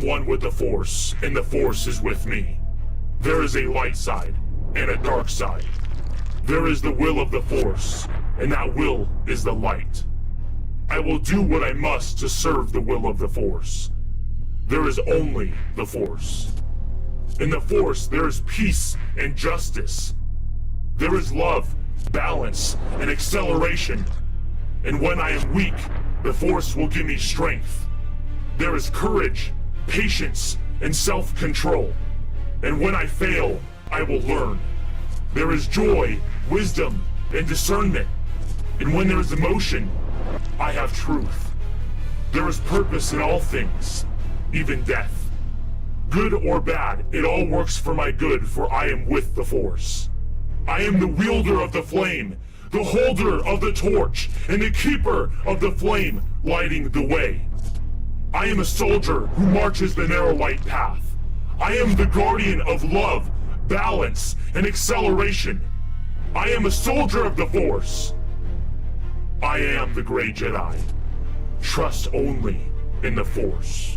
am one with the Force, and the Force is with me. There is a light side and a dark side. There is the will of the Force, and that will is the light. I will do what I must to serve the will of the Force. There is only the Force. In the Force, there is peace and justice. There is love, balance, and acceleration. And when I am weak, the Force will give me strength. There is courage, patience, and self-control. And when I fail, I will learn. There is joy, wisdom, and discernment. And when there is emotion, I have truth. There is purpose in all things, even death. Good or bad, it all works for my good, for I am with the Force. I am the wielder of the flame, the holder of the torch, and the keeper of the flame, lighting the way. I am a soldier who marches the narrow light path. I am the guardian of love, balance, and acceleration. I am a soldier of the Force. I am the Grey Jedi. Trust only in the Force.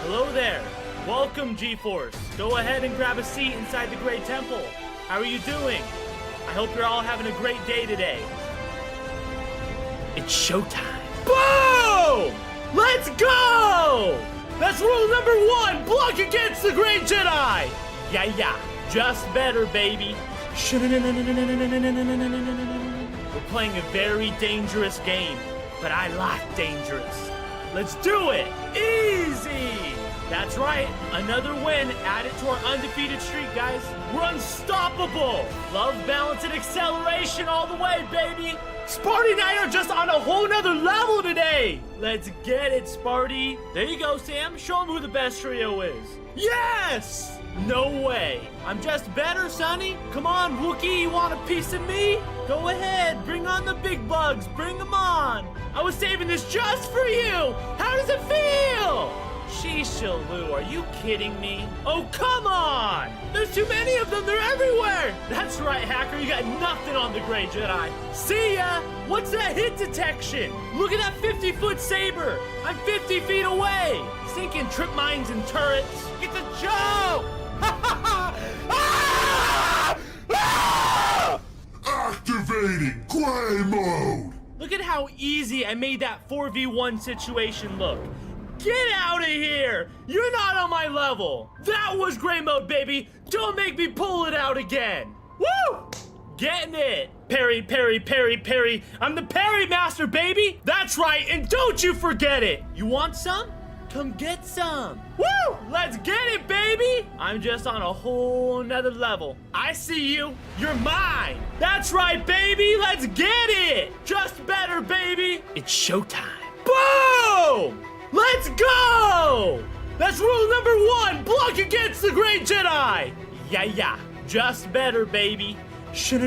Hello there. Welcome, G-Force. Go ahead and grab a seat inside the Great Temple. How are you doing? I hope you're all having a great day today. It's showtime. Boom! Let's go! That's rule number 1. Block against the Great Jedi. Yeah. Just better, baby. We're playing a very dangerous game, but I like dangerous. Let's do it! Easy! That's right, another win added to our undefeated streak, guys. We're unstoppable! Love, balance, and acceleration all the way, baby! Sparty and I are just on a whole nother level today! Let's get it, Sparty! There you go, Sam. Show them who the best trio is. Yes! No way. I'm just better, Sonny. Come on, Wookiee, you want a piece of me? Go ahead, bring on the big bugs. Bring them on. I was saving this just for you. How does it feel? Sheesh, Lou, are you kidding me? Oh, come on! There's too many of them, they're everywhere! That's right, Hacker, you got nothing on the Grey Jedi. See ya! What's that hit detection? Look at that 50-foot saber! I'm 50 feet away! Sinking trip mines and turrets. Get the joke! Activating Gray Mode! Look at how easy I made that 4v1 situation look. Get out of here! You're not on my level! That was Gray Mode, baby! Don't make me pull it out again! Woo! Getting it! Parry, parry, parry, parry! I'm the parry master, baby! That's right, and don't you forget it! You want some? Come get some! Woo! Let's get it, baby! I'm just on a whole nother level. I see you. You're mine! That's right, baby! Let's get it! Just better, baby! It's showtime. Boom! Let's go! That's rule number 1, block against the Great Jedi! Yeah, just better, baby. We're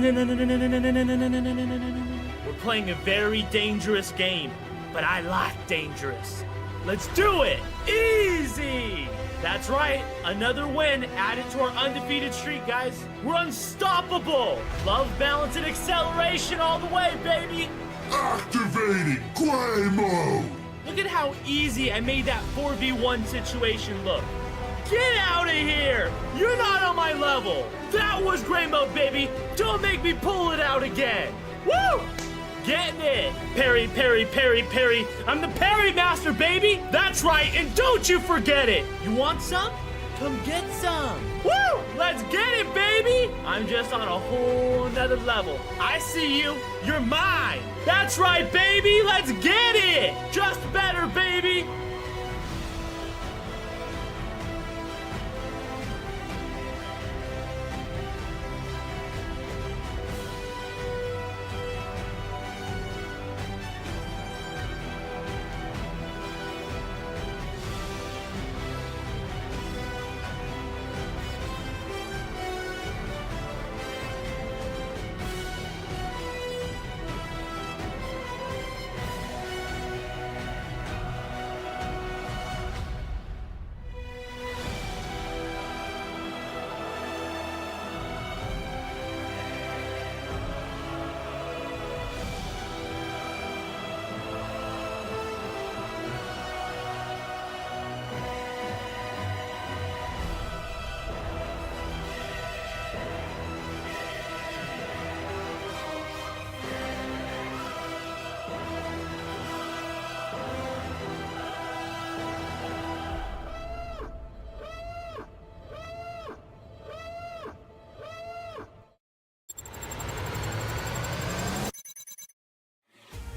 playing a very dangerous game, but I like dangerous. Let's do it! Easy! That's right, another win added to our undefeated streak, guys. We're unstoppable! Love, balance, and acceleration all the way, baby! Activating Gray Mode! Look at how easy I made that 4v1 situation look. Get out of here! You're not on my level! That was Gray Mode, baby! Don't make me pull it out again! Woo! Getting it! Parry, parry, parry, parry. I'm the parry master, baby! That's right, and don't you forget it! You want some? Come get some! Woo! Let's get it, baby! I'm just on a whole nother level. I see you. You're mine! That's right, baby! Let's get it! Just better, baby!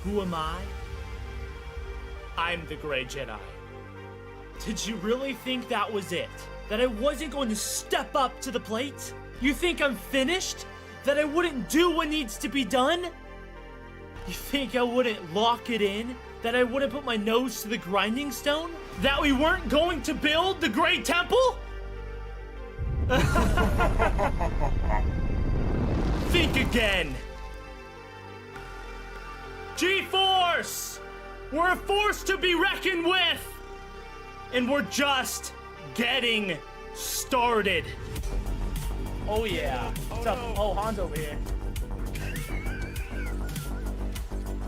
Who am I? I'm the Grey Jedi. Did you really think that was it? That I wasn't going to step up to the plate? You think I'm finished? That I wouldn't do what needs to be done? You think I wouldn't lock it in? That I wouldn't put my nose to the grinding stone? That we weren't going to build the Great Temple? Think again. G-Force! We're a force to be reckoned with! And we're just getting started. Oh yeah. What's up? Oh, Han's over here.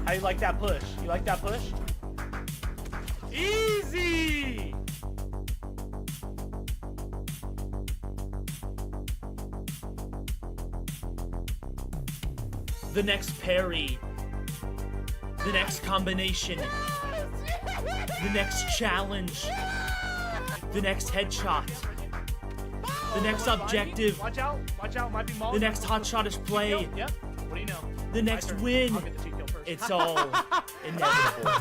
How you like that push? You like that push? Easy! The next parry. The next combination. The next challenge. The next headshot. The next objective. Watch out, might be The next hotshotish play. Yep. What do you know? The next win. I'll get the cheat kill first. It's all inevitable.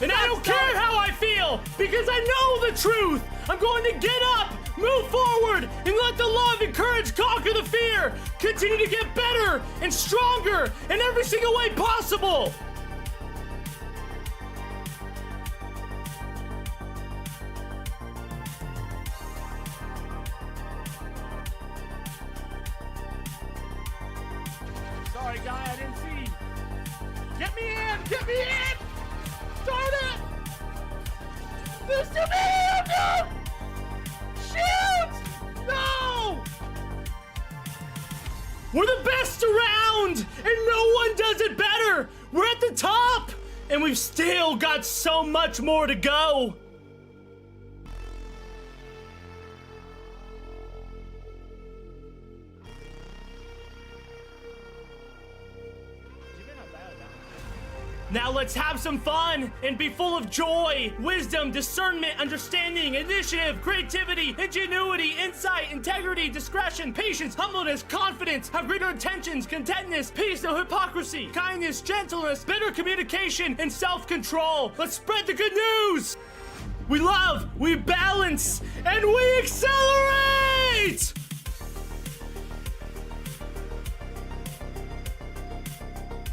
And I don't care how I feel, because I know the truth. I'm going to get up, move forward, and let the love and courage conquer the fear. Continue to get better and stronger in every single way possible. Sorry, guy, I didn't see. Get me in! Get me in! Start it! There's too many of them! Shoot! No! We're the best around, and no one does it better. We're at the top, and we've still got so much more to go. Now let's have some fun and be full of joy, wisdom, discernment, understanding, initiative, creativity, ingenuity, insight, integrity, discretion, patience, humbleness, confidence, have greater intentions, contentness, peace, no hypocrisy, kindness, gentleness, better communication, and self-control. Let's spread the good news. We love, we balance, and we accelerate!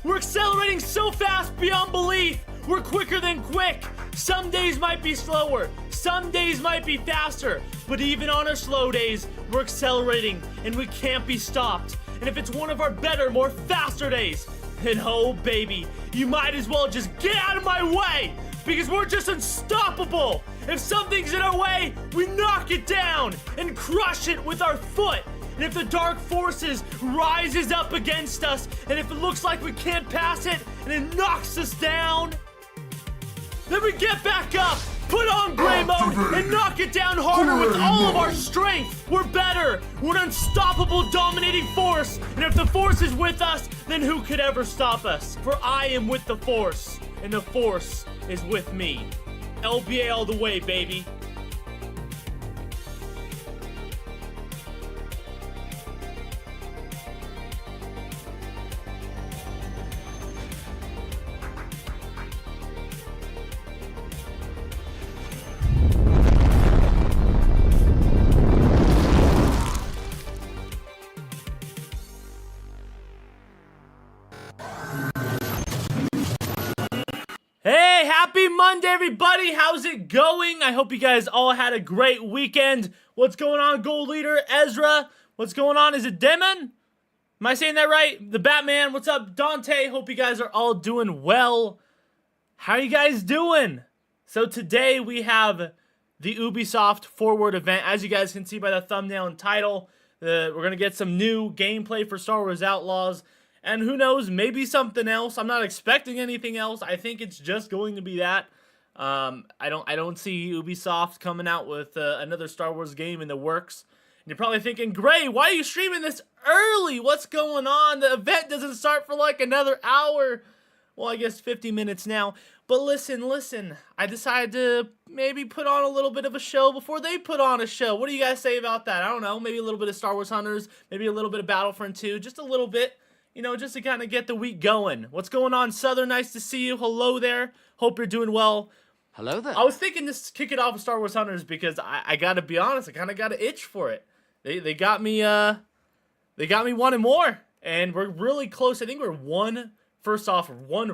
We're accelerating so fast beyond belief. We're quicker than quick. Some days might be slower. Some days might be faster. But even on our slow days, we're accelerating and we can't be stopped. And if it's one of our better, more faster days, then oh baby, you might as well just get out of my way because we're just unstoppable. If something's in our way, we knock it down and crush it with our foot. And if the dark forces rises up against us, and if it looks like we can't pass it, and it knocks us down, then we get back up, put on gray mode, and knock it down harder with all of our strength. We're better. We're an unstoppable, dominating force. And if the force is with us, then who could ever stop us? For I am with the force, and the force is with me. LBA all the way, baby. Hey, happy Monday, everybody. How's it going? I hope you guys all had a great weekend. What's going on, Gold Leader, Ezra? What's going on? Is it Demon? Am I saying that right? The Batman. What's up, Dante? Hope you guys are all doing well. How are you guys doing? So today we have the Ubisoft Forward event. As you guys can see by the thumbnail and title, we're going to get some new gameplay for Star Wars Outlaws. And who knows, maybe something else. I'm not expecting anything else. I think it's just going to be that. I don't see Ubisoft coming out with another Star Wars game in the works. And you're probably thinking, Gray, why are you streaming this early? What's going on? The event doesn't start for like another hour. Well, I guess 50 minutes now. But listen. I decided to maybe put on a little bit of a show before they put on a show. What do you guys say about that? I don't know. Maybe a little bit of Star Wars Hunters. Maybe a little bit of Battlefront 2. Just a little bit. You know, just to kind of get the week going. What's going on, Southern? Nice to see you. Hello there. Hope you're doing well. Hello there. I was thinking to kick it off with Star Wars Hunters because I gotta be honest, I kind of got an itch for it. They got me wanting more, and we're really close. I think we're one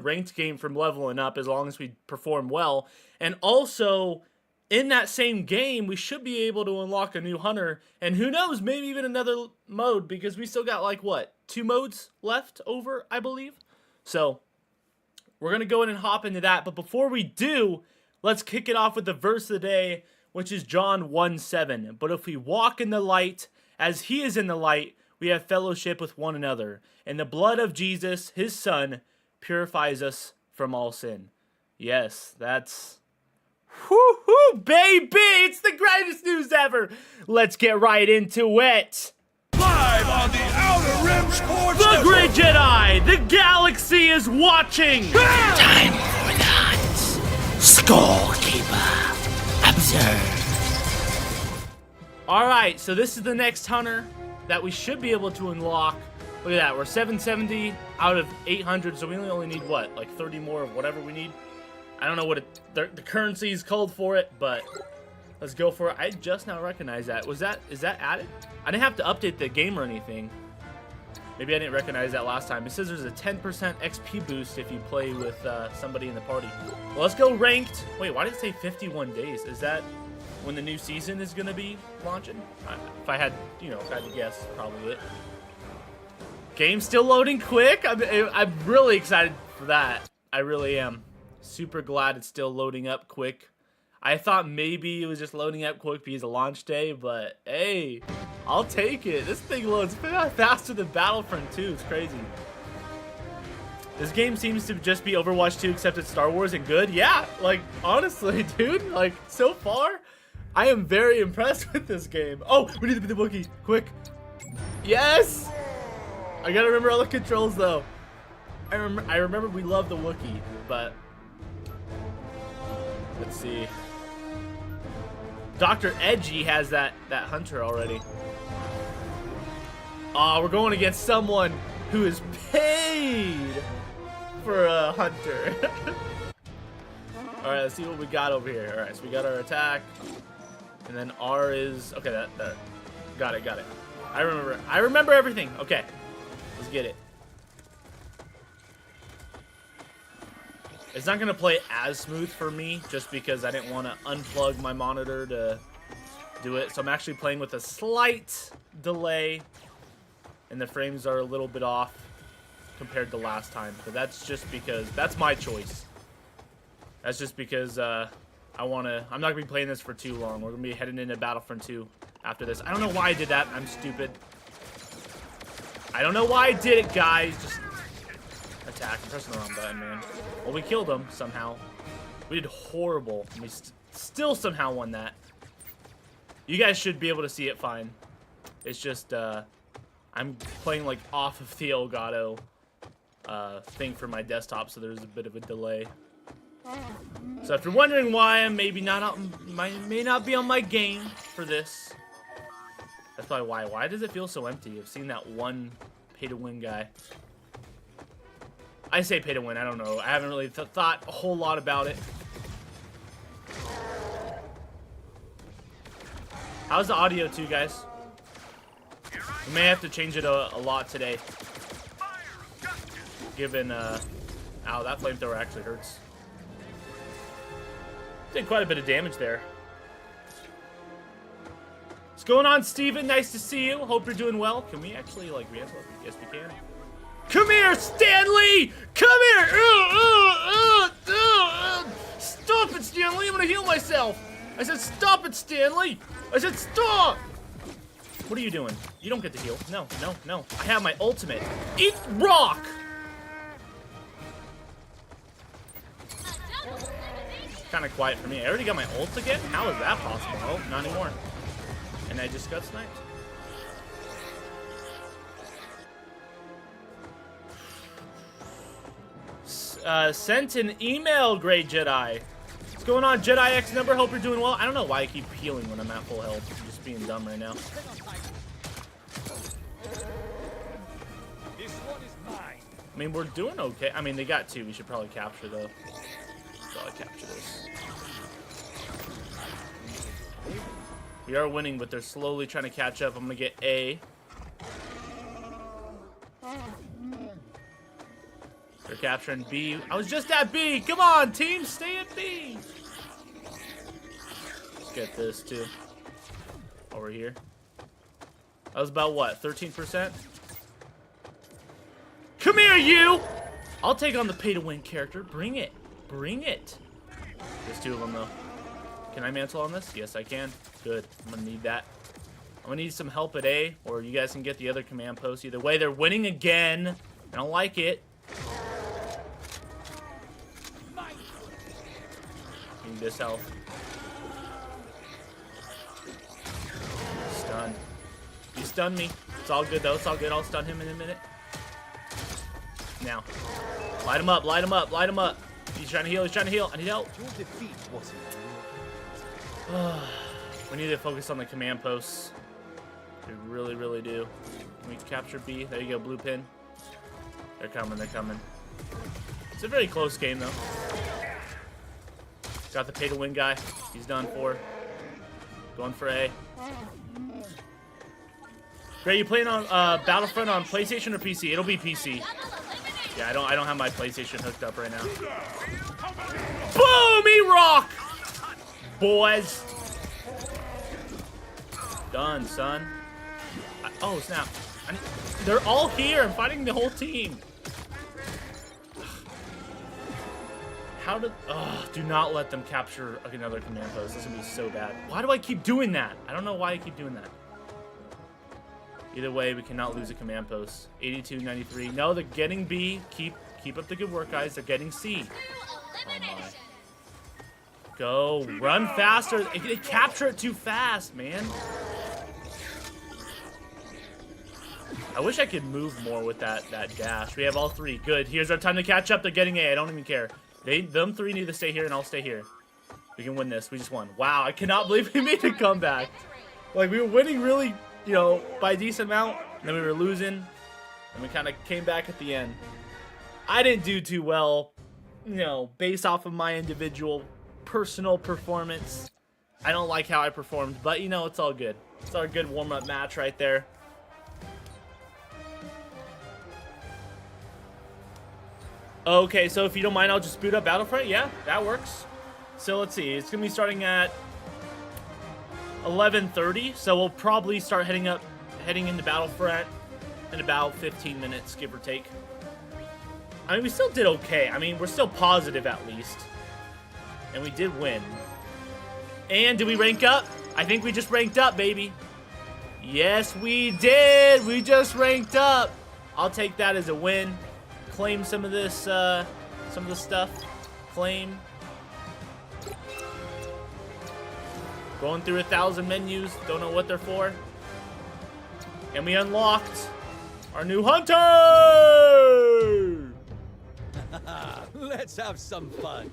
ranked game from leveling up as long as we perform well, and also in that same game we should be able to unlock a new hunter, and who knows, maybe even another mode because we still got like what? 2 modes left over, I believe. So we're going to go in and hop into that. But before we do, let's kick it off with the verse of the day, which is John 1:7. But if we walk in the light as he is in the light, we have fellowship with one another. And the blood of Jesus, his son, purifies us from all sin. Yes, that's... whoo-hoo, baby! It's the greatest news ever! Let's get right into it! Live on the Outer Rim Sports The Network. Great Jedi! The galaxy is watching! Time for the hunt. Scorekeeper, observe. Alright, so this is the next hunter that we should be able to unlock. Look at that, we're 770 out of 800, so we only need what? Like 30 more of whatever we need? I don't know what the currency is called for it, but let's go for it. I just now recognize that. Is that added? I didn't have to update the game or anything. Maybe I didn't recognize that last time. It says there's a 10% XP boost if you play with somebody in the party. Well, let's go ranked. Wait, why did it say 51 days? Is that when the new season is going to be launching? If I had to guess, probably it. Game's still loading quick. I'm really excited for that. I really am. Super glad it's still loading up quick. I thought maybe it was just loading up quick because of launch day, but hey, I'll take it. This thing loads faster than Battlefront 2. It's crazy. This game seems to just be Overwatch 2 except it's Star Wars and good. Yeah, like, honestly, dude, like, so far, I am very impressed with this game. Oh, we need to be the Wookiee. Quick. Yes! I gotta remember all the controls, though. I remember we love the Wookiee, but... let's see. Dr. Edgy has that hunter already. We're going against someone who is paid for a hunter. Alright, let's see what we got over here. Alright, so we got our attack. And then R is... okay, that. Got it. I remember everything. Okay, let's get it. It's not going to play as smooth for me just because I didn't want to unplug my monitor to do it. So I'm actually playing with a slight delay and the frames are a little bit off compared to last time. But that's just because that's my choice. That's just because I'm not gonna be playing this for too long. We're gonna be heading into Battlefront 2 after this. I don't know why I did that. I'm stupid. I don't know why I did it, guys. Just attack. I'm pressing the wrong button, man. Well, we killed them somehow. We did horrible. And we still somehow won that. You guys should be able to see it fine. It's just I'm playing like off of the Elgato thing for my desktop, so there's a bit of a delay. So if you're wondering why I'm may not be on my game for this, that's probably why. Why does it feel so empty? I've seen that one pay-to-win guy. I say pay-to-win, I don't know. I haven't really thought a whole lot about it. How's the audio too, guys? We may have to change it a lot today. Given, ow, that flamethrower actually hurts. Did quite a bit of damage there. What's going on, Steven? Nice to see you. Hope you're doing well. Can we actually, like, yes, we can. Come here, Stanley! Come here! Stop it, Stanley! I'm gonna heal myself! I said, stop it, Stanley! I said, stop! What are you doing? You don't get to heal. No, no, no. I have my ultimate. Eat rock! Kind of quiet for me. I already got my ult again? How is that possible? Oh, not anymore. And I just got sniped. Sent an email, Great Jedi. What's going on, Jedi X number? Hope you're doing well. I don't know why I keep healing when I'm at full health. I'm just being dumb right now. I mean, we're doing okay. I mean, they got 2. We should probably capture, though. Probably capture this. We are winning, but they're slowly trying to catch up. I'm gonna get A. They're capturing B. I was just at B. Come on, team, stay at B. Let's get this too. Over here. That was about what? 13%. Come here, you. I'll take on the pay-to-win character. Bring it. Bring it. There's 2 of them though. Can I mantle on this? Yes, I can. Good. I'm gonna need that. I'm gonna need some help at A, or you guys can get the other command post. Either way, they're winning again. I don't like it. Need this health. Stunned. He stunned me. It's all good though. It's all good. I'll stun him in a minute. Now. Light him up. Light him up. Light him up. He's trying to heal. He's trying to heal. I need help. We need to focus on the command posts. We really, really do. Can we capture B? There you go, blue pin. They're coming, they're coming. It's a very close game, though. Got the pay-to-win guy. He's done for. Going for A. Great, you playing on Battlefront on PlayStation or PC? It'll be PC. Yeah, I don't have my PlayStation hooked up right now. Boom! Eat rock! Boys. Done, son. Oh, snap. They're all here. I'm fighting the whole team. How did... do not let them capture another command post. This is going to be so bad. Why do I keep doing that? I don't know why I keep doing that. Either way, we cannot lose a command post. 82, 93. No, they're getting B. Keep up the good work, guys. They're getting C. Oh, my. Go. Run faster. They capture it too fast, man. I wish I could move more with that dash. We have all 3. Good. Here's our time to catch up. They're getting A. I don't even care. Them 3 need to stay here, and I'll stay here. We can win this. We just won. Wow, I cannot believe we made a comeback. Like, we were winning really, you know, by a decent amount, and then we were losing, and we kind of came back at the end. I didn't do too well, you know, based off of my individual personal performance. I don't like how I performed, but, you know, it's all good. It's our good warm-up match right there. Okay, so if you don't mind, I'll just boot up Battlefront. Yeah, that works. So let's see. It's going to be starting at 11:30. So we'll probably start heading into Battlefront in about 15 minutes, give or take. I mean, we still did okay. I mean, we're still positive at least. And we did win. And did we rank up? I think we just ranked up, baby. Yes, we did. We just ranked up. I'll take that as a win. Claim some of this, some of the stuff. Claim. Going through 1,000 menus. Don't know what they're for. And we unlocked our new hunter! Let's have some fun.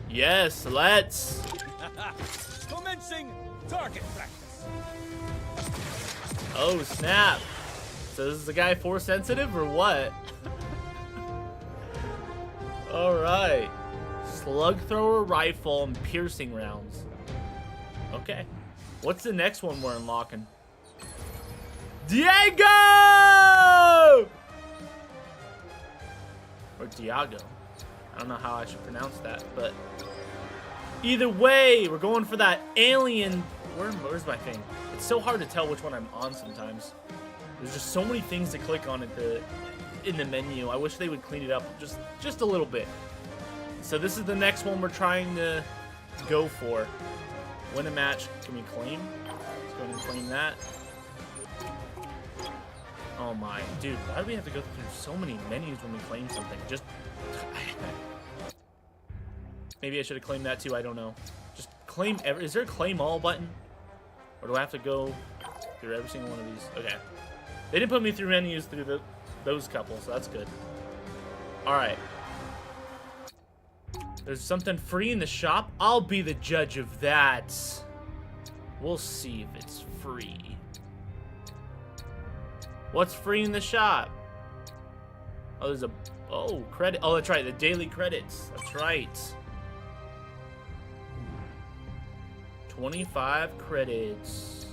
Yes, let's. Commencing target practice. Oh, snap. So is the guy force sensitive or what? Alright. Slug thrower rifle and piercing rounds. Okay. What's the next one we're unlocking? Diego! Or Diago. I don't know how I should pronounce that, but either way, we're going for that alien. Where's my thing? It's so hard to tell which one I'm on sometimes. There's just so many things to click on in the menu. I wish they would clean it up just a little bit. So this is the next one we're trying to go for. Win a match. Can we claim? Let's go ahead and claim that. Oh my, dude, why do we have to go through so many menus when we claim something? Just... Maybe I should have claimed that too, I don't know. Just claim is there a claim all button? Or do I have to go through every single one of these? Okay. They didn't put me through menus through those couple, so that's good. Alright. There's something free in the shop? I'll be the judge of that. We'll see if it's free. What's free in the shop? Oh, there's a... Oh, credit. Oh, that's right. The daily credits. That's right. 25 credits.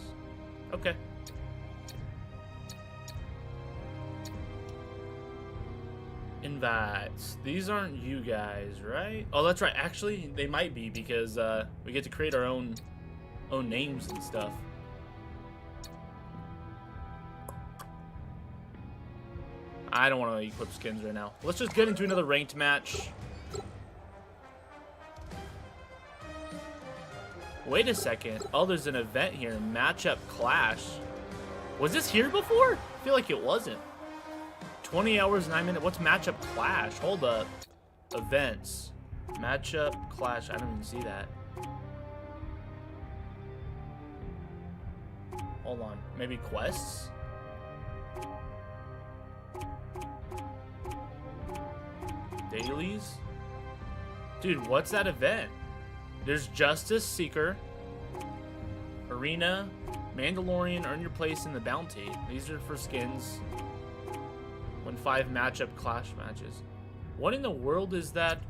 Okay. Invites. These aren't you guys, right? Oh, that's right. Actually, they might be because we get to create our own names and stuff. I don't want to equip skins right now. Let's just get into another ranked match. Wait a second. Oh, there's an event here. Matchup Clash. Was this here before? I feel like it wasn't. 20 hours, 9 minutes. What's Matchup Clash? Hold up. Events. Matchup Clash. I don't even see that. Hold on. Maybe quests? Dailies? Dude, what's that event? There's Justice Seeker, Arena, Mandalorian, earn your place in the bounty. These are for skins. Win 5 matchup clash matches. What in the world is that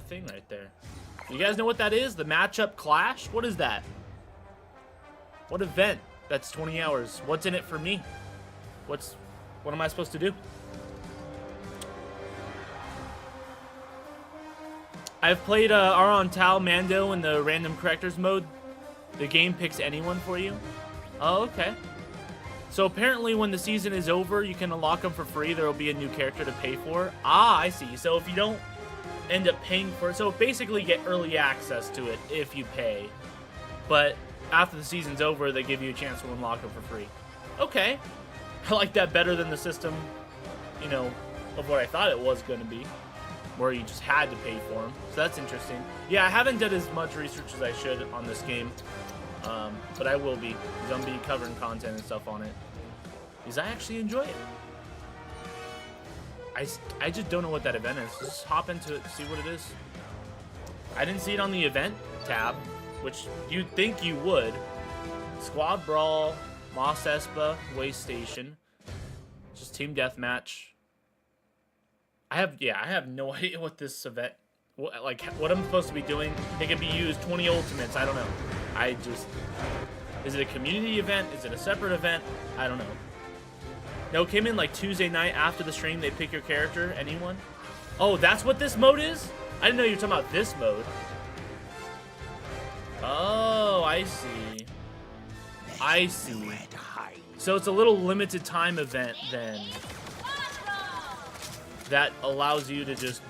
thing right there? You guys know what that is? The matchup clash? What is that? What event? That's 20 hours. What's in it for me? What am I supposed to do? I've played Aron Tal Mando in the random characters mode. The game picks anyone for you. Oh, okay. So apparently when the season is over, you can unlock them for free. There will be a new character to pay for. Ah, I see. So if you don't end up paying for it, so basically get early access to it if you pay. But after the season's over, they give you a chance to unlock them for free. Okay. I like that better than the system, you know, of what I thought it was going to be, where you just had to pay for them. So that's interesting. Yeah, I haven't done as much research as I should on this game, but I will be, because I'm going to be covering content and stuff on it, because I actually enjoy it. I just don't know what that event is. Just hop into it, see what it is. I didn't see it on the event tab, which you'd think you would. Squad Brawl, Mos Espa, Way Station, just team deathmatch. I have no idea what this event, what I'm supposed to be doing. It can be used 20 ultimates. I don't know. Is it a community event? Is it a separate event? I don't know. No, it came in like Tuesday night after the stream. They pick your character, anyone. Oh, that's what this mode is? I didn't know you were talking about this mode. Oh, I see. I see. So it's a little limited time event then. That allows you to just...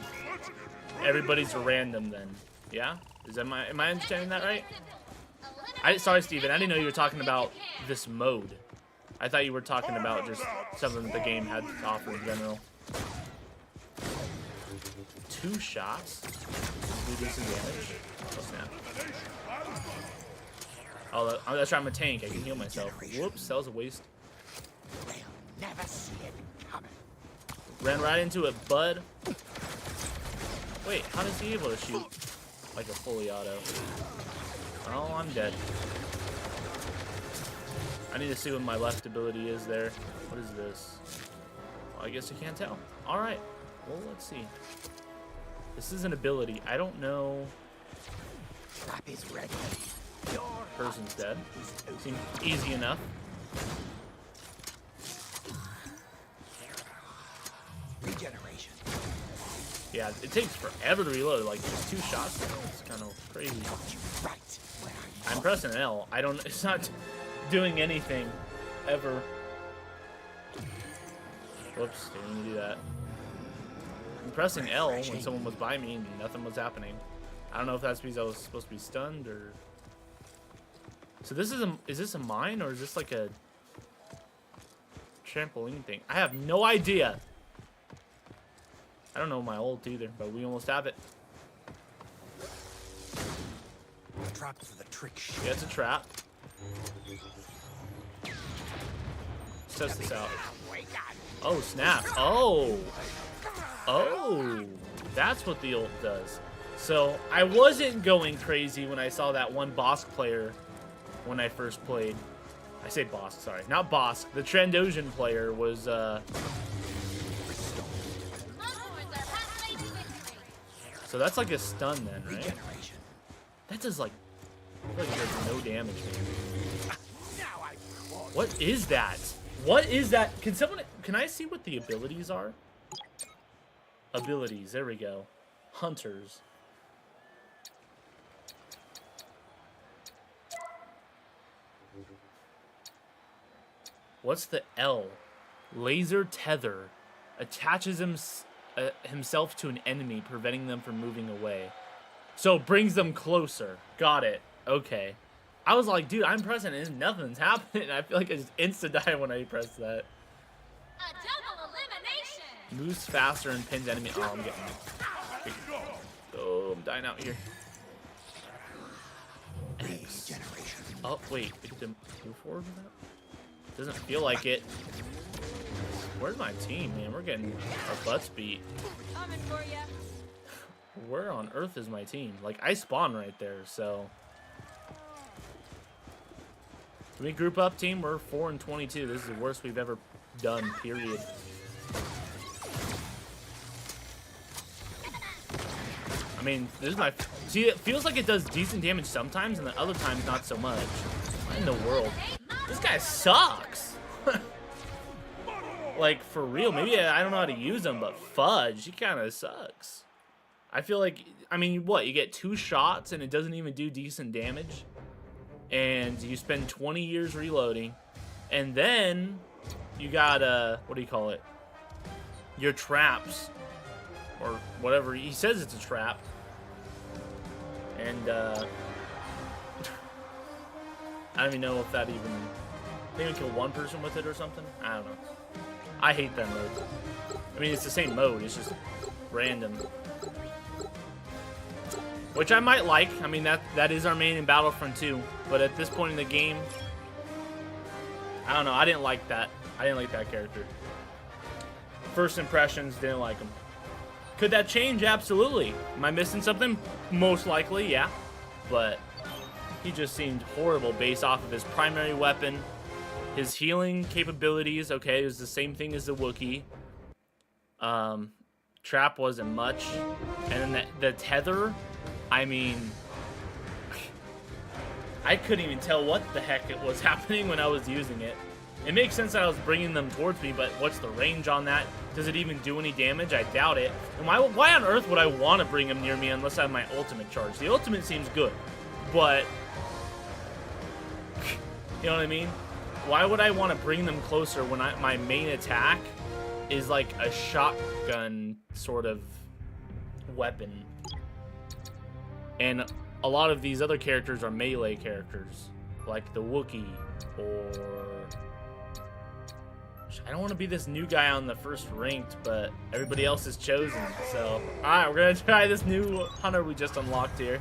Everybody's random then. Yeah? Is that am I understanding that right? Sorry, Steven. I didn't know you were talking about this mode. I thought you were talking about just something that the game had to offer in general. 2 shots? Do decent damage. Oh, snap. Oh, that's right, I'm a tank. I can heal myself. Whoops, that was a waste. Never see it coming. Ran right into it, bud. Wait, how is he able to shoot like a fully auto? Oh, I'm dead. I need to see what my left ability is there. What is this? Well, I guess you can't tell. Alright. Well, let's see. This is an ability. I don't know. Trap is ready. Person's dead. Seems easy enough. Regeneration. Yeah, it takes forever to reload. Like just 2 shots. It's kind of crazy. Right. I'm pressing L. I don't. It's not doing anything ever. Whoops! Didn't mean to do that. I'm pressing L when someone was by me and nothing was happening. I don't know if that's because I was supposed to be stunned or. So this is this a mine or is this like a trampoline thing? I have no idea. I don't know my ult either, but we almost have it. Trap for the trick shot. Yeah, it's a trap. Let's test this out. Oh, snap. Oh. Oh. That's what the ult does. So, I wasn't going crazy when I saw that one Bosk player when I first played. I say Bosk, sorry. Not Bosk. The Trandoshan player was, So that's like a stun then, right? That does like, I feel like it does no damage, man. What is that? What is that? Can I see what the abilities are? Abilities, there we go. Hunters. What's the L? Laser tether. Attaches himself to an enemy, preventing them from moving away. So brings them closer. Got it. Okay. I was like, dude, I'm pressing it and nothing's happening. I feel like I just insta-die when I press that. A double elimination. Moves faster and pins enemy. Oh, I'm getting. Oh, I'm dying out here. X. Oh, wait. I get to move forward with that? Doesn't feel like it. Where's my team, man? We're getting our butts beat. Coming for ya. Where on earth is my team? Like, I spawn right there, so. Can we group up, team? We're 4-22. This is the worst we've ever done, period. I mean, this is my... See, it feels like it does decent damage sometimes, and then other times not so much. What in the world? This guy sucks! Like, for real. Maybe I don't know how to use him, but fudge, he kind of sucks. I feel like... I mean, what? You get 2 shots, and it doesn't even do decent damage? And you spend 20 years reloading, and then you got what do you call it? Your traps, or whatever. He says it's a trap, and I don't even know if that even maybe kill 1 person with it or something. I don't know. I hate that mode. I mean, it's the same mode. It's just random. Which I might like. I mean, that is our main in Battlefront 2. But at this point in the game, I don't know. I didn't like that. I didn't like that character. First impressions, didn't like him. Could that change? Absolutely. Am I missing something? Most likely, yeah. But he just seemed horrible based off of his primary weapon. His healing capabilities, okay, it was the same thing as the Wookiee. Trap wasn't much. And then the tether... I mean, I couldn't even tell what the heck it was happening when I was using it. It makes sense that I was bringing them towards me, but what's the range on that? Does it even do any damage? I doubt it. And why on earth would I want to bring them near me unless I have my ultimate charge? The ultimate seems good, but you know what I mean? Why would I want to bring them closer when my main attack is like a shotgun sort of weapon? And a lot of these other characters are melee characters, like the Wookiee, or I don't want to be this new guy on the first ranked, but everybody else is chosen. So, alright, we're gonna try this new hunter we just unlocked here.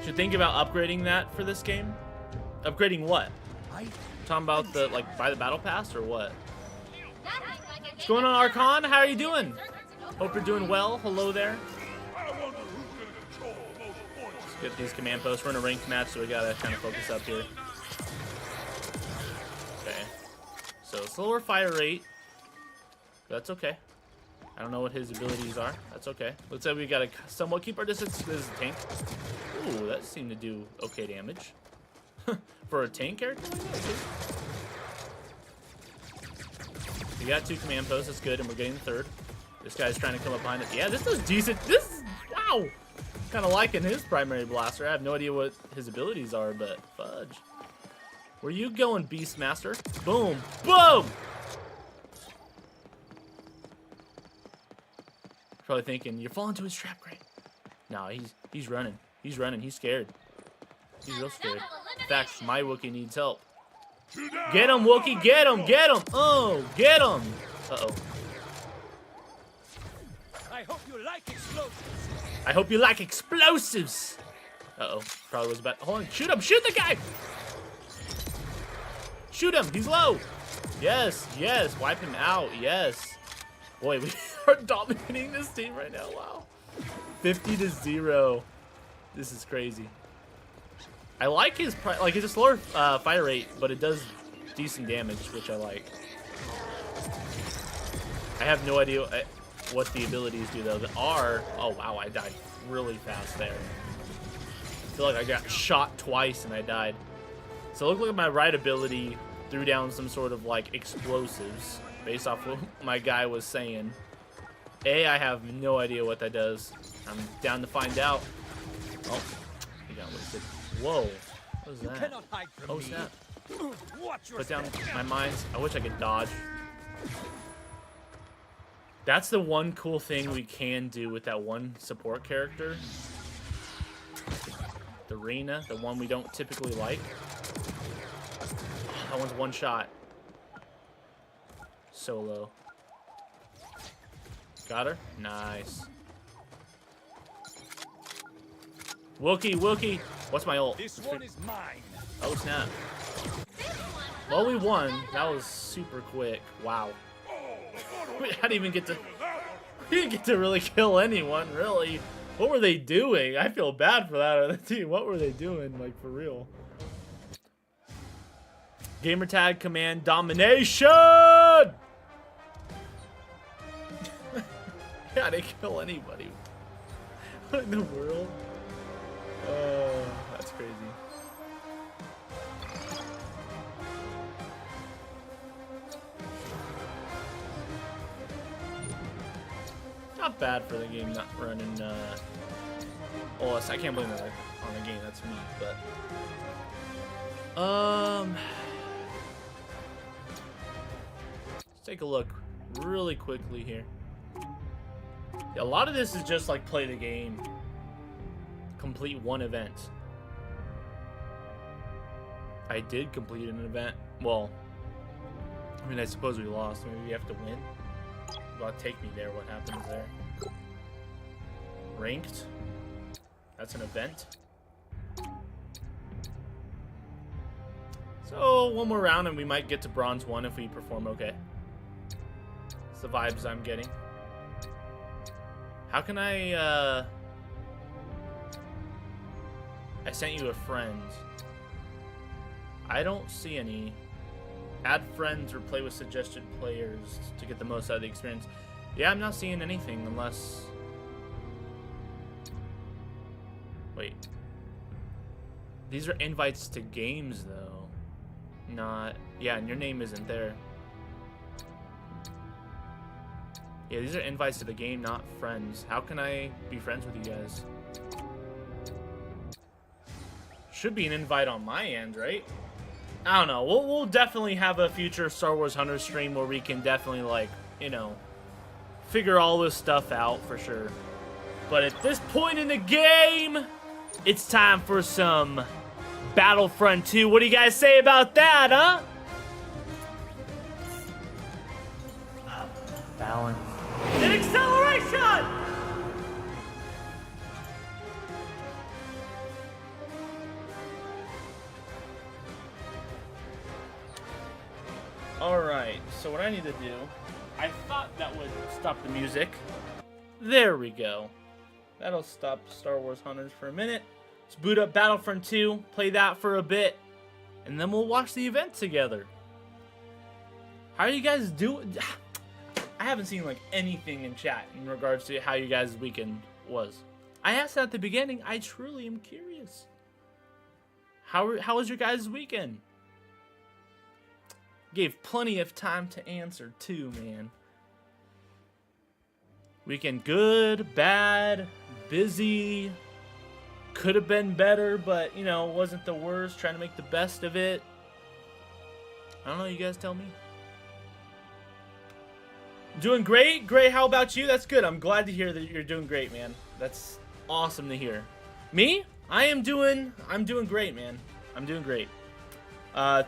Should think about upgrading that for this game. Upgrading what? Talking about the, like, buy the battle pass or what? What's going on, Archon? How are you doing? Hope you're doing well. Hello there. Let's get these command posts. We're in a ranked match, so we gotta kind of focus up here. Okay. So slower fire rate. That's okay. I don't know what his abilities are. That's okay. Looks like we gotta somewhat keep our distance. This is a tank. Ooh, that seemed to do okay damage. For a tank character like that, too. We got 2 command posts. That's good, and we're getting the 3rd. This guy's trying to come up behind it. Yeah, this is decent. This is, wow. Kind of liking his primary blaster. I have no idea what his abilities are, but fudge. Where you going, Beastmaster? Boom. Boom! Probably thinking, you're falling to his trap, Grant. No, he's running. He's running. He's scared. He's real scared. In fact, my Wookiee needs help. Get him, Wookiee! Get him! Get him! Oh, get him! Uh-oh. I hope you like explosives. I hope you like explosives! Uh-oh. Probably was about... Hold on. Shoot him! Shoot the guy! Shoot him! He's low! Yes, yes. Wipe him out. Yes. Boy, we are dominating this team right now. Wow. 50-0. This is crazy. I like his it's a slower fire rate, but it does decent damage, which I like. I have no idea what the abilities do though. The R, oh wow, I died really fast there. I feel like I got shot twice and I died. So look like my right ability threw down some sort of like explosives based off what my guy was saying. I have no idea what that does. I'm down to find out. Oh, he got wasted. Whoa, what was that? Cannot hide from me. Snap. Watch your Put down step. my mines. I wish I could dodge. That's the one cool thing we can do with that one support character. The Reyna, the one we don't typically like. That one's one shot. Solo. Got her? Nice. Wookiee, Wookiee. What's my ult? This one is mine. Oh, snap. Well, we won. That was super quick. Wow. I didn't even get to... We didn't get to really kill anyone, really. What were they doing? I feel bad for that other team. What were they doing, like, for real? Gamertag command domination! I didn't kill anybody. What in the world? Oh, that's crazy. Not bad for the game not running, OS. I can't blame that on the game, that's me, but... Let's take a look really quickly here. Yeah, a lot of this is just like play the game. Complete one event. I did complete an event. Well, I mean, I suppose we lost. Maybe we have to win. Well, take me there. What happens there? Ranked. That's an event. So one more round and we might get to bronze 1 if we perform okay. It's the vibes I'm getting. How can I sent you a friend. I don't see any. Add friends or play with suggested players to get the most out of the experience. Yeah, I'm not seeing anything unless... Wait. These are invites to games, though. Not... Yeah, and your name isn't there. Yeah, these are invites to the game, not friends. How can I be friends with you guys? Should be an invite on my end, right? I don't know. We'll definitely have a future Star Wars Hunter stream where we can definitely, like, you know, figure all this stuff out for sure. But at this point in the game, it's time for some Battlefront 2. What do you guys say about that, huh? Balance. And acceleration! Alright, so what I need to do, I thought that would stop the music. There we go. That'll stop Star Wars Hunters for a minute. Let's boot up Battlefront 2, play that for a bit, and then we'll watch the event together. How are you guys doing? I haven't seen like anything in chat in regards to how you guys' weekend was. I asked that at the beginning. I truly am curious. How was your guys' weekend? Gave plenty of time to answer too, man. Weekend good, bad, busy. Could have been better, but you know, wasn't the worst. Trying to make the best of it. I don't know, you guys tell me. Doing great. Great, how about you? That's good. I'm glad to hear that you're doing great, man. That's awesome to hear. Me? I'm doing great, man. I'm doing great.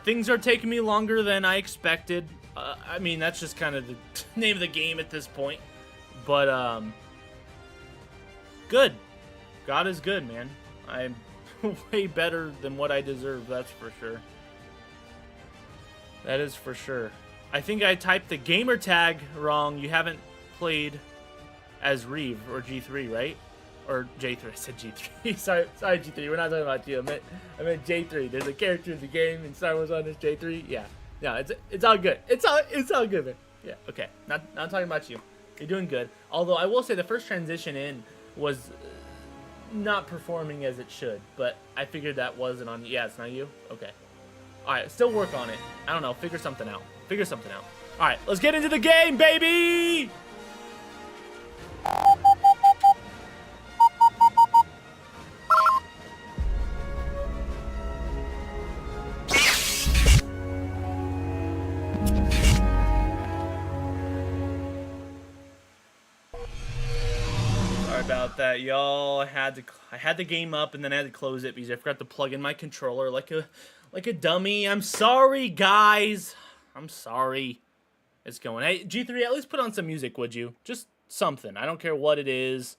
Things are taking me longer than I expected. I mean, that's just kind of the name of the game at this point. But, good. God is good, man. I'm way better than what I deserve, that's for sure. That is for sure. I think I typed the gamer tag wrong. You haven't played as Reeve or G3, right? Or J3. I said G3. sorry, G3. We're not talking about you. I meant J3. There's a character in the game in Star Wars Hunters J3. Yeah. No, it's all good. It's all good, man. Yeah. Okay. Not talking about you. You're doing good. Although I will say the first transition in was not performing as it should, but I figured that wasn't on. Yeah, it's not you. Okay. All right. Still work on it. I don't know. Figure something out. All right. Let's get into the game, baby. About that, y'all. I had the game up and then I had to close it because I forgot to plug in my controller like a dummy. I'm sorry, guys. I'm sorry. It's going. Hey, G3, at least put on some music, would you? Just something. I don't care what it is.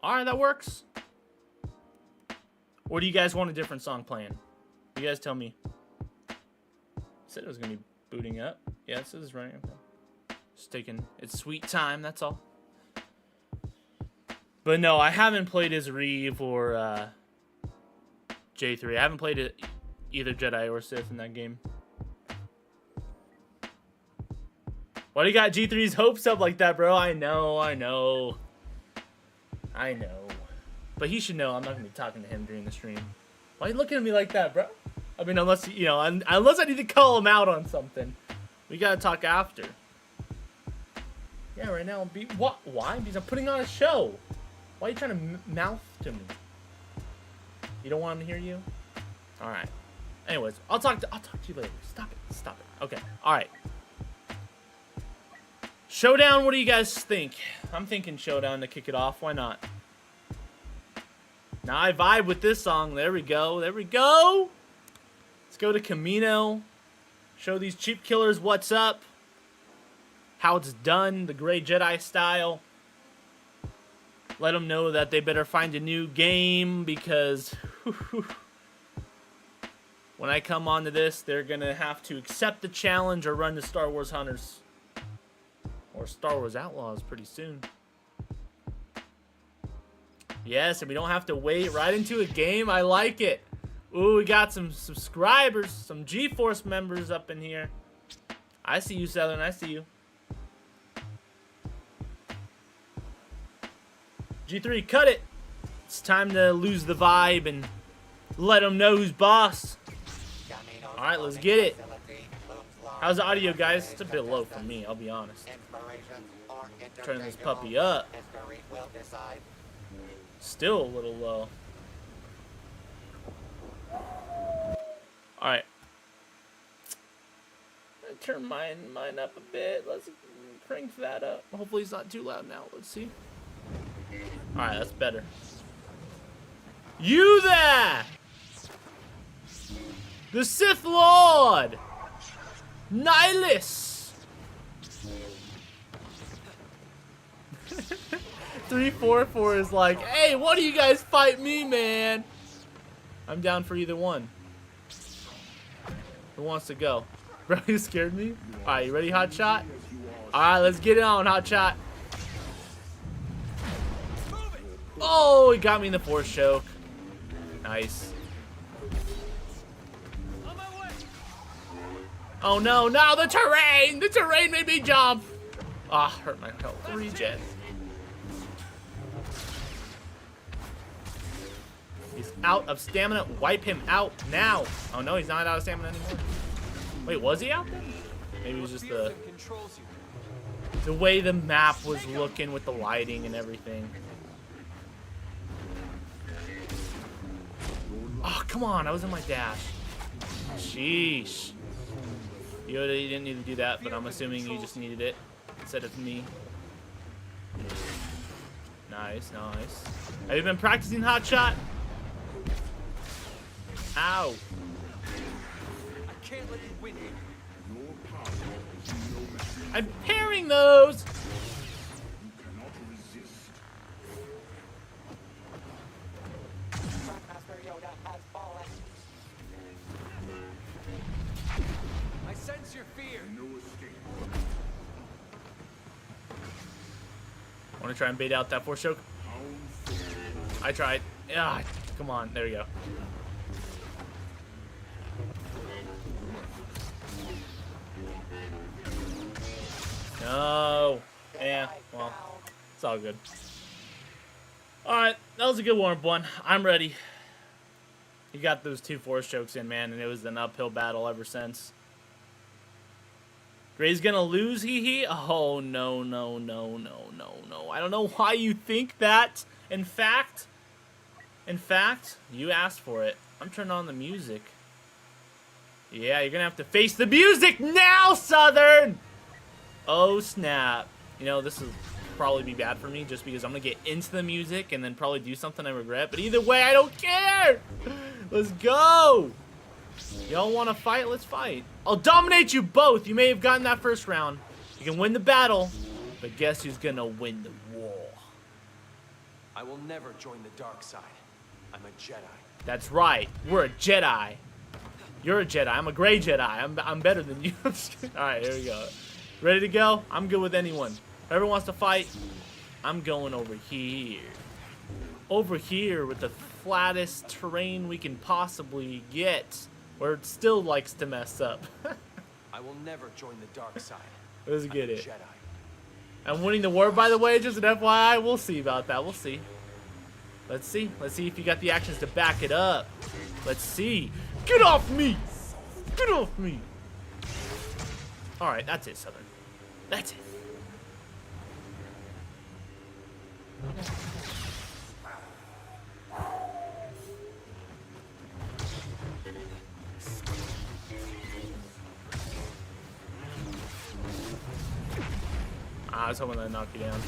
All right, that works. Or do you guys want a different song playing? You guys tell me. Said it was gonna be booting up. Yeah, this is running. Okay. Just taking its sweet time. That's all. But no, I haven't played as Reeve or J3. I haven't played it either Jedi or Sith in that game. Why do you got G3's hopes up like that, bro? I know. But he should know I'm not going to be talking to him during the stream. Why are you looking at me like that, bro? I mean, unless, you know, unless I need to call him out on something. We got to talk after. Yeah, right now, why? Because I'm putting on a show. Why are you trying to mouth to me? You don't want him to hear you? All right. Anyways, I'll talk to you later. Stop it. Okay. All right. Showdown. What do you guys think? I'm thinking Showdown to kick it off. Why not? Now I vibe with this song. There we go. Let's go to Camino. Show these cheap killers what's up. How it's done, the Grey Jedi style. Let them know that they better find a new game because when I come onto this, they're going to have to accept the challenge or run to Star Wars Hunters or Star Wars Outlaws pretty soon. Yes, and we don't have to wait right into a game. I like it. Ooh, we got some subscribers, some GeForce members up in here. I see you, Southern. I see you. G3, cut it. It's time to lose the vibe and let them know who's boss. All right, let's get it. How's the audio, guys? It's a bit low for me, I'll be honest. Turn this puppy up. Still a little low. All right. Turn mine up a bit. Let's crank that up. Hopefully it's not too loud now. Let's see. Alright, that's better. You there! The Sith Lord! Nihilus! 344 is like, hey, why do you guys fight me, man? I'm down for either one. Who wants to go? Bro, you scared me? Alright, you ready, Hotshot? Alright, let's get it on, Hotshot. Oh, he got me in the force choke. Nice. Oh no, no, the terrain! The terrain made me jump! Ah, hurt my health. Regen. He's out of stamina. Wipe him out now. Oh no, he's not out of stamina anymore. Wait, was he out then? Maybe it was just the way the map was looking with the lighting and everything. Oh, come on, I was in my dash. Sheesh. Yoda, you didn't need to do that, but I'm assuming you just needed it instead of me. Nice, nice. Have you been practicing Hotshot? Ow. I can't let you win. I'm parrying those! I sense your fear. I want to try and bait out that force choke. I tried. Ah, come on. There we go. No. Yeah, well, it's all good. Alright, that was a good warm-up one. I'm ready. You got those 2 force chokes in, man, and it was an uphill battle ever since. Gray's gonna lose, hee. Oh, no, no, no, no, no, no. I don't know why you think that. In fact, you asked for it. I'm turning on the music. Yeah, you're gonna have to face the music now, Southern! Oh, snap. You know, this will probably be bad for me just because I'm gonna get into the music and then probably do something I regret. But either way, I don't care! Let's go! Y'all want to fight? Let's fight. I'll dominate you both. You may have gotten that first round. You can win the battle, but guess who's gonna win the war? I will never join the dark side. I'm a Jedi. That's right. We're a Jedi. You're a Jedi. I'm a gray Jedi. I'm better than you. Alright, here we go. Ready to go? I'm good with anyone. Whoever wants to fight, I'm going over here. Over here with the flattest terrain we can possibly get. Where it still likes to mess up. I will never join the dark side. Let's get it. Jedi. I'm winning the war, by the way, just an FYI. We'll see about that. We'll see. Let's see. Let's see if you got the actions to back it up. Let's see. Get off me! Get off me! Alright, that's it, Southern. That's it. I was hoping I'd knock you down.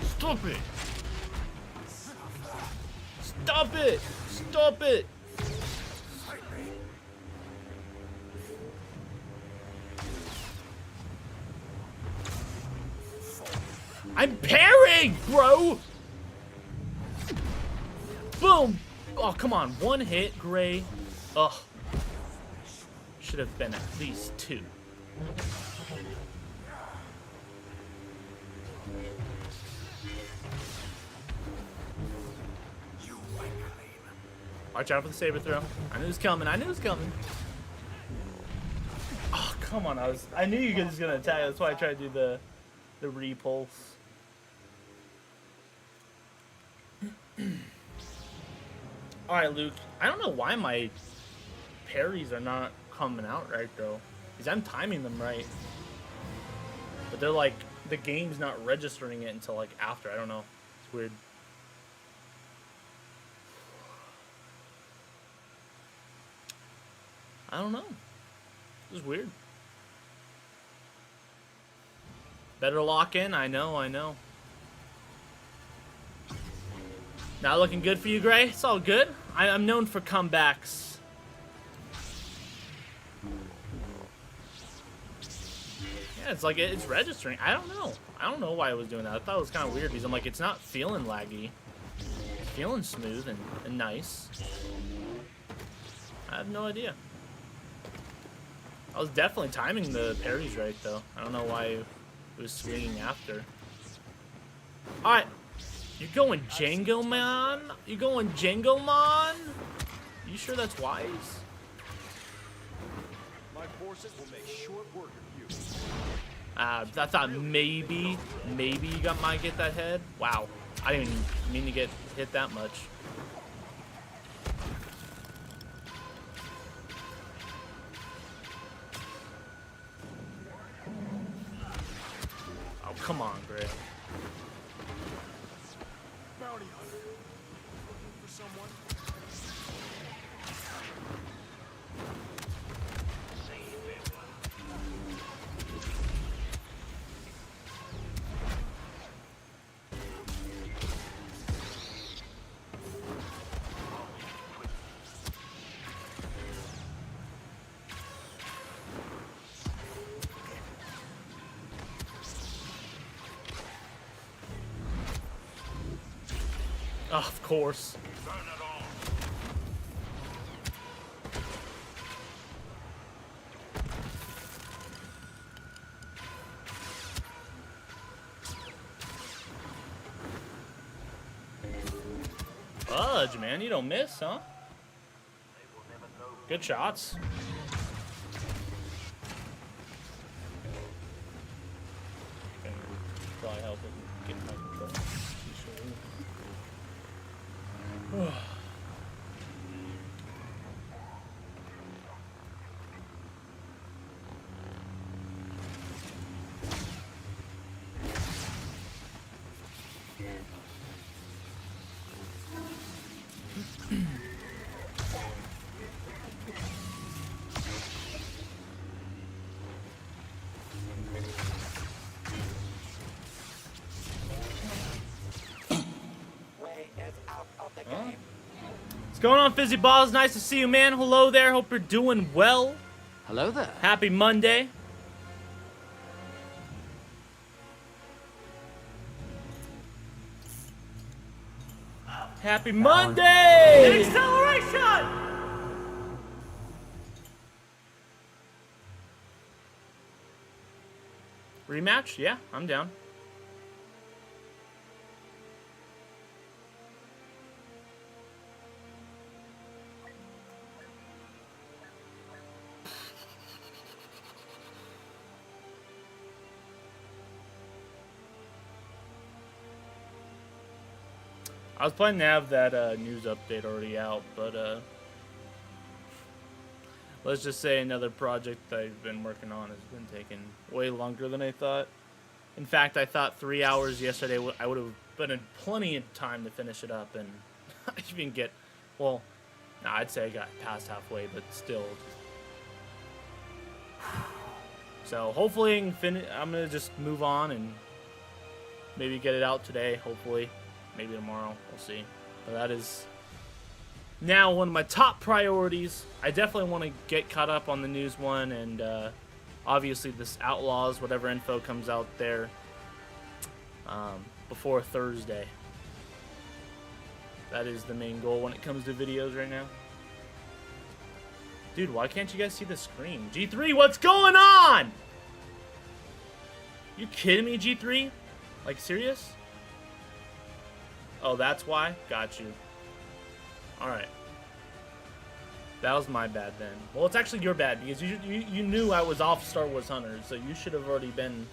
Stop it! Stop it! Stop it! I'm parrying, bro! Boom! Oh, come on. One hit, Gray. Ugh. Should have been at least 2. Watch out for the saber throw. I knew it was coming. I knew it was coming. Oh, come on. I knew you guys was gonna attack. That's why I tried to do the repulse. Alright, Luke. I don't know why my parries are not coming out right, though. Because I'm timing them right. But they're like, the game's not registering it until like after. I don't know. It's weird. I don't know. This is weird. Better lock in. I know. Not looking good for you, Gray? It's all good. I'm known for comebacks. Yeah, it's like it's registering. I don't know. I don't know why I was doing that. I thought it was kind of weird because I'm like, it's not feeling laggy. It's feeling smooth and nice. I have no idea. I was definitely timing the parries right, though. I don't know why it was swinging after. Alright. You're going Django, man? You going Django, man? You sure that's wise? My forces will make short work of you. I thought maybe you might get that head. Wow. I didn't even mean to get hit that much. Oh, come on, Gray. Bounty hunter. Looking for someone? Oh, of course. Fudge, man, you don't miss, huh? Good shots. Probably help it get my control. What's going on, Fizzy Balls? Nice to see you, man. Hello there. Hope you're doing well. Hello there. Happy Monday. Happy Monday! Acceleration! Rematch? Yeah, I'm down. I was planning to have that news update already out, but let's just say another project I've been working on has been taking way longer than I thought. In fact, I thought 3 hours yesterday I would have been in plenty of time to finish it up, and I even get, well, nah, I'd say I got past halfway, but still. So hopefully I can I'm going to just move on and maybe get it out today, hopefully. Maybe tomorrow, we'll see. But that is now one of my top priorities. I definitely want to get caught up on the news one, and obviously this Outlaws, whatever info comes out there before Thursday. That is the main goal when it comes to videos right now. Dude, why can't you guys see the screen? G3, what's going on? You kidding me, G3? Like, serious? Oh, that's why? Got you. Alright. That was my bad then. Well, it's actually your bad, because you knew I was off Star Wars Hunters, so you should have already been,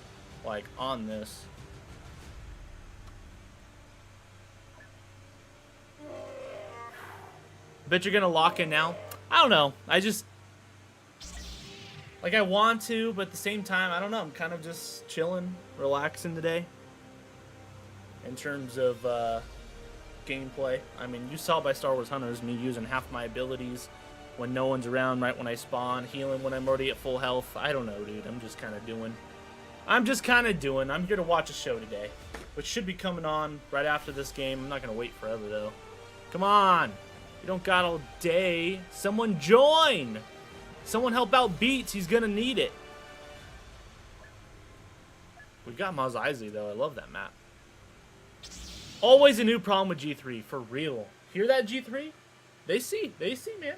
like, on this. Bet you're gonna lock in now? I don't know. I just... Like, I want to, but at the same time, I don't know. I'm kind of just chilling, relaxing today. In terms of, gameplay. I mean, you saw by Star Wars Hunters me using half my abilities when no one's around, right when I spawn, healing when I'm already at full health. I don't know, dude. I'm just kind of doing I'm just kind of doing. I'm here to watch a show today, which should be coming on right after this game. I'm not going to wait forever, though. Come on. You don't got all day. Someone join. Someone help out Beats. He's going to need it. We got Mos Eisley, though. I love that map. Always a new problem with G3. For real. Hear that, G3? They see. They see, man.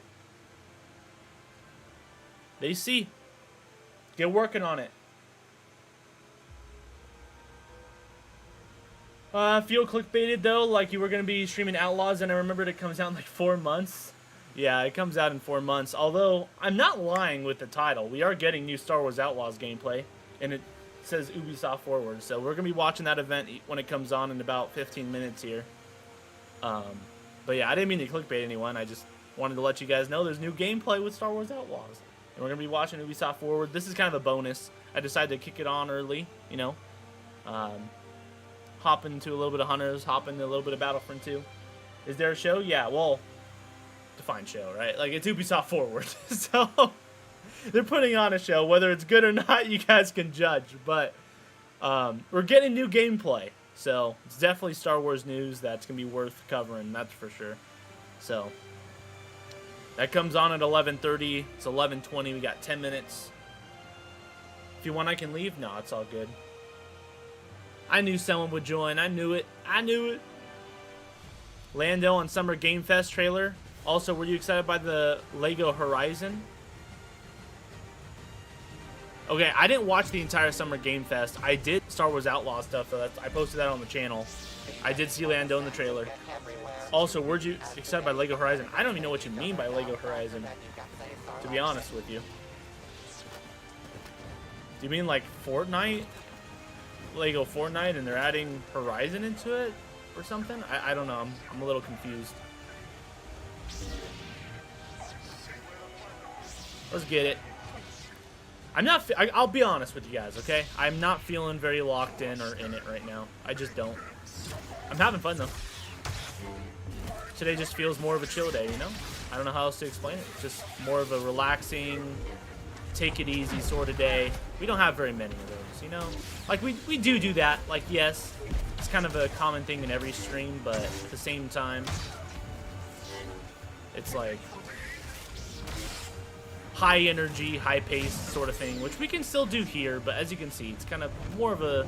They see. Get working on it. Feel clickbaited though, like you were gonna be streaming Outlaws, and I remembered it comes out in like 4 months. Yeah, it comes out in 4 months. Although I'm not lying with the title, we are getting new Star Wars Outlaws gameplay, and it says Ubisoft Forward. So we're gonna be watching that event when it comes on in about 15 minutes here. But yeah, I didn't mean to clickbait anyone. I just wanted to let you guys know there's new gameplay with Star Wars Outlaws, and we're gonna be watching Ubisoft Forward. This is kind of a bonus. I decided to kick it on early, you know. Hop into a little bit of Hunters, hop into a little bit of Battlefront 2. Is there a show? Yeah, well, define show, right? Like, it's Ubisoft Forward. So, they're putting on a show. Whether it's good or not, you guys can judge. But, we're getting new gameplay. So, it's definitely Star Wars news that's going to be worth covering, that's for sure. So, that comes on at 11:30. It's 11:20. We got 10 minutes. If you want, I can leave. No, it's all good. I knew someone would join. I knew it. I knew it. Lando on Summer Game Fest trailer. Also, were you excited by the Lego Horizon? Okay, I didn't watch the entire Summer Game Fest. I did Star Wars Outlaw stuff, though. I posted that on the channel. I did see Lando in the trailer. Also, were you excited by Lego Horizon? I don't even know what you mean by Lego Horizon, to be honest with you. Do you mean like Fortnite? Lego Fortnite and they're adding Horizon into it or something? I don't know. I'm a little confused. Let's get it. I'm not. I'll be honest with you guys, okay? I'm not feeling very locked in or in it right now. I just don't. I'm having fun though. Today just feels more of a chill day, you know? I don't know how else to explain it. Just more of a relaxing, take it easy sort of day. We don't have very many of those, you know? Like, we do that. Like, yes, it's kind of a common thing in every stream, but at the same time, it's like high energy, high pace sort of thing, which we can still do here, but as you can see, it's kind of more of a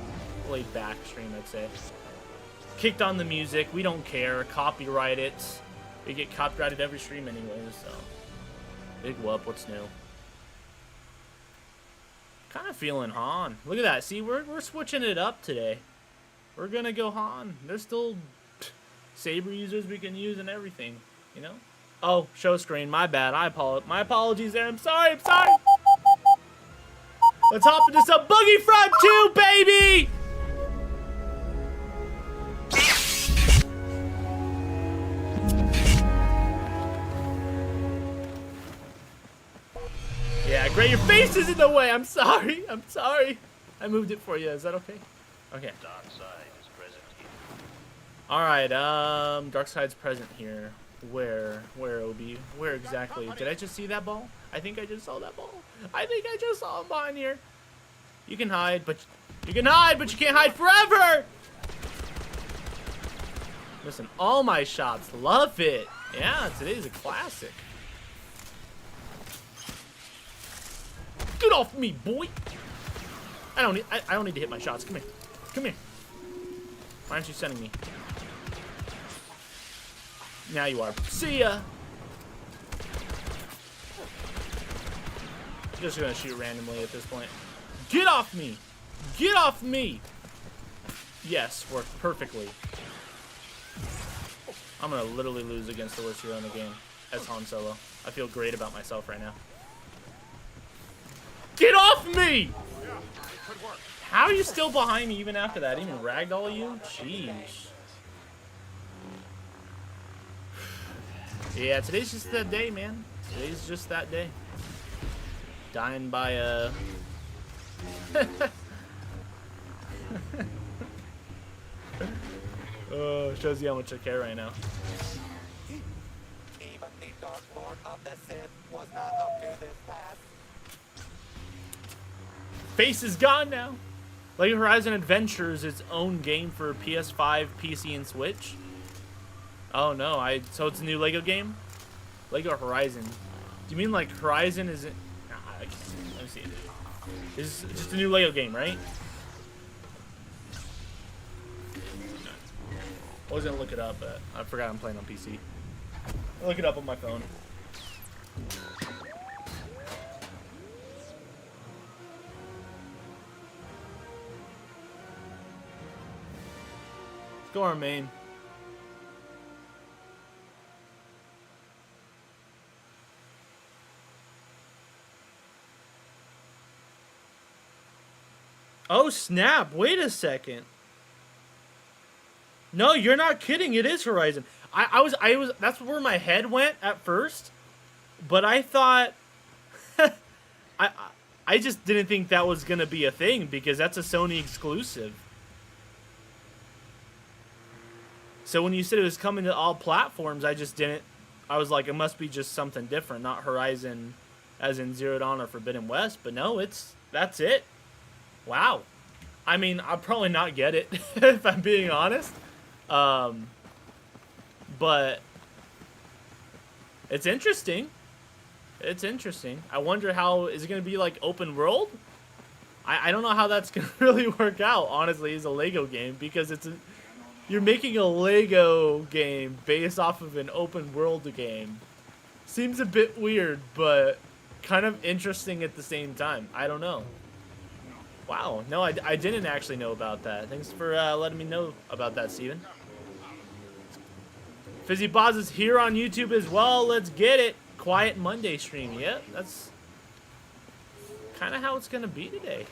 laid back stream, I'd say. Kicked on the music, we don't care, copyright it. We get copyrighted every stream anyways, so. Big whoop, what's new? Kind of feeling Han. Look at that. See, we're switching it up today. We're gonna go Han. There's still saber users we can use and everything, you know? Oh, show screen. My bad. My apologies there. I'm sorry. I'm sorry. Let's hop into some Boogie Front 2, baby! Yeah, Gray, your face is in the way. I'm sorry. I'm sorry. I moved it for you. Is that okay? Okay. Dark side is present here. All right. Darkseid's present here. Where, Obi? Where exactly? Did I just see that ball? I think I just saw that ball. I think I just saw him behind here. You can hide, but you can't hide forever. Listen, all my shots. Love it. Yeah, today's a classic. Get off me, boy! I don't need to hit my shots. Come here. Come here. Why aren't you sending me? Now you are. See ya! Just gonna shoot randomly at this point. Get off me! Get off me! Yes, worked perfectly. I'm gonna literally lose against the worst hero in the game as Han Solo. I feel great about myself right now. Get off me! How are you still behind me even after that? Even ragdoll you? Jeez. Yeah, today's just that day, man. Today's just that day. Dying by a... Oh, shows you how much I care right now. Even the Dark Lord of the Sith was not up to this task. Face is gone now. Lego Horizon Adventure is its own game for PS5, PC, and Switch. Oh no, so it's a new Lego game? Lego Horizon. Do you mean like Horizon isn't... Nah, I can't see it. Let me see it. It's just a new Lego game, right? I was gonna look it up, but I forgot I'm playing on PC. I'll look it up on my phone. Let's go our main. Oh snap, wait a second. No, you're not kidding, it is Horizon. I was that's where my head went at first, but I thought I just didn't think that was gonna be a thing because that's a Sony exclusive. So when you said it was coming to all platforms, I was like, it must be just something different, not Horizon as in Zero Dawn or Forbidden West, but no, that's it. Wow. I mean, I'll probably not get it, if I'm being honest. But it's interesting. It's interesting. I wonder how, is it going to be like open world? I don't know how that's going to really work out, honestly, as a Lego game, because you're making a Lego game based off of an open world game. Seems a bit weird, but kind of interesting at the same time. I don't know. Wow, no, I didn't actually know about that. Thanks for letting me know about that, Steven. Fizzy Boz is here on YouTube as well. Let's get it. Quiet Monday stream. Yep, that's kind of how it's going to be today.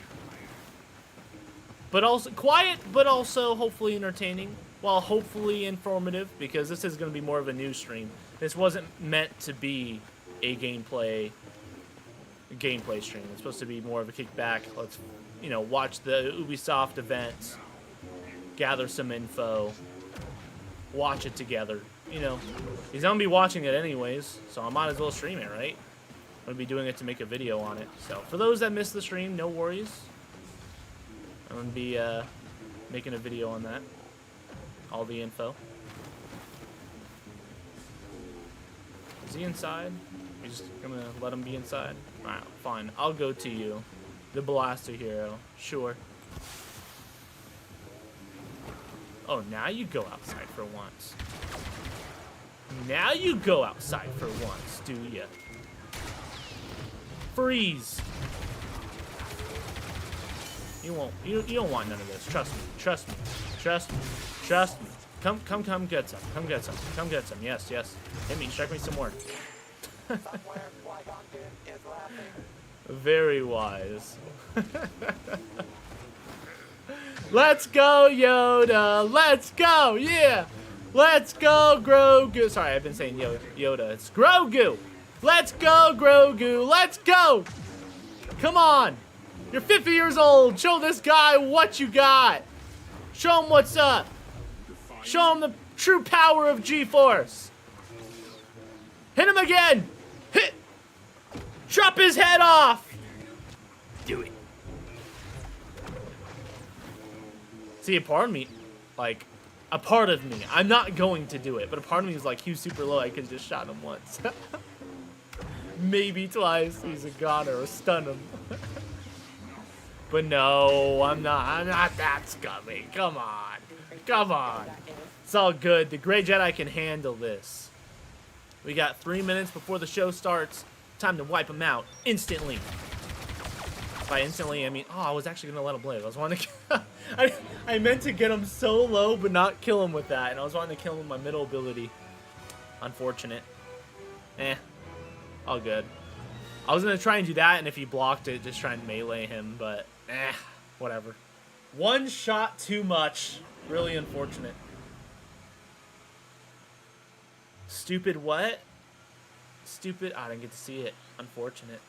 But also quiet, but also hopefully entertaining. Well, hopefully informative, because this is going to be more of a news stream. This wasn't meant to be a gameplay stream. It's supposed to be more of a kickback. Let's, watch the Ubisoft events, gather some info, watch it together. He's gonna be watching it anyways, so I might as well stream it, right? I'm gonna be doing it to make a video on it. So for those that missed the stream, no worries. I'm gonna be making a video on that. All the info. Is he inside? We're just gonna let him be inside? Alright, fine. I'll go to you. The Blaster Hero. Sure. Oh, now you go outside for once. Now you go outside for once, do ya? Freeze. You won't. You don't want none of this. Trust me. Trust me. Trust me. Trust me. Come get some. Come get some. Come get some. Yes, yes. Hit me. Strike me some more. Very wise. Let's go, Yoda. Let's go. Yeah. Let's go, Grogu. Sorry, I've been saying Yoda. It's Grogu. Let's go, Grogu. Let's go. Come on. You're 50 years old. Show this guy what you got. Show him what's up. Show him the true power of G-Force. Hit him again. Hit. Chop his head off. Do it. See, a part of me, I'm not going to do it, but a part of me is like, he was super low, I could just shot him once. Maybe twice, he's a goner, or stun him. But no, I'm not that scummy. Come on. Come on. It's all good. The Grey Jedi can handle this. We got 3 minutes before the show starts. Time to wipe him out instantly. By instantly, I mean, I was actually going to let him live. I was wanting to... I meant to get him so low, but not kill him with that. And I was wanting to kill him with my middle ability. Unfortunate. All good. I was going to try and do that, and if he blocked it, just try and melee him, but whatever. One shot too much. Really unfortunate. Stupid what? Stupid? I didn't get to see it. Unfortunate.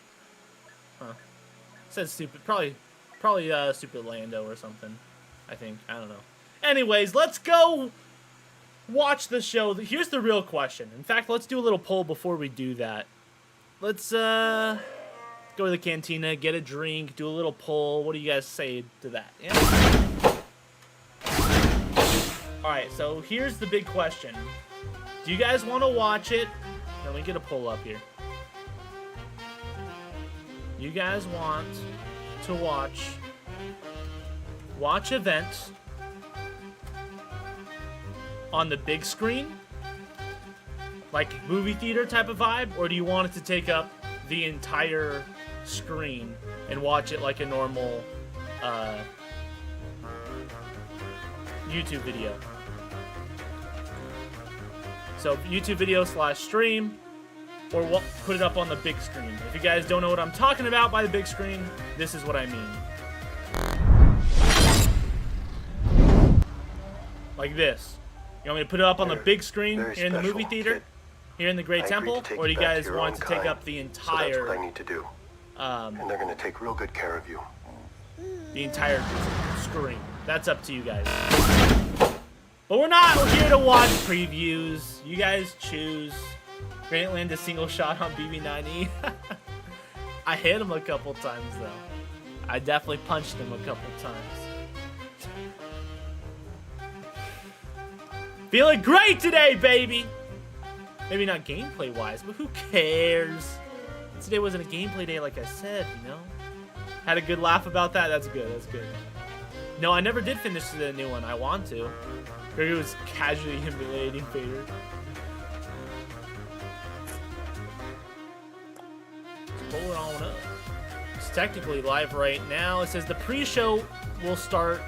Huh. Said stupid. Probably stupid Lando or something. I think. I don't know. Anyways, let's go watch the show. Here's the real question. In fact, let's do a little poll before we do that. Let's go to the cantina, get a drink, do a little poll. What do you guys say to that? Yeah. Alright, so here's the big question. Do you guys want to watch it? Let me get a poll up here. You guys want to watch events on the big screen? Like movie theater type of vibe? Or do you want it to take up the entire screen and watch it like a normal YouTube video? So YouTube video / stream, or we'll put it up on the big screen. If you guys don't know what I'm talking about by the big screen, this is what I mean. Like this. You want me to put it up on the big screen here in the movie theater, here in the Great Temple, or do you guys want it to take up the entire? So that's what I need to do. And they're gonna take real good care of you. The entire screen. That's up to you guys. But we're not here to watch previews. You guys choose. Grant landed a single shot on BB9E. I hit him a couple times though. I definitely punched him a couple times. Feeling great today, baby! Maybe not gameplay-wise, but who cares? Today wasn't a gameplay day like I said, you know? Had a good laugh about that? That's good, that's good. No, I never did finish the new one. I want to. Gregory was casually humiliating Vader. Let's pull it on up. It's technically live right now. It says the pre-show will start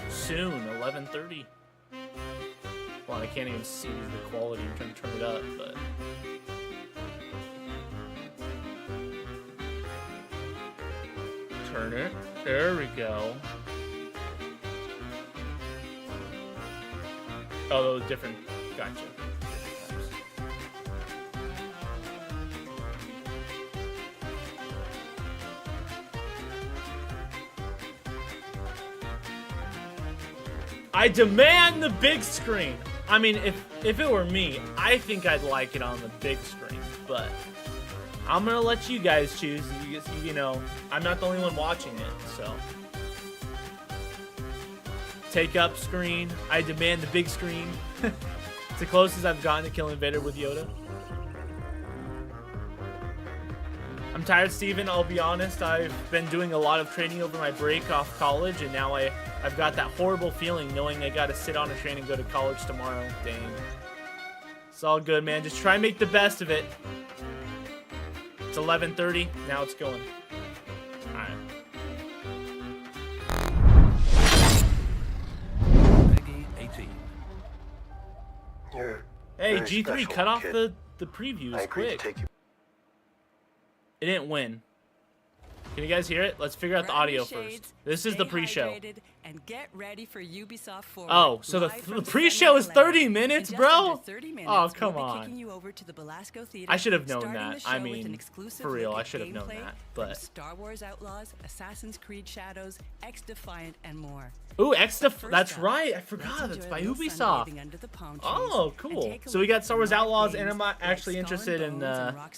soon, 11:30. Well, I can't even see the quality. I'm trying to turn it up, but... Turn it. There we go. Oh, those different. Gotcha. I demand the big screen. I mean, if it were me, I think I'd like it on the big screen, but I'm gonna let you guys choose. You know, I'm not the only one watching it, so. Take up screen. I demand the big screen. It's the closest I've gotten to killing Vader with Yoda. I'm tired, Steven. I'll be honest. I've been doing a lot of training over my break off college, and now I've got that horrible feeling knowing I gotta sit on a train and go to college tomorrow. Dang. It's all good, man. Just try and make the best of it. It's 11:30. Now it's going. Alright. Hey, G3, cut off the previews quick. It didn't win. Can you guys hear it? Let's figure out the audio first. This is the pre-show. And get ready for Ubisoft Forward. Oh, so the pre-show is 30 minutes, bro? Oh, come on. I should have known that. I mean, for real, I should have known that. But Star Wars Outlaws, Assassin's Creed Shadows, X-Defiant, and more. Ooh, X-Defiant. That's right. I forgot. That's by Ubisoft. Oh, cool. So we got Star Wars Outlaws, and I'm actually interested in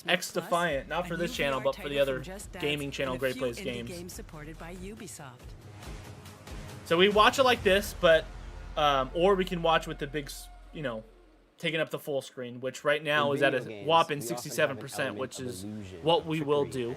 X-Defiant. Not for this channel, but for the other gaming channel, Great Plays Games. Supported by Ubisoft. So we watch it like this, but or we can watch with the big, you know, taking up the full screen, which right now is at a whopping 67%, which is what we will do.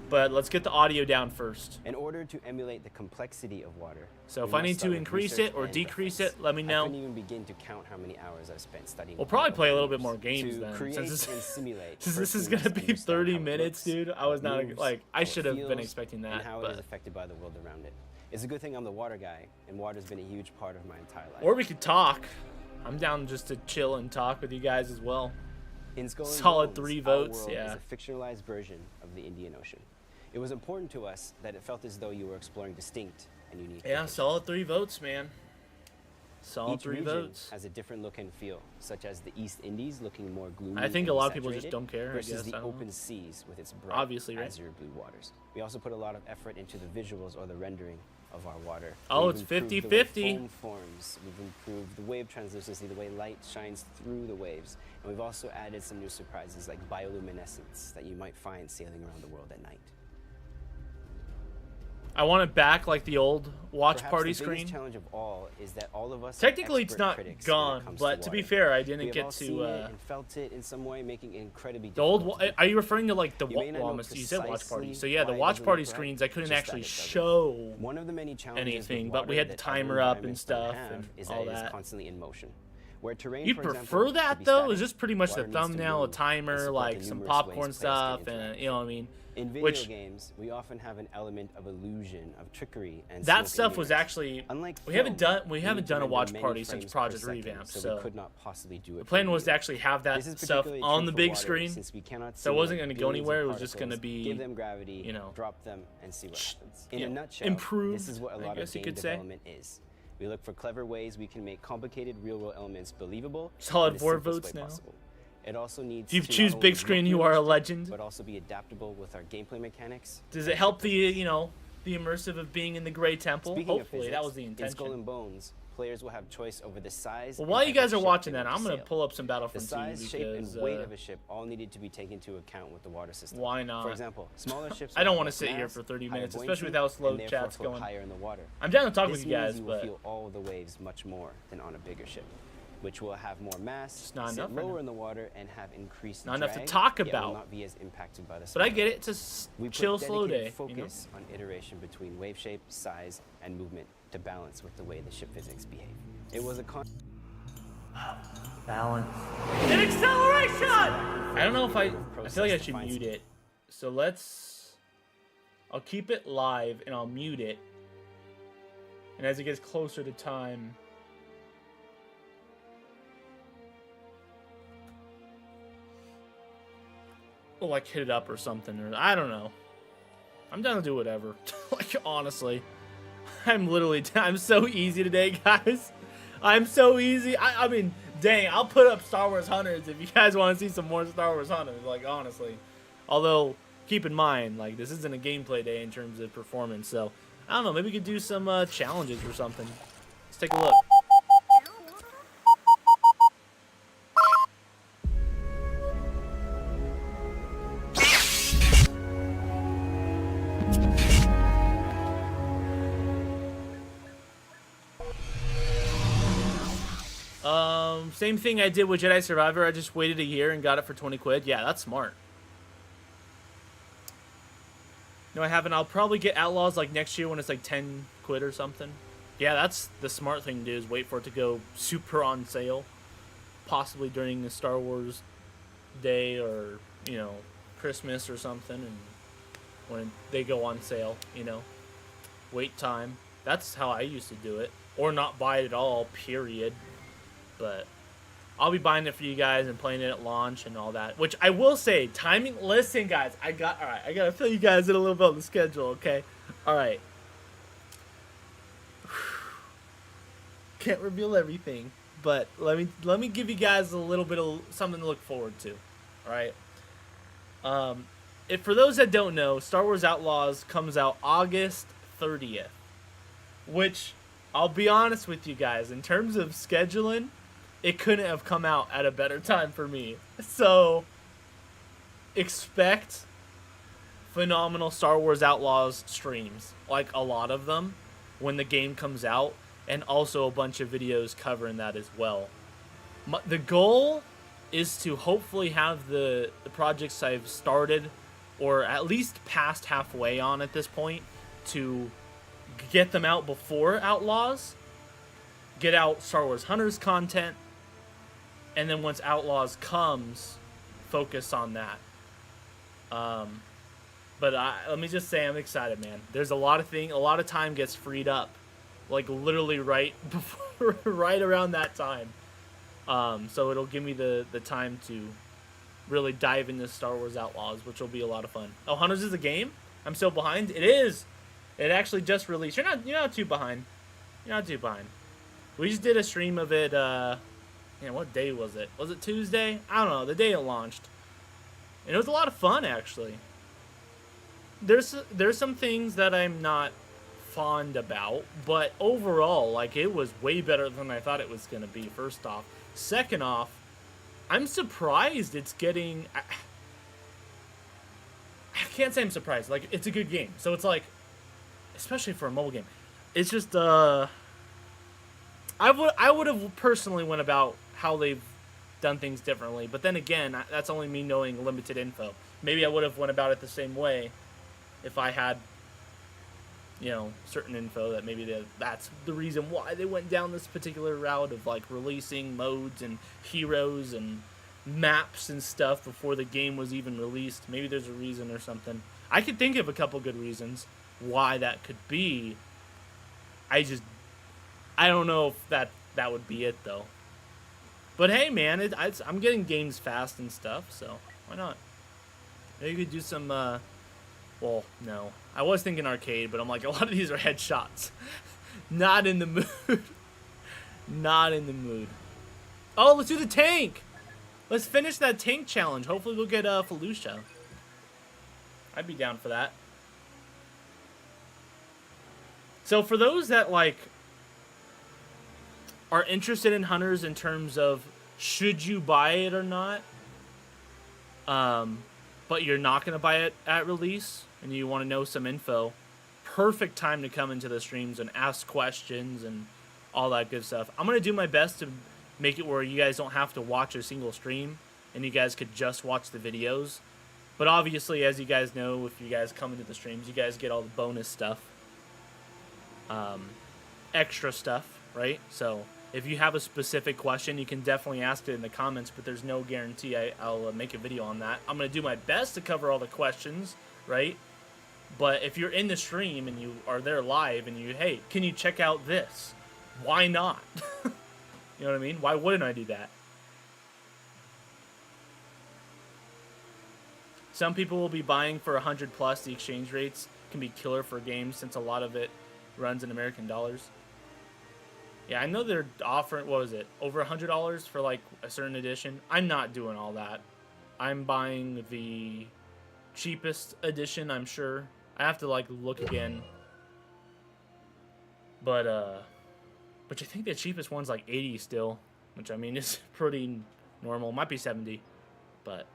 But let's get the audio down first. In order to emulate the complexity of water. So if I need to increase it or decrease it, let me know. I couldn't even begin to count how many hours I've spent studying. We'll probably play a little bit more games then. Since this is gonna be 30 minutes, dude. I was not like I should have been expecting that. And how it is affected by the world around it. It's a good thing I'm the water guy, and water's been a huge part of my entire life. Or we could talk. I'm down just to chill and talk with you guys as well. Solid 3 votes, yeah. It's a fictionalized version of the Indian Ocean. It was important to us that it felt as though you were exploring distinct and unique. Yeah, solid 3 votes, man. Solid Each 3 region votes. has a different look and feel, such as the East Indies looking more gloomy. I think and a lot of people just saturated don't care, I versus guess, the I don't open know. seas with its bright, Obviously, right? azure blue waters. We also put a lot of effort into the visuals or the rendering of our water. Oh, We've it's improved the 50-50. way foam forms. We've improved the wave translucency, the way light shines through the waves. And we've also added some new surprises like bioluminescence that you might find sailing around the world at night. I want it back like the old watch Perhaps party the biggest screen. challenge of all is that all of us are Technically, it's expert not critics when it gone, comes but to be water. fair, I We didn't have get all seen to. it and felt it in some way, making it incredibly The old, difficult to are you referring to like the You may not know you said watch party? precisely So yeah, the why it watch doesn't party look right, screens I couldn't just that actually it doesn't. show One of the many challenges anything, with but we water had the that other timer up and environments don't stuff have and is all that it is that. constantly in motion. Where terrain, You'd for prefer example, that could be though? static, Is just pretty much the water needs to thumbnail, a move and timer, support like the some numerous popcorn ways players can stuff, interact. and you know what I mean? In video Which games, we often have an element of illusion, of trickery, and that smoke stuff and was mirrors. actually Unlike we haven't film, done need to a render watch many party since frames per Project second, Revamp, so so we could not possibly do it. the plan for was to you. actually have that This is stuff particularly on true the for big water, screen. since we cannot So it see wasn't going to go billions of anywhere. It was just going to particles, be, give them gravity, you know, drop them, and see what happens. In yeah, a nutshell, improved, this is what a I lot guess of you game could say. development is. We look for clever ways we can make complicated real-world elements believable. Solid in the 4 simplest votes way now. possible. It also needs If you to choose not big only screen, look you are a realistic, legend. but also be adaptable with our gameplay mechanics. Does it help the the immersive of being in the Grey Temple? Speaking Hopefully, of that physics, was the in Skull intention. and Bones, players will have choice over the size. Well, and while you type of guys are ship watching they that, want I'm to going to sail. pull up some The Battlefront 2 size, shape, because and weight of a ship all needed to be taken into account with the water system. why not? For example, smaller ships. I don't will want to have sit here mass, for 30 higher minutes, buoyancy, especially with how slow and therefore chat's float going. higher in the water. I'm down to talk This with you means guys, you will but feel all the waves much more than on a bigger ship, which will have more mass, Just not sit enough right lower now. in the water, and have increased Not enough to drag, talk yet will about. not be as impacted by the but I smaller get it. waves. It's a We put chill, slow day. dedicated focus on iteration between wave shape, size, and movement to balance with the way the ship physics behave. It was a Balance. And acceleration! I don't know if I feel like I should mute it. So I'll keep it live and I'll mute it. And as it gets closer to time, we'll like hit it up or something, or I don't know. I'm down to do whatever. Like honestly, I'm so easy today, guys. I'm so easy. I mean, dang, I'll put up Star Wars Hunters if you guys want to see some more Star Wars Hunters, like honestly. Although, keep in mind, like this isn't a gameplay day in terms of performance, so I don't know, maybe we could do some challenges or something. Let's take a look. Same thing I did with Jedi Survivor. I just waited a year and got it for 20 quid. Yeah, that's smart. No, I haven't. I'll probably get Outlaws like next year when it's like 10 quid or something. Yeah, that's the smart thing to do, is wait for it to go super on sale. Possibly during the Star Wars day or, Christmas or something. And when they go on sale, wait time. That's how I used to do it. Or not buy it at all, period. But I'll be buying it for you guys and playing it at launch and all that. Which I will say, timing. Listen, guys, I gotta fill you guys in a little bit on the schedule, okay? All right. Can't reveal everything, but let me give you guys a little bit of something to look forward to. All right. If for those that don't know, Star Wars Outlaws comes out August 30th, which I'll be honest with you guys, in terms of scheduling, it couldn't have come out at a better time for me. So, expect phenomenal Star Wars Outlaws streams, like a lot of them, when the game comes out, and also a bunch of videos covering that as well. The goal is to hopefully have the projects I've started, or at least past halfway on at this point, to get them out before Outlaws, get out Star Wars Hunters content, and then once Outlaws comes, focus on that. But let me just say, I'm excited, man. There's a lot of time gets freed up, like literally right before, right around that time. So it'll give me the time to really dive into Star Wars Outlaws, which will be a lot of fun. Oh, Hunters is a game? I'm so behind. It is. It actually just released. You're not too behind. You're not too behind. We just did a stream of it, what day was it? Was it Tuesday? I don't know, the day it launched. And it was a lot of fun, actually. There's some things that I'm not fond about, but overall, like, it was way better than I thought it was going to be, first off. Second off, I'm surprised it's getting... I can't say I'm surprised. Like, it's a good game. So it's like, especially for a mobile game, it's just, I would have personally went about how they've done things differently. But then again, that's only me knowing limited info. Maybe I would have went about it the same way if I had, you know, certain info that maybe that's the reason why they went down this particular route of, like, releasing modes and heroes and maps and stuff before the game was even released. Maybe there's a reason or something. I could think of a couple good reasons why that could be. I don't know if that would be it, though. But hey, man, I'm getting games fast and stuff, so why not? Maybe you could do some, well, no. I was thinking arcade, but I'm like, a lot of these are headshots. Not in the mood. Not in the mood. Oh, let's do the tank! Let's finish that tank challenge. Hopefully we'll get Felucia. I'd be down for that. So for those that, like, are interested in Hunters in terms of should you buy it or not, but you're not going to buy it at release and you want to know some info, perfect time to come into the streams and ask questions and all that good stuff. I'm going to do my best to make it where you guys don't have to watch a single stream and you guys could just watch the videos. But obviously, as you guys know, if you guys come into the streams, you guys get all the bonus stuff. Extra stuff, right? So if you have a specific question, you can definitely ask it in the comments, but there's no guarantee I'll make a video on that. I'm going to do my best to cover all the questions, right? But if you're in the stream and you are there live and hey, can you check out this? Why not? You know what I mean? Why wouldn't I do that? Some people will be buying for 100 plus. The exchange rates can be killer for games since a lot of it runs in American dollars. Yeah, I know they're offering, what was it, over $100 for like a certain edition. I'm not doing all that. I'm buying the cheapest edition, I'm sure. I have to like look again. But I think the cheapest one's like 80 still, which I mean is pretty normal. Might be 70, but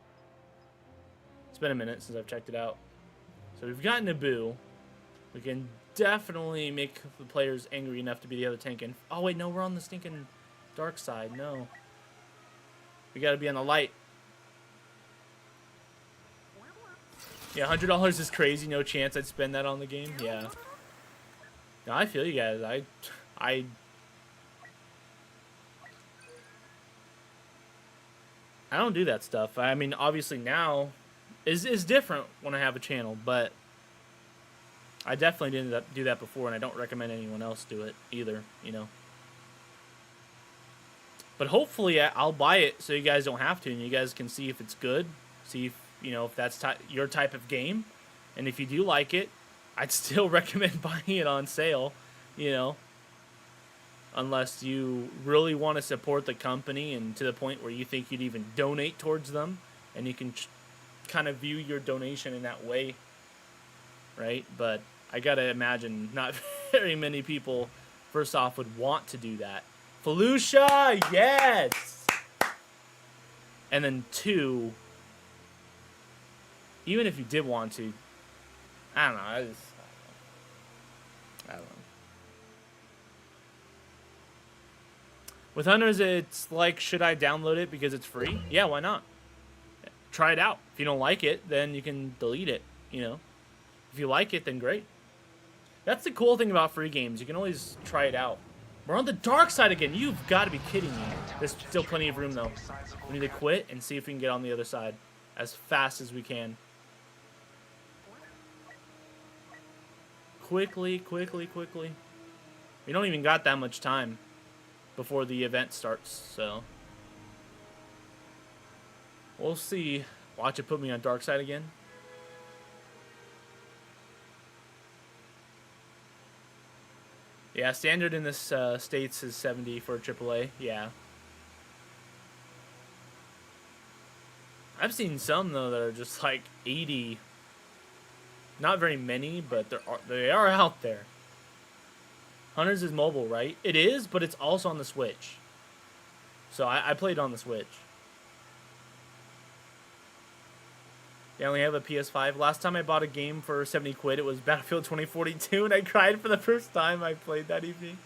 it's been a minute since I've checked it out. So we've got Naboo. We can definitely make the players angry enough to be the other tank. And oh wait, no, we're on the stinking dark side. No, we got to be on the light. Yeah, $100 is crazy. No chance I'd spend that on the game. Yeah. No, I feel you guys. I don't do that stuff. I mean, obviously now is different when I have a channel, but I definitely didn't do that before, and I don't recommend anyone else do it either, you know. But hopefully I'll buy it so you guys don't have to, and you guys can see if it's good, see if, you know, if that's your type of game. And if you do like it, I'd still recommend buying it on sale, you know. Unless you really want to support the company and to the point where you think you'd even donate towards them, and you can kind of view your donation in that way, right? But I gotta imagine not very many people, first off, would want to do that. Felucia, yes! And then two, even if you did want to, I don't know, I don't know. With Hunters, it's like, should I download it because it's free? Yeah, why not? Try it out. If you don't like it, then you can delete it, you know. If you like it, then great. That's the cool thing about free games. You can always try it out. We're on the dark side again. You've got to be kidding me. There's still plenty of room, though. We need to quit and see if we can get on the other side as fast as we can. Quickly, quickly, quickly. We don't even got that much time before the event starts, so we'll see. Watch it put me on dark side again. Yeah, standard in this states is 70 for AAA. Yeah. I've seen some though that are just like 80. Not very many, but they are out there. Hunters is mobile, right? It is, but it's also on the Switch. So I played on the Switch. They only have a PS5. Last time I bought a game for 70 quid, it was Battlefield 2042, and I cried for the first time I played that evening.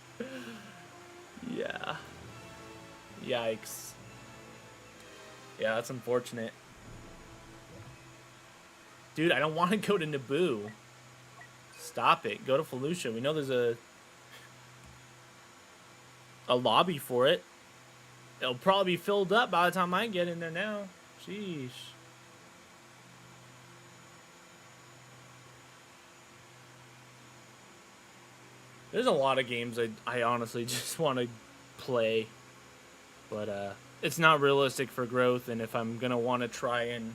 Yeah. Yikes. Yeah, that's unfortunate. Dude, I don't want to go to Naboo. Stop it. Go to Felucia. We know there's a lobby for it. It'll probably be filled up by the time I get in there now. Sheesh. There's a lot of games I honestly just want to play. But it's not realistic for growth, and if I'm going to want to try and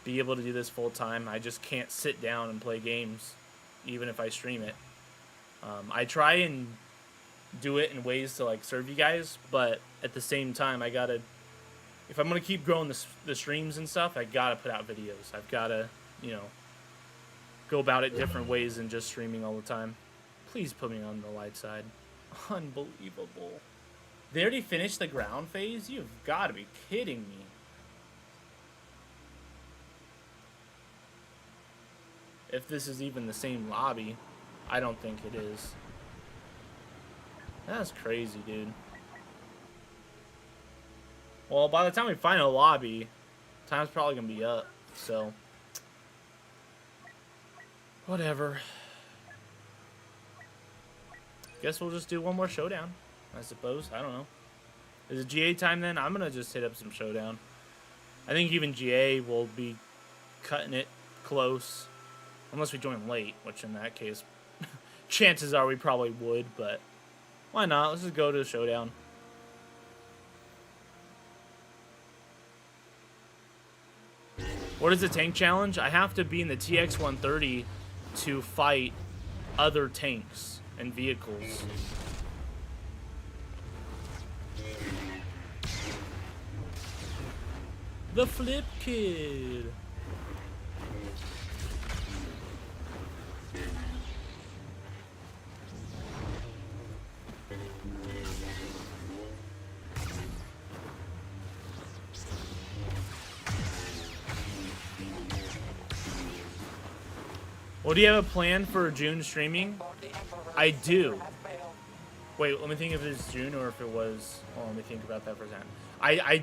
be able to do this full time, I just can't sit down and play games, even if I stream it. I try and do it in ways to like serve you guys, but at the same time, I gotta, if I'm gonna keep growing the streams and stuff, I gotta put out videos. I've gotta, you know, go about it different ways than just streaming all the time. Please put me on the light side. Unbelievable. They already finished the ground phase? You've got to be kidding me. If this is even the same lobby, I don't think it is. That's crazy, dude. Well, by the time we find a lobby, time's probably going to be up, so. Whatever. Guess we'll just do one more Showdown, I suppose. I don't know. Is it GA time then? I'm going to just hit up some Showdown. I think even GA will be cutting it close. Unless we join late, which in that case, chances are we probably would, but why not? Let's just go to the Showdown. What is the tank challenge? I have to be in the TX-130 to fight other tanks and vehicles. The Flip Kid. Well, do you have a plan for June streaming? I do. Wait, let me think if it's June or if it was... Oh, let me think about that for a second. I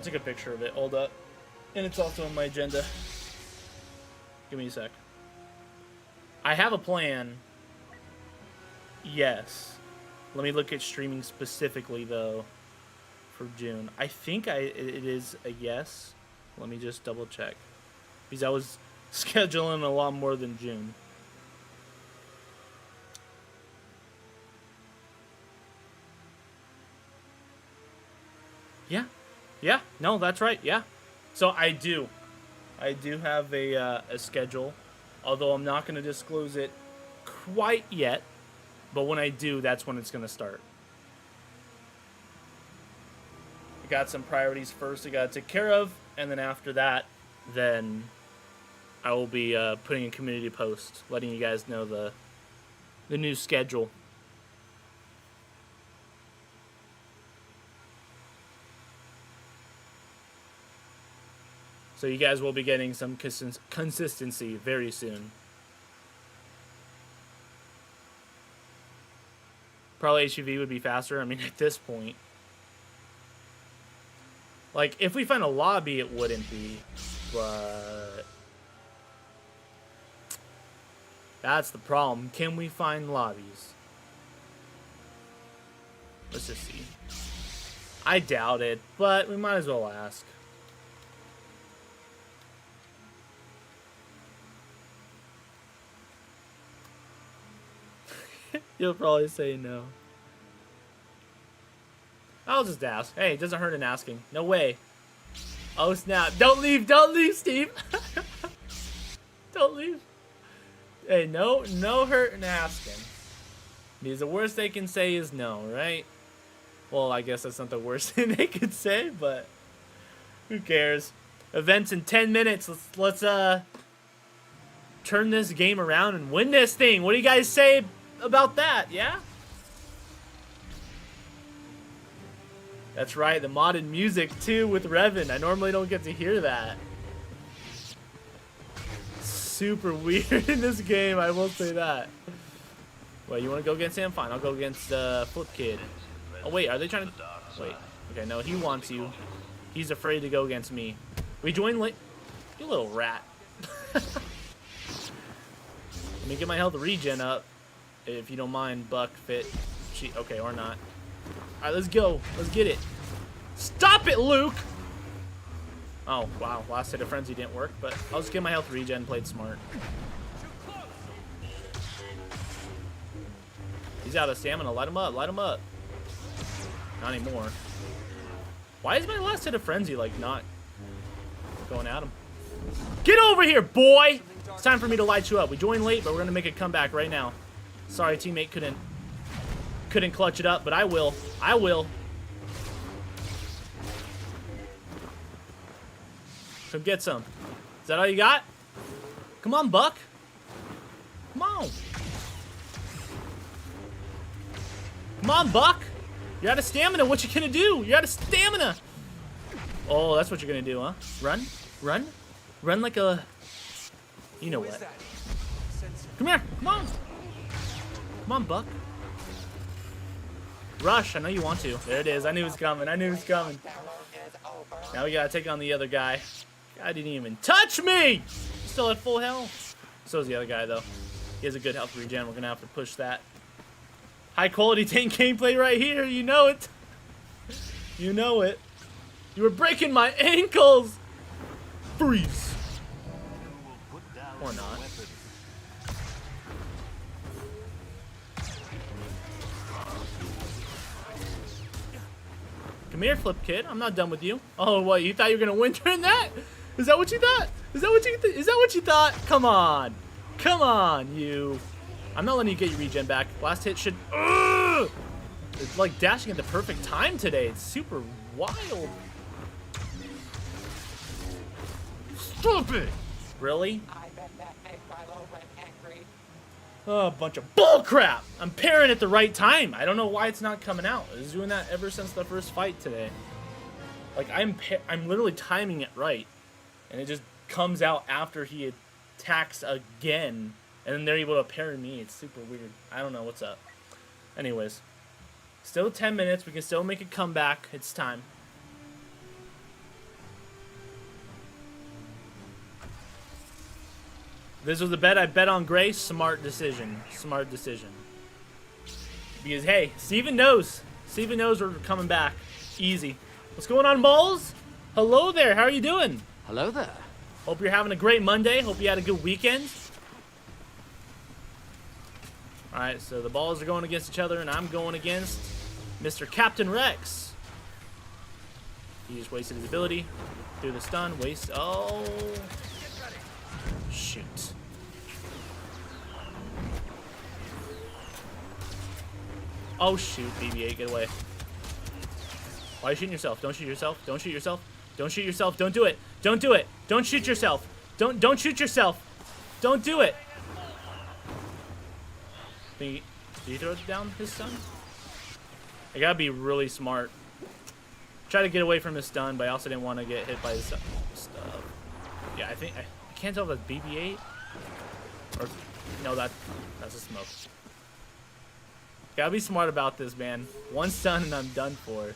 took a picture of it. Hold up. And it's also on my agenda. Give me a sec. I have a plan. Yes. Let me look at streaming specifically, though, for June. I think it is a yes. Let me just double check. Because I was scheduling a lot more than June. Yeah. Yeah. No, that's right. Yeah. So I do have a schedule. Although I'm not going to disclose it quite yet. But when I do, that's when it's going to start. I got some priorities first I got to take care of. And then after that, then I will be putting a community post, letting you guys know the new schedule. So you guys will be getting some consistency very soon. Probably HUV would be faster. I mean, at this point. Like, if we find a lobby, it wouldn't be, but that's the problem. Can we find lobbies? Let's just see. I doubt it, but we might as well ask. You'll probably say no. I'll just ask. Hey, it doesn't hurt in asking. No way. Oh, snap. Don't leave, Steve. Don't leave. Hey, no hurt in asking. Because the worst they can say is no, right? Well, I guess that's not the worst thing they could say, but who cares? Events in 10 minutes. Let's turn this game around and win this thing. What do you guys say about that? Yeah? That's right, the modded music too with Revan. I normally don't get to hear that. Super weird in this game, I will say that. Well, you want to go against him? Fine, I'll go against Flip Kid. Oh wait, are they trying to... Wait, okay, no, he wants you. He's afraid to go against me. We join late. You little rat. Let me get my health regen up. If you don't mind, Buck, Fit. Okay, or not. Alright, let's go. Let's get it. Stop it, Luke! Oh, wow. Last hit of Frenzy didn't work, but I'll just get my health regen. Played smart. He's out of stamina. Light him up. Light him up. Not anymore. Why is my last hit of Frenzy, like, not going at him? Get over here, boy! It's time for me to light you up. We joined late, but we're going to make a comeback right now. Sorry, teammate couldn't clutch it up, but I will. I will. Come get some. Is that all you got? Come on, Buck. Come on. Come on, Buck. You're out of stamina. What you gonna do? You're out of stamina. Oh, that's what you're gonna do, huh? Run? Run? Run like a... You know what. Come here. Come on. Come on, Buck. Rush. I know you want to. There it is. I knew it was coming. I knew it was coming. Now we gotta take on the other guy. Guy didn't even touch me! Still at full health. So is the other guy, though. He has a good health regen. We're gonna have to push that. High quality tank gameplay right here. You know it. You know it. You were breaking my ankles! Freeze! Or not. Come here, Flip Kid. I'm not done with you. Oh, what? You thought you were gonna win during that? Is that what you thought? Is that what you thought? Come on. Come on, you. I'm not letting you get your regen back. Last hit should... Ugh! It's like dashing at the perfect time today. It's super wild. Stop it! Really? Oh, a bunch of bullcrap! I'm pairing at the right time. I don't know why it's not coming out. I was doing that ever since the first fight today. Like, I'm literally timing it right. And it just comes out after he attacks again. And then they're able to parry me. It's super weird. I don't know what's up. Anyways. Still 10 minutes. We can still make a comeback. It's time. This was the bet I bet on Gray. Smart decision. Smart decision. Because, hey, Steven knows. Steven knows we're coming back. Easy. What's going on, Balls? Hello there. How are you doing? Hello there. Hope you're having a great Monday. Hope you had a good weekend. Alright, so the Balls are going against each other, and I'm going against Mr. Captain Rex. He just wasted his ability. Through the stun. Waste. Oh. Shoot. Oh, shoot. BB-8, get away. Why are you shooting yourself? Don't shoot yourself. Don't shoot yourself. Don't shoot yourself. Don't do it. Don't do it. Don't shoot yourself. Don't shoot yourself. Don't do it. Did he throw down his stun? I gotta be really smart. Try to get away from his stun, but I also didn't want to get hit by his stuff. Yeah, I think I can't tell if that's BB-8 or no, that's a smoke. Gotta be smart about this, man. One stun and I'm done for.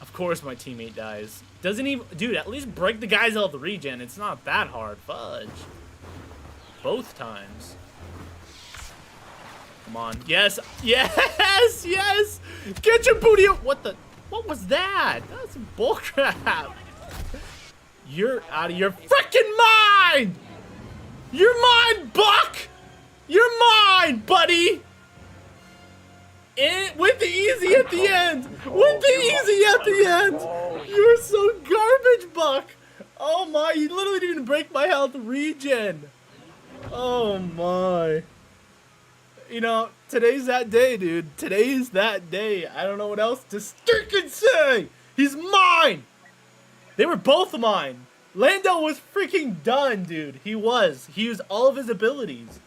Of course my teammate dies. Doesn't even... Dude, at least break the guy's health regen. It's not that hard. Fudge. Both times. Come on. Yes. Yes! Yes! Get your booty up! What the... What was that? That's some bullcrap. You're out of your freaking mind! You're mine, Buck! You're mine, buddy! With the easy at the end! With the easy at the end! You're so garbage, Buck! Oh my, you literally didn't break my health regen! Oh my. You know, today's that day, dude. Today's that day. I don't know what else to stinking say. He's mine. They were both mine. Lando was freaking done, dude. He was. He used all of his abilities.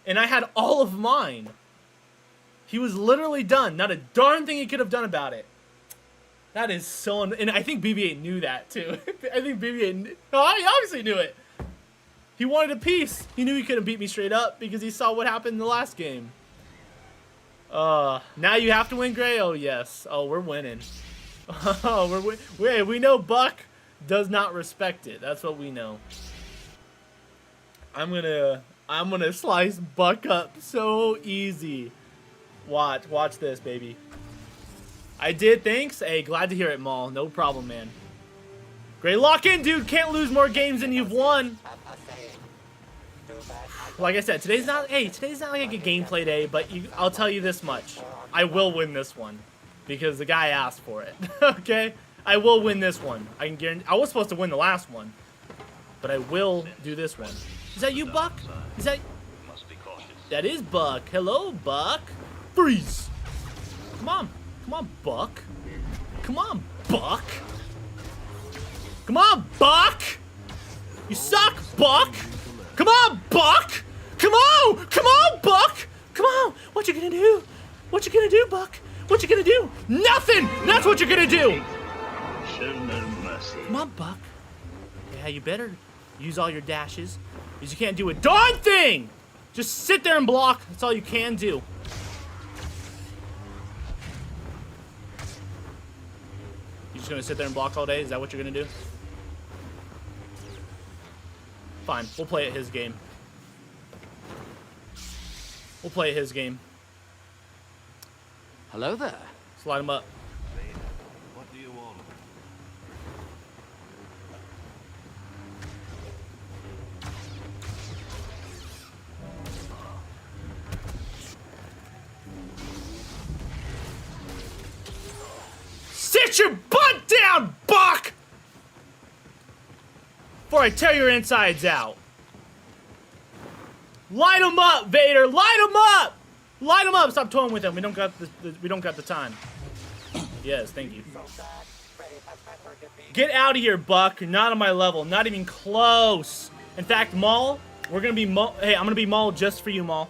And I had all of mine. He was literally done. Not a darn thing he could have done about it. That is so... And I think BB-8 knew that, too. I think BB-8... Oh, he obviously knew it. He wanted a piece. He knew he couldn't beat me straight up because he saw what happened in the last game. Now you have to win, Gray? Oh, yes. Oh, we're winning. Oh, we know Buck does not respect it. That's what we know. I'm gonna slice Buck up so easy. Watch this, baby. I did, thanks. Hey, glad to hear it, Maul. No problem, man. Great, lock in, dude. Can't lose more games than you've won. Like I said, today's not like a gameplay day, but I'll tell you this much. I will win this one because the guy asked for it. Okay? I will win this one. I can guarantee. I was supposed to win the last one, but I will do this one. Is that you, Buck? Is that... That is Buck. Hello, Buck. Freeze. Come on. Come on, Buck. Come on, Buck. Come on, Buck. You suck, Buck. Come on, Buck. Come on. Come on, Buck. Come on. What you gonna do? What you gonna do, Buck? What you gonna do? Nothing. That's what you're gonna do. Show no mercy. Come on, Buck. Yeah, you better use all your dashes, because you can't do a darn thing. Just sit there and block. That's all you can do. You just gonna sit there and block all day? Is that what you're gonna do? Fine, we'll play it his game. We'll play it his game. Hello there. Slide him up. What do you want? Sit your butt down, Buck! Before I tear your insides out. Light him up, Vader! Light him up! Light him up! Stop toying with him. We don't got the time. Yes, thank you. Get out of here, Buck. You're not on my level. Not even close. In fact, Maul, we're gonna be Maul. Hey, I'm gonna be Maul just for you, Maul.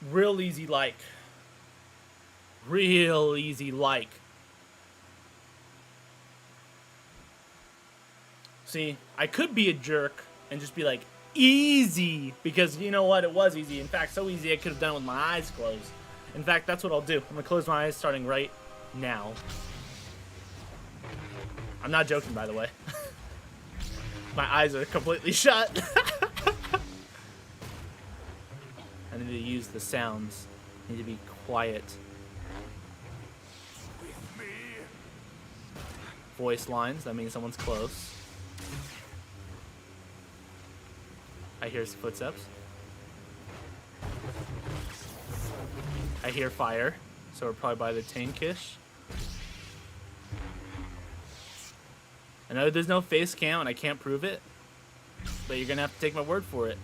Real easy like. Real easy like. See, I could be a jerk and just be like, easy, because you know what, it was easy. In fact, so easy I could have done it with my eyes closed. In fact, that's what I'll do. I'm gonna close my eyes starting right now. I'm not joking, by the way. My eyes are completely shut. I need to use the sounds. I need to be quiet. Voice lines, that means someone's close. I hear footsteps. I hear fire, so we're probably by the tankish. I know there's no face cam and I can't prove it, but you're gonna have to take my word for it.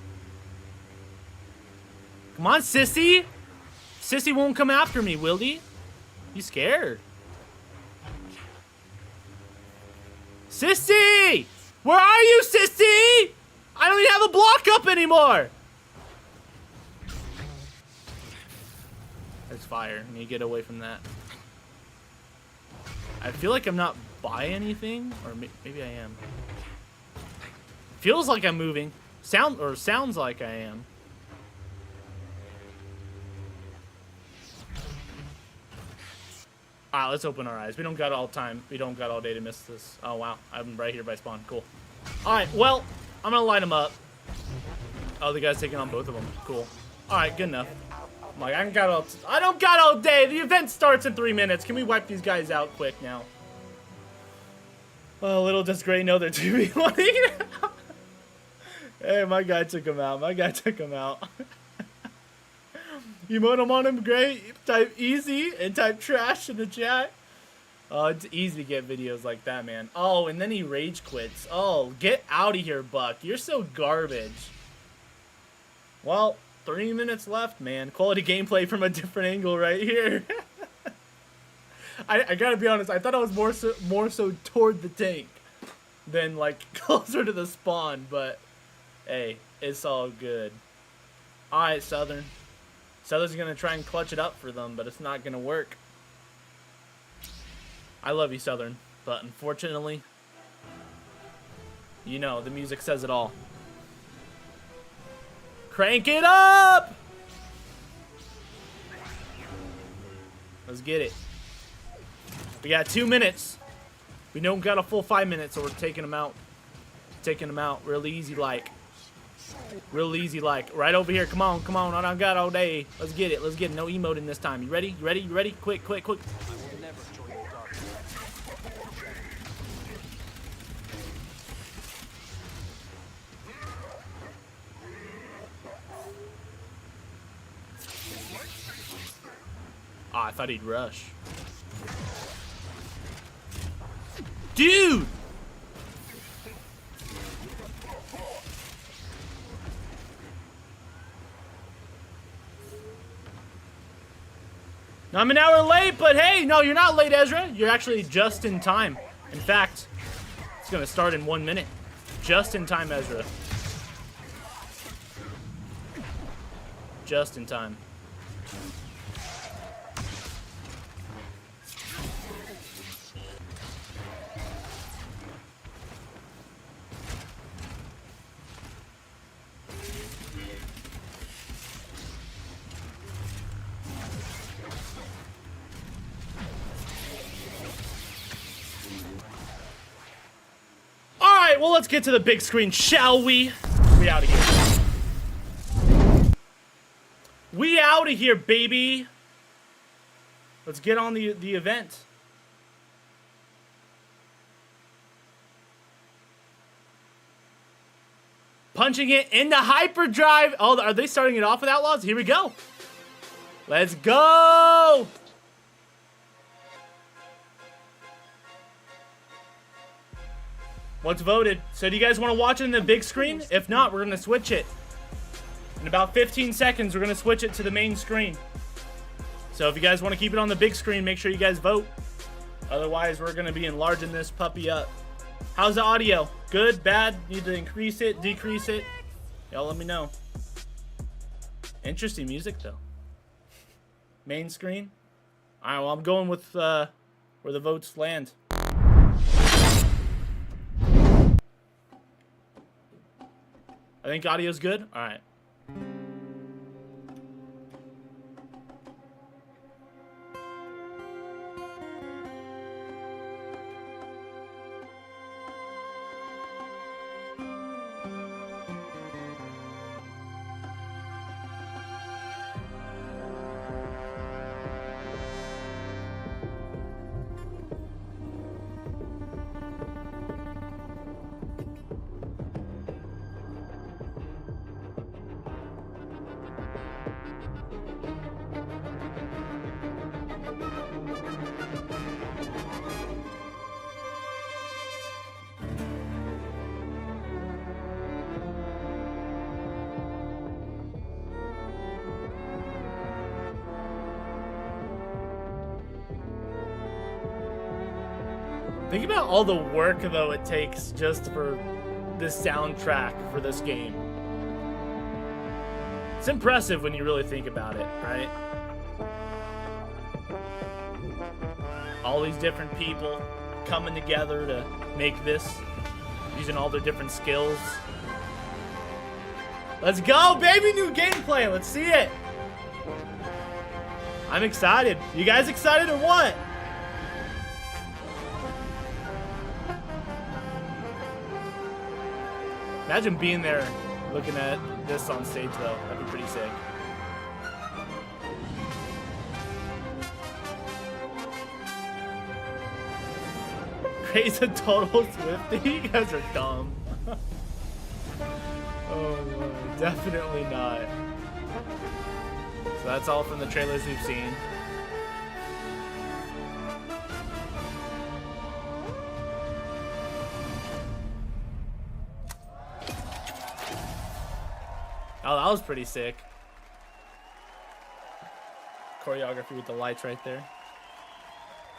Come on, sissy! Sissy won't come after me, will he? You scared? Sissy! Where are you, sissy? I don't even have a block up anymore! There's fire. I need to get away from that. I feel like I'm not by anything, or maybe I am. Feels like I'm moving. Sounds like I am. Alright, let's open our eyes. We don't got all time. We don't got all day to miss this. Oh, wow. I'm right here by spawn. Cool. Alright, well, I'm gonna light them up. Oh, the guy's taking on both of them. Cool. Alright, good enough. I'm like, I don't got all day. The event starts in 3 minutes. Can we wipe these guys out quick now? Oh, little does Gray know they're 2v1. Hey, my guy took him out. My guy took him out. You moan him on him, Gray? Type easy and type trash in the chat. Oh, it's easy to get videos like that, man. Oh, and then he rage quits. Oh, get out of here, Buck. You're so garbage. Well, 3 minutes left, man. Quality gameplay from a different angle right here. I gotta be honest, I thought I was more so toward the tank than, like, closer to the spawn, but hey, it's all good. Alright, Southern. Southern's gonna try and clutch it up for them, but it's not gonna work. I love you, Southern, but unfortunately, you know, the music says it all. Crank it up! Let's get it. We got 2 minutes. We don't got a full 5 minutes, so we're taking them out. Taking them out really easy like. Real easy like. Right over here. Come on, come on. I done got all day. Let's get it. Let's get it. No emoting this time. You ready? You ready? You ready? Quick, quick, quick. Oh, I thought he'd rush. Dude! Now, I'm an hour late, but hey, no, you're not late, Ezra. You're actually just in time. In fact, it's gonna start in 1 minute. Just in time, Ezra. Just in time. Alright, well, let's get to the big screen, shall we? We out of here. We out of here, baby. Let's get on the event. Punching it into hyperdrive. Oh, are they starting it off with Outlaws? Here we go. Let's go. What's voted? So do you guys want to watch it in the big screen? If not, we're going to switch it. In about 15 seconds, we're going to switch it to the main screen. So if you guys want to keep it on the big screen, make sure you guys vote. Otherwise, we're going to be enlarging this puppy up. How's the audio? Good? Bad? Need to increase it? Decrease it? Y'all let me know. Interesting music, though. Main screen? Alright, well, I'm going with where the votes land. I think audio's good? Alright. Think about all the work, though, it takes just for this soundtrack for this game. It's impressive when you really think about it, right? All these different people coming together to make this, using all their different skills. Let's go, baby! New gameplay! Let's see it! I'm excited. You guys excited or what? Imagine being there looking at this on stage, though. That'd be pretty sick. Crazy a total Swiftie? You guys are dumb. Oh, Lord. Definitely not. So that's all from the trailers we've seen. that was pretty sick. Choreography with the lights right there.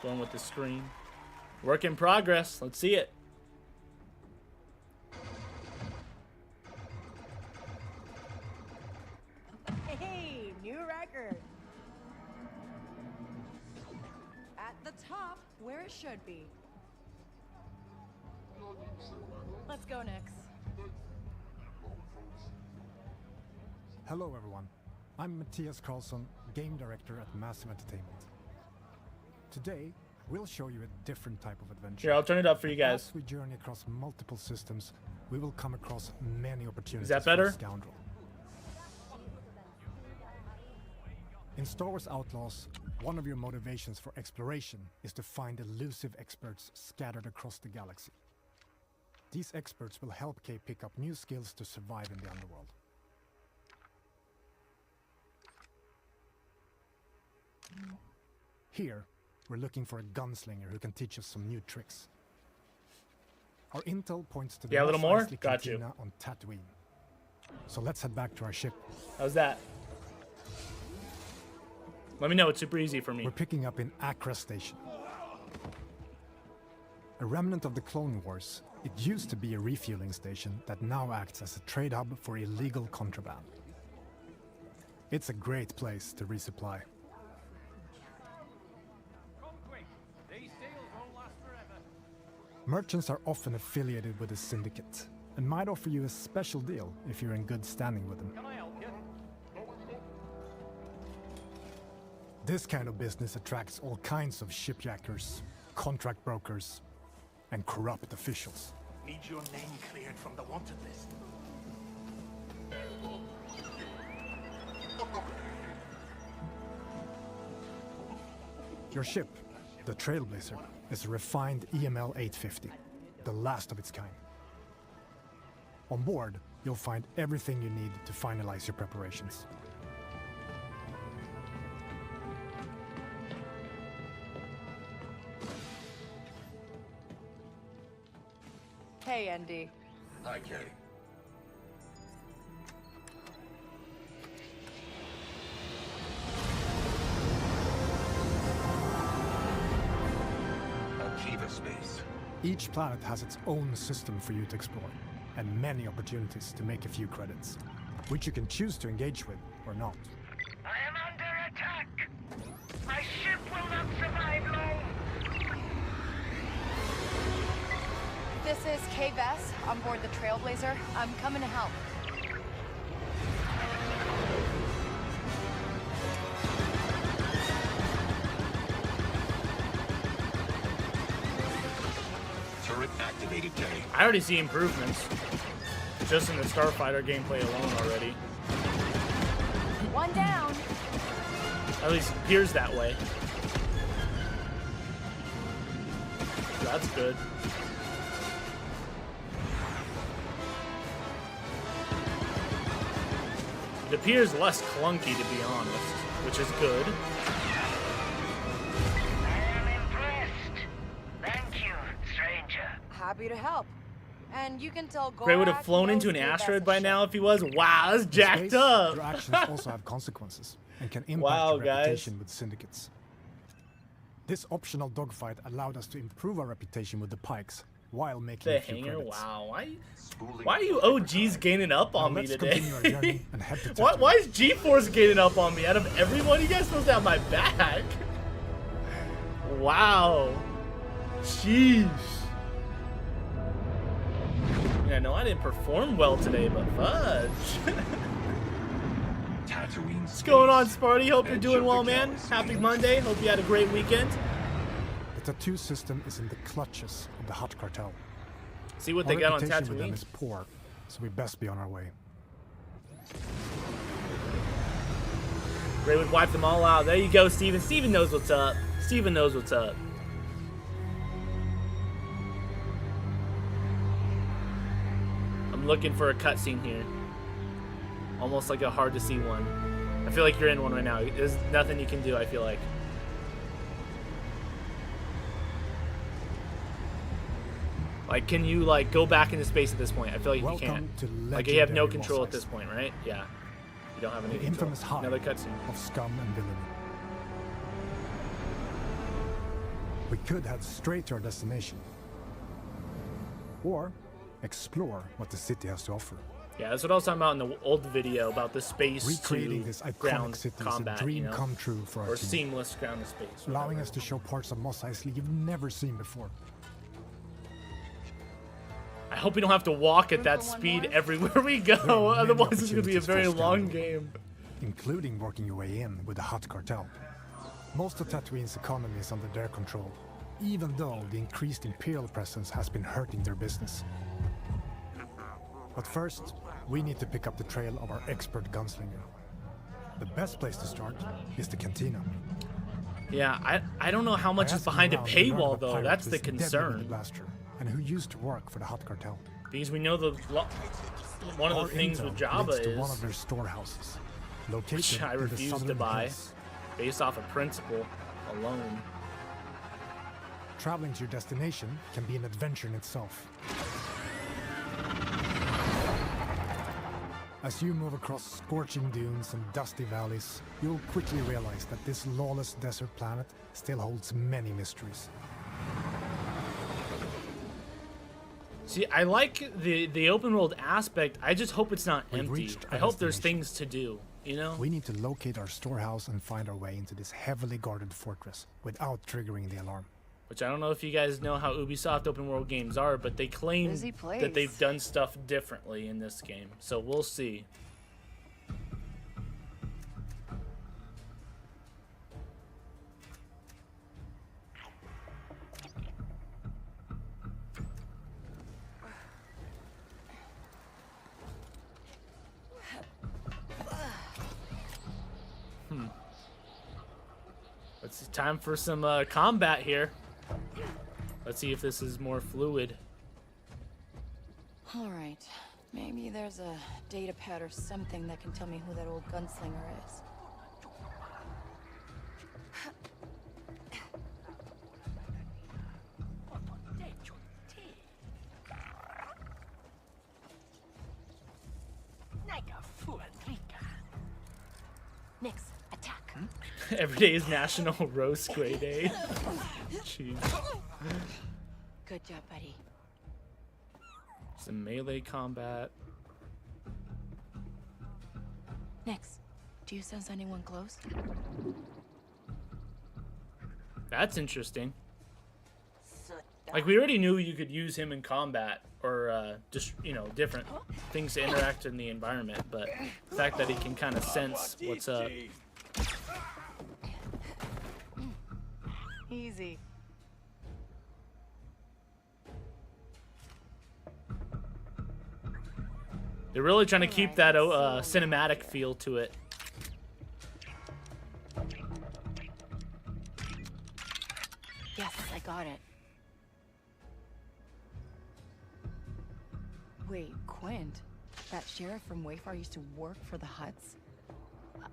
Going with the screen. Work in progress. Let's see it. Hey, new record. At the top, where it should be. Let's go, Nix. Hello everyone, I'm Matthias Karlsson, Game Director at Massive Entertainment. Today, we'll show you a different type of adventure. Here, I'll turn it up for you guys. As we journey across multiple systems, we will come across many opportunities. Is that better? For a scoundrel. In Star Wars Outlaws, one of your motivations for exploration is to find elusive experts scattered across the galaxy. These experts will help Kay pick up new skills to survive in the underworld. Here, we're looking for a gunslinger who can teach us some new tricks. Our intel points to the a little Mos more? Eisley Got you. Cantina on Tatooine. So let's head back to our ship. How's that? Let me know. It's super easy for me. We're picking up in Accra Station. A remnant of the Clone Wars, it used to be a refueling station that now acts as a trade hub for illegal contraband. It's a great place to resupply. Merchants are often affiliated with a syndicate and might offer you a special deal if you're in good standing with them. This kind of business attracts all kinds of shipjackers, contract brokers, and corrupt officials. Need your name cleared from the wanted list. Your ship, the Trailblazer, is a refined EML 850, the last of its kind. On board, you'll find everything you need to finalize your preparations. Hey, Andy. Hi, Kay. Akiva space. Each planet has its own system for you to explore, and many opportunities to make a few credits, which you can choose to engage with or not. I am under attack. My ship will not survive long. This is Kay Vess on board the Trailblazer. I'm coming to help. Turret activated, Kay. I already see improvements. Just in the Starfighter gameplay alone already. One down. At least it appears that way. That's good. It appears less clunky, to be honest, which is good. I am impressed. Thank you, stranger. Happy to help. And you can tell Gray would have Gorak flown into knows an Kay asteroid Vess's by ship. now if he was. Wow, that's In jacked space, up. your actions also have consequences and can impact Wow, your guys. reputation with syndicates. This optional dogfight allowed us to improve our reputation with the Pikes while making The a few hanger. credits. Wow, why are you OGs gaining up on Now me let's today? continue our journey and head to Why, Tatooine. why is G-Force gaining up on me? Out of everyone, you guys supposed to have my back. Wow. Jeez. Yeah, no, I didn't perform well today, but fudge. Tatooine. What's going on, Sparty? Hope you're doing well, man. Happy Monday. Hope you had a great weekend. The tattoo system is in the clutches of the Hutt cartel. See what Our they got on reputation with them Tatooine. is poor, so we best be on our way. Ray would wipe them all out. There you go, Steven. Steven knows what's up. Steven knows what's up. I'm looking for a cutscene here. Almost like a hard to see one. I feel like you're in one right now. There's nothing you can do, I feel like. Like, can you, like, go back into space at this point? I feel like you Welcome can't. to Like, you have no legendary control Mos at this point, right? Yeah. You don't have any The control. infamous hive Another cutscene. of scum and villainy. We could head straight to our destination. Or explore what the city has to offer. Yeah, that's what I was talking about in the old video about the space Recreating to this iconic ground city is combat, a dream you know? come true for our Or team. seamless ground to space. Allowing whatever. us to show parts of Mos Eisley you've never seen before. I hope we don't have to walk at that speed everywhere we go, There are many otherwise it's going to be a opportunities for very long scouting, game. including working your way in with the Hutt cartel. Most of Tatooine's economy is under their control, even though the increased Imperial presence has been hurting their business. But first, we need to pick up the trail of our expert gunslinger. The best place to start is the cantina. Yeah, I don't know how much is behind a paywall though. That's the concern. Blaster, and who used to work for the Hutt cartel. Because we know one of Our the things intel with Jabba leads to is, one of their storehouses, located which I in the refuse to southern buy, hills. based off of principle alone. Traveling to your destination can be an adventure in itself. As you move across scorching dunes and dusty valleys, you'll quickly realize that this lawless desert planet still holds many mysteries. See, I like the open world aspect. I just hope it's not We've empty. reached I our hope there's destination. things to do, you know? We need to locate our storehouse and find our way into this heavily guarded fortress without triggering the alarm. Which I don't know if you guys know how Ubisoft open world games are, but they claim Busy place. that they've done stuff differently in this game. So we'll see. It's time for some combat here. Let's see if this is more fluid. All right. Maybe there's a data pad or something that can tell me who that old gunslinger is. Nix, attack. Every day is National Roast Gray Day. Jeez. Good job, buddy. Some melee combat. Nix, do you sense anyone close? That's interesting. Like, we already knew you could use him in combat, or just, you know, different things to interact in the environment, but the fact that he can kind of sense what's up. Easy. They're really trying to keep that cinematic feel to it. Yes, I got it. Wait, Quint? That sheriff from Wayfar used to work for the Hutts?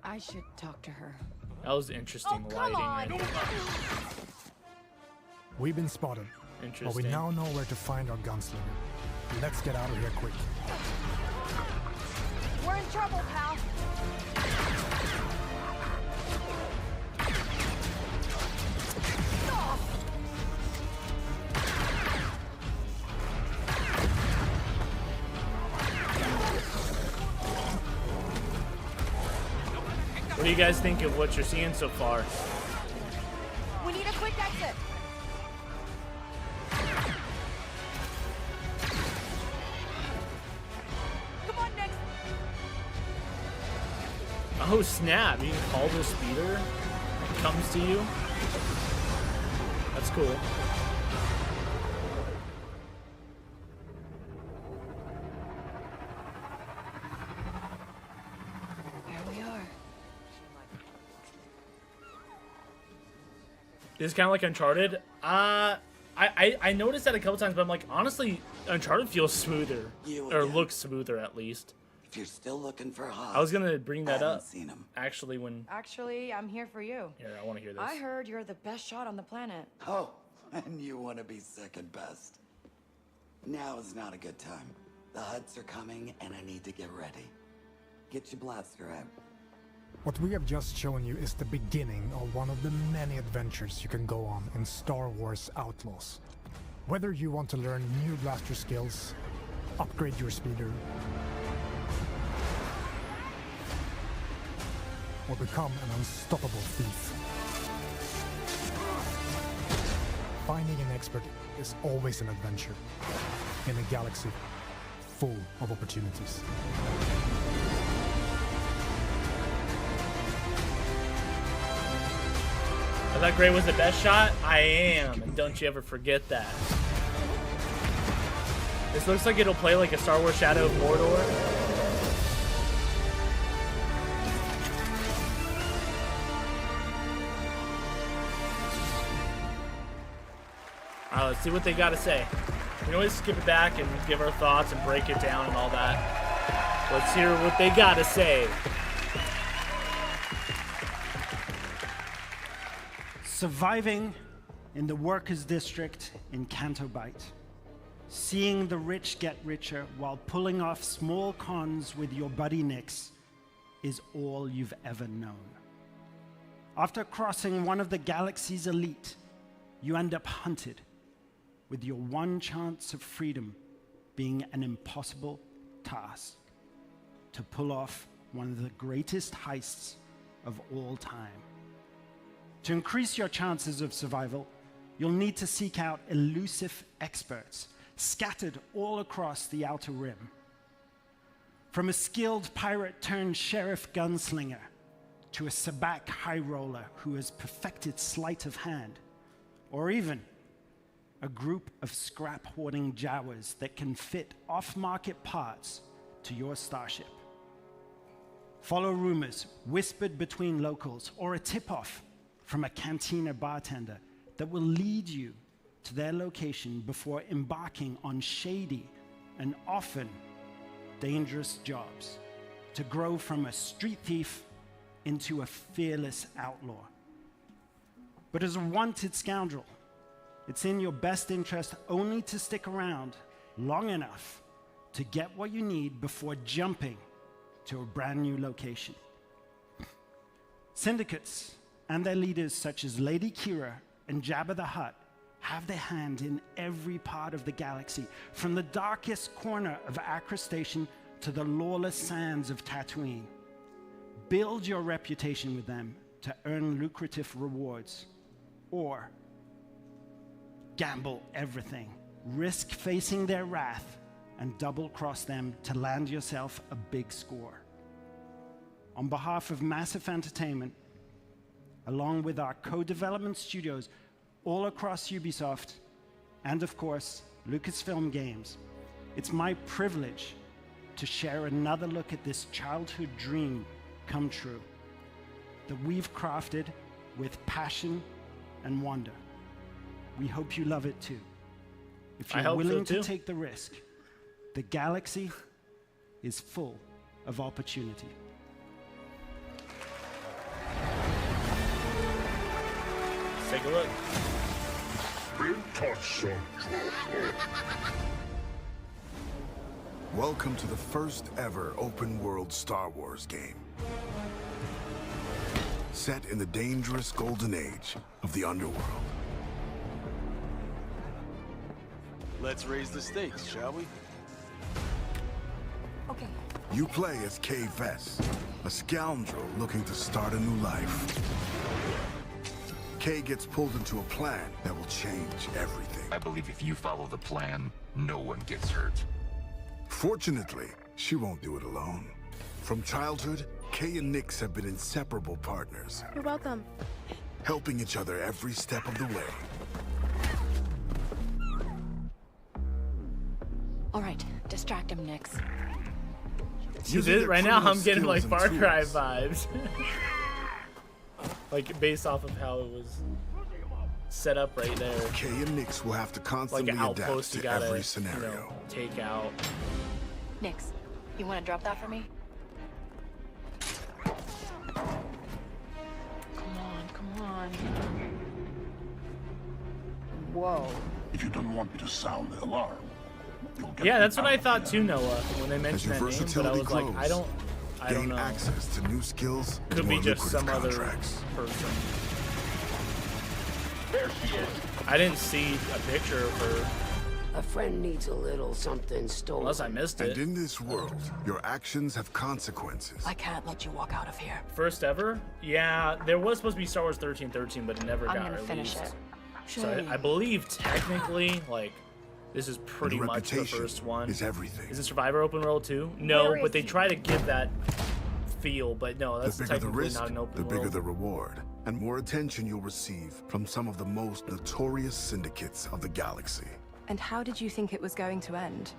I should talk to her. That was interesting lighting right there. We've been spotted, but Interesting. we now know where to find our gunslinger. Let's get out of here quick. We're in trouble, pal. What do you guys think of what you're seeing so far? We need a quick exit. Come on, Nick. Oh snap, you can call the speeder. It comes to you. That's cool. There we are. It's kind of like Uncharted. I noticed that a couple times, but I'm like, honestly, Uncharted feels smoother, or looks smoother at least. If you're still looking for Hobbs, I was gonna bring that up. Seen him. Actually, when Actually, I'm here for you. here, I want to hear this. I heard you're the best shot on the planet. Oh, and you want to be second best. Now is not a good time. The Hutts are coming, and I need to get ready. Get your blaster out. What we have just shown you is the beginning of one of the many adventures you can go on in Star Wars Outlaws. Whether you want to learn new blaster skills, upgrade your speeder, or become an unstoppable thief, finding an expert is always an adventure in a galaxy full of opportunities. I thought Gray was the best shot? I am, and don't you ever forget that. This looks like it'll play like a Star Wars Shadow of Mordor. Alright, let's see what they gotta say. We can always skip it back and give our thoughts and break it down and all that. Let's hear what they gotta say. Surviving in the workers' district in Canto Bight. Seeing the rich get richer while pulling off small cons with your buddy Nix is all you've ever known. After crossing one of the galaxy's elite, you end up hunted, with your one chance of freedom being an impossible task to pull off one of the greatest heists of all time. To increase your chances of survival, you'll need to seek out elusive experts scattered all across the Outer Rim. From a skilled pirate turned sheriff gunslinger to a sabacc high roller who has perfected sleight of hand, or even a group of scrap hoarding Jawas that can fit off-market parts to your starship. Follow rumors whispered between locals or a tip-off from a cantina bartender that will lead you to their location before embarking on shady and often dangerous jobs to grow from a street thief into a fearless outlaw. But as a wanted scoundrel, it's in your best interest only to stick around long enough to get what you need before jumping to a brand new location. Syndicates and their leaders such as Lady Kira and Jabba the Hutt have their hand in every part of the galaxy, from the darkest corner of Acre Station to the lawless sands of Tatooine. Build your reputation with them to earn lucrative rewards, or gamble everything, risk facing their wrath, and double-cross them to land yourself a big score. On behalf of Massive Entertainment, along with our co-development studios all across Ubisoft, and of course, Lucasfilm Games, it's my privilege to share another look at this childhood dream come true that we've crafted with passion and wonder. We hope you love it too. If you're willing to take the risk, the galaxy is full of opportunity. Let's take a look. Welcome to the first ever open world Star Wars game. Set in the dangerous golden age of the underworld. Let's raise the stakes, shall we? Okay. You play as Kay Vess, a scoundrel looking to start a new life. Kay gets pulled into a plan that will change everything. I believe if you follow the plan, no one gets hurt. Fortunately, she won't do it alone. From childhood, Kay and Nix have been inseparable partners. You're welcome. Helping each other every step of the way. All right, distract him, Nix. You did it right now. I'm getting like Far Cry vibes. Like based off of how it was set up right there. Kay and Nix will have to constantly adapt to every scenario. You know, take out. Nix, you want to drop that for me? Come on. Whoa. If you don't want me to sound the alarm, Yeah, that's what I thought too, Noah, when they mentioned that name. But I was like, I I don't Gain know. access to new skills and Could be more just lucrative some other contracts. person. There she is. I didn't see a picture of her. A friend needs a little something stolen. Unless I missed it. And in this world, your actions have consequences. I can't let you walk out of here. First ever? Yeah, there was supposed to be Star Wars 1313, but it never I'm got gonna released. finish it. So I believe technically, like, this is pretty And much the reputation first one. is everything. Is it Survivor Open World too? No, Where but is they he? try to give that feel, but no, that's The bigger the technically risk, not an open the bigger world. the reward, and more attention you'll receive from some of the most notorious syndicates of the galaxy. And how did you think it was going to end?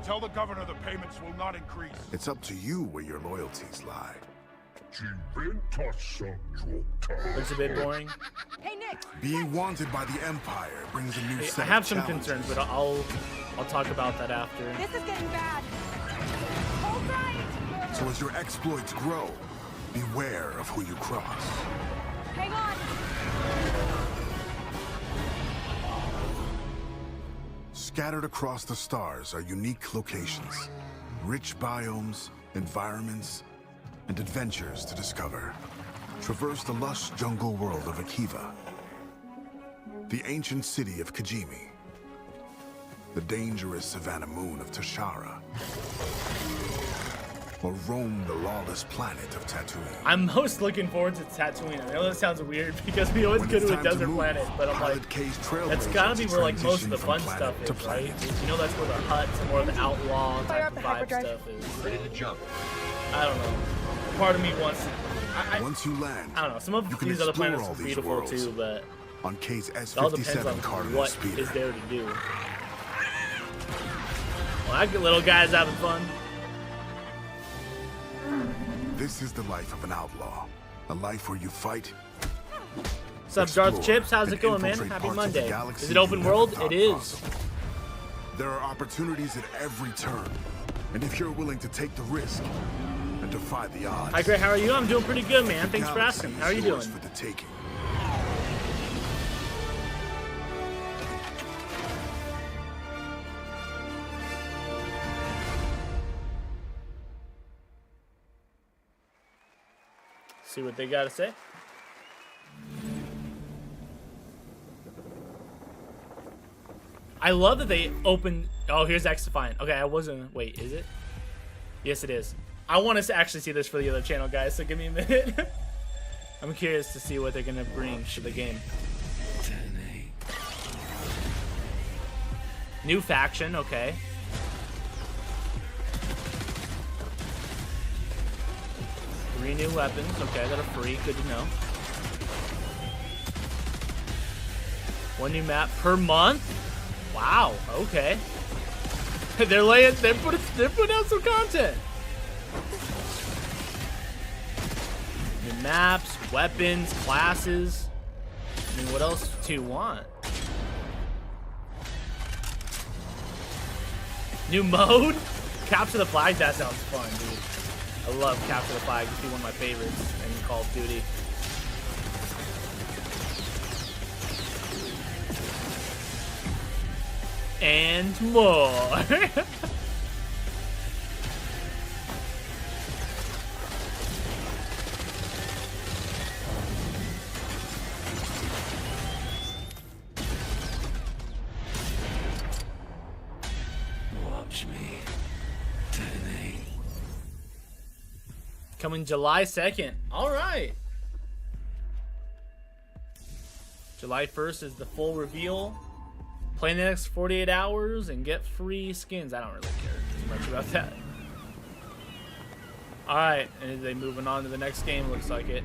Tell the governor the payments will not increase. It's up to you where your loyalties lie. It's a bit boring. Hey, Nick! Being wanted by the Empire brings a new I set have of some challenges. concerns, but I'll talk about that after. This is getting bad. Hold tight! So as your exploits grow, beware of who you cross. Hang on! Scattered across the stars are unique locations, rich biomes, environments, and adventures to discover. Traverse the lush jungle world of Akiva, the ancient city of Kijimi, the dangerous savannah moon of Tashara, or roam the lawless planet of Tatooine. I'm most looking forward to Tatooine. I know that sounds weird because we always When go it's to a time to desert move, planet, but I'm like, Pilot K's trailblazers that's gotta be where like most of the transition fun from stuff planet to is, right? planet. You know that's where the huts and more of the outlaw Fire type up of the vibe hyperdrive. stuff is. Ready to jump. I don't know. Part of me wants to. Once you land, I don't know. Some of you can these other explore planets all are these beautiful worlds too, but on K's it all depends on S-57 Cardinal what speeder. is there to do. Well, that good little guy's having fun. This is the life of an outlaw, a life where you fight. What's up, Darth explore, Chips? How's it and going, man? infiltrate Happy parts of the Monday. galaxy Is it open you never world? thought It is. possible. There are opportunities at every turn, and if you're willing to take the risk and defy the odds. Hi, Gray. How are you? I'm doing pretty good, man. the Thanks for galaxy asking. How are is you yours doing? For the taking. See what they got to say. I love that they opened. Oh, here's X Defiant. Okay, I wasn't. Wait, is it? Yes, it is. I want us to actually see this for the other channel, guys. So give me a minute. I'm curious to see what they're gonna bring to the game. New faction. Okay. Three new weapons. Okay, that are free. Good to know. One new map per month. Wow. Okay. They're putting out some content. New maps, weapons, classes. I mean, what else do you want? New mode? Capture the flag. That sounds fun, dude. I love Capture the Flag. It's one of my favorites in Call of Duty. And more. Watch me. Detonate. Coming July 2nd. All right. July 1st is the full reveal. Play the next 48 hours and get free skins. I don't really care too much about that. All right, and they moving on to the next game. Looks like it.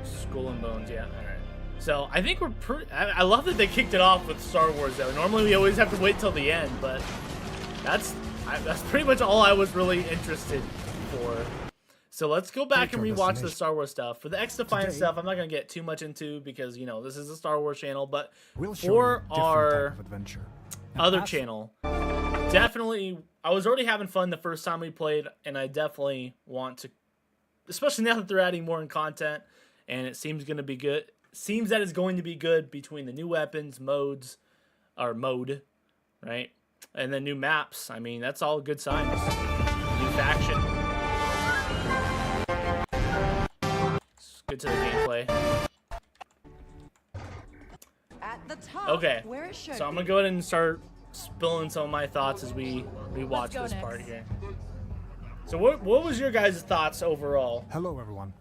Skull and Bones. Yeah. All right. So I think we're pretty. I love that they kicked it off with Star Wars though. Normally we always have to wait till the end, but that's pretty much all I was really interested for. So let's go back and rewatch the Star Wars stuff. For the X Defiant stuff, I'm not going to get too much into because, you know, this is a Star Wars channel. But for our other channel, definitely, I was already having fun the first time we played. And I definitely want to, especially now that they're adding more in content. And it seems going to be good. Seems that it's going to be good between the new weapons, modes, or mode, right? And then new maps. I mean, that's all good signs. New faction. Let's get to the gameplay. At the top, Okay, where it should so I'm be. gonna go ahead and start spilling some of my thoughts as we watch go, this Nix. part here. So what was your guys' thoughts overall? Hello, everyone.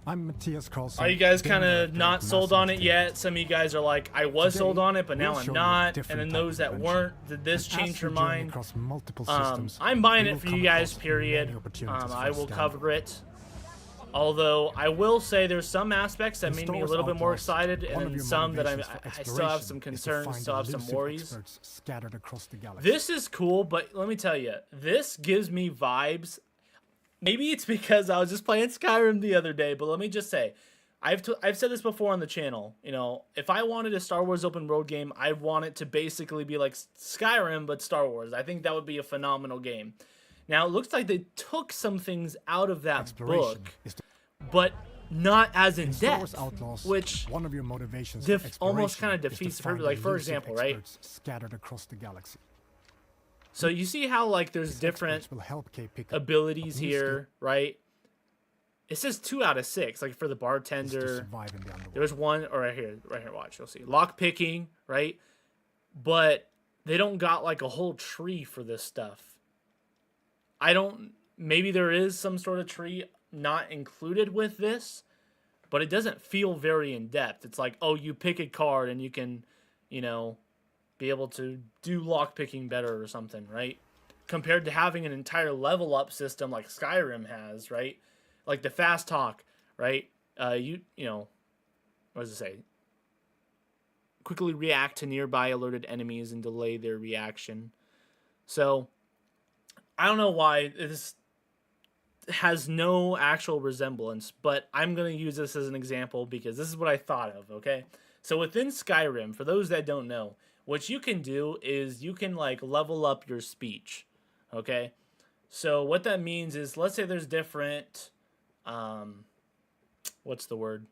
I'm Matthias Carlson. Are you guys game kind of director not at sold Mass on it Effect. yet? Some of you guys are like, I was Today, sold on it, but now we'll I'm show you a not. And different then type those of that adventure. weren't, did this And change as your we journey mind? across multiple systems, I'm buying we it will for come you guys, across period. many opportunities I for will scam. cover it. Although I will say there's some aspects that In made Star me a Wars little bit more Outlaws, excited, one and of then your some that motivations for I still have exploration some is to concerns, find still have some elusive worries. experts scattered across the galaxy. This is cool, but let me tell you, this gives me vibes. Maybe it's because I was just playing Skyrim the other day, but let me just say, I've said this before on the channel. You know, if I wanted a Star Wars open world game, I want it to basically be like Skyrim, but Star Wars. I think that would be a phenomenal game. Now, it looks like they took some things out of that book, but not as in Star Wars depth, Outlaws, which one of your motivations for almost kind of exploration is to defeats the find purpose. Like, for elusive example, right? experts scattered across the galaxy. So you see how like there's These different experts will help Kay pick up abilities new here, right? It says 2 out of 6, like for the bartender. survive in the underworld. There was one, or right here, watch, you'll see. Lock picking, right? But they don't got like a whole tree for this stuff. Maybe there is some sort of tree not included with this, but it doesn't feel very in depth. It's like, oh, you pick a card and you can, you know, be able to do lock picking better or something, right? Compared to having an entire level up system like Skyrim has, right? Like the fast talk, right? You know, what does it say? Quickly react to nearby alerted enemies and delay their reaction. So, I don't know why this has no actual resemblance, but I'm going to use this as an example because this is what I thought of, okay? So within Skyrim, for those that don't know, what you can do is you can like level up your speech, okay? So what that means is, let's say there's different, what's the word?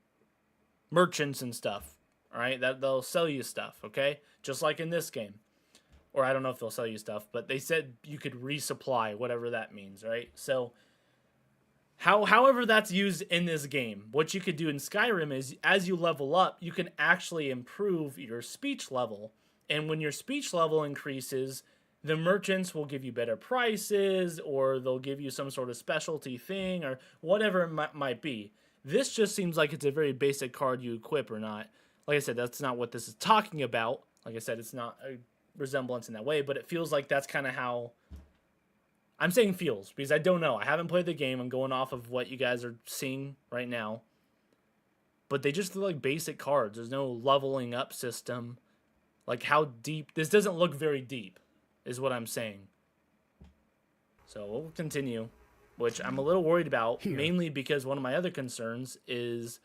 Merchants and stuff, all right? That they'll sell you stuff, okay? Just like in this game. Or I don't know if they'll sell you stuff, but they said you could resupply, whatever that means, right? So however that's used in this game, what you could do in Skyrim is as you level up, you can actually improve your speech level. And when your speech level increases, the merchants will give you better prices, or they'll give you some sort of specialty thing, or whatever it might be. This just seems like it's a very basic card you equip or not. Like I said, that's not what this is talking about. Like I said, it's not a resemblance in that way, but it feels like that's kind of how... I'm saying feels, because I don't know. I haven't played the game. I'm going off of what you guys are seeing right now. But they just look like basic cards. There's no leveling up system. Like, how deep... This doesn't look very deep, is what I'm saying. So, we'll continue, which I'm a little worried about, mainly because one of my other concerns is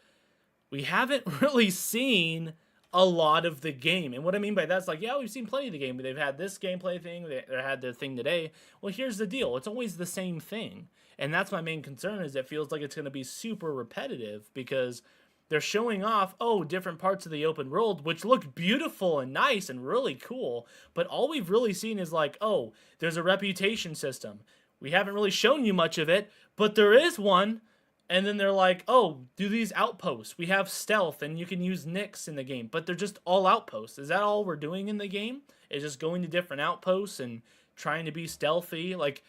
we haven't really seen a lot of the game. And what I mean by that is like, yeah, we've seen plenty of the game, but they've had this gameplay thing, they had their thing today. Well, here's the deal. It's always the same thing. And that's my main concern, is it feels like it's going to be super repetitive, because they're showing off, oh, different parts of the open world, which look beautiful and nice and really cool. But all we've really seen is like, oh, there's a reputation system. We haven't really shown you much of it, but there is one. And then they're like, oh, do these outposts. We have stealth, and you can use Nyx in the game. But they're just all outposts. Is that all we're doing in the game? Is just going to different outposts and trying to be stealthy? Like,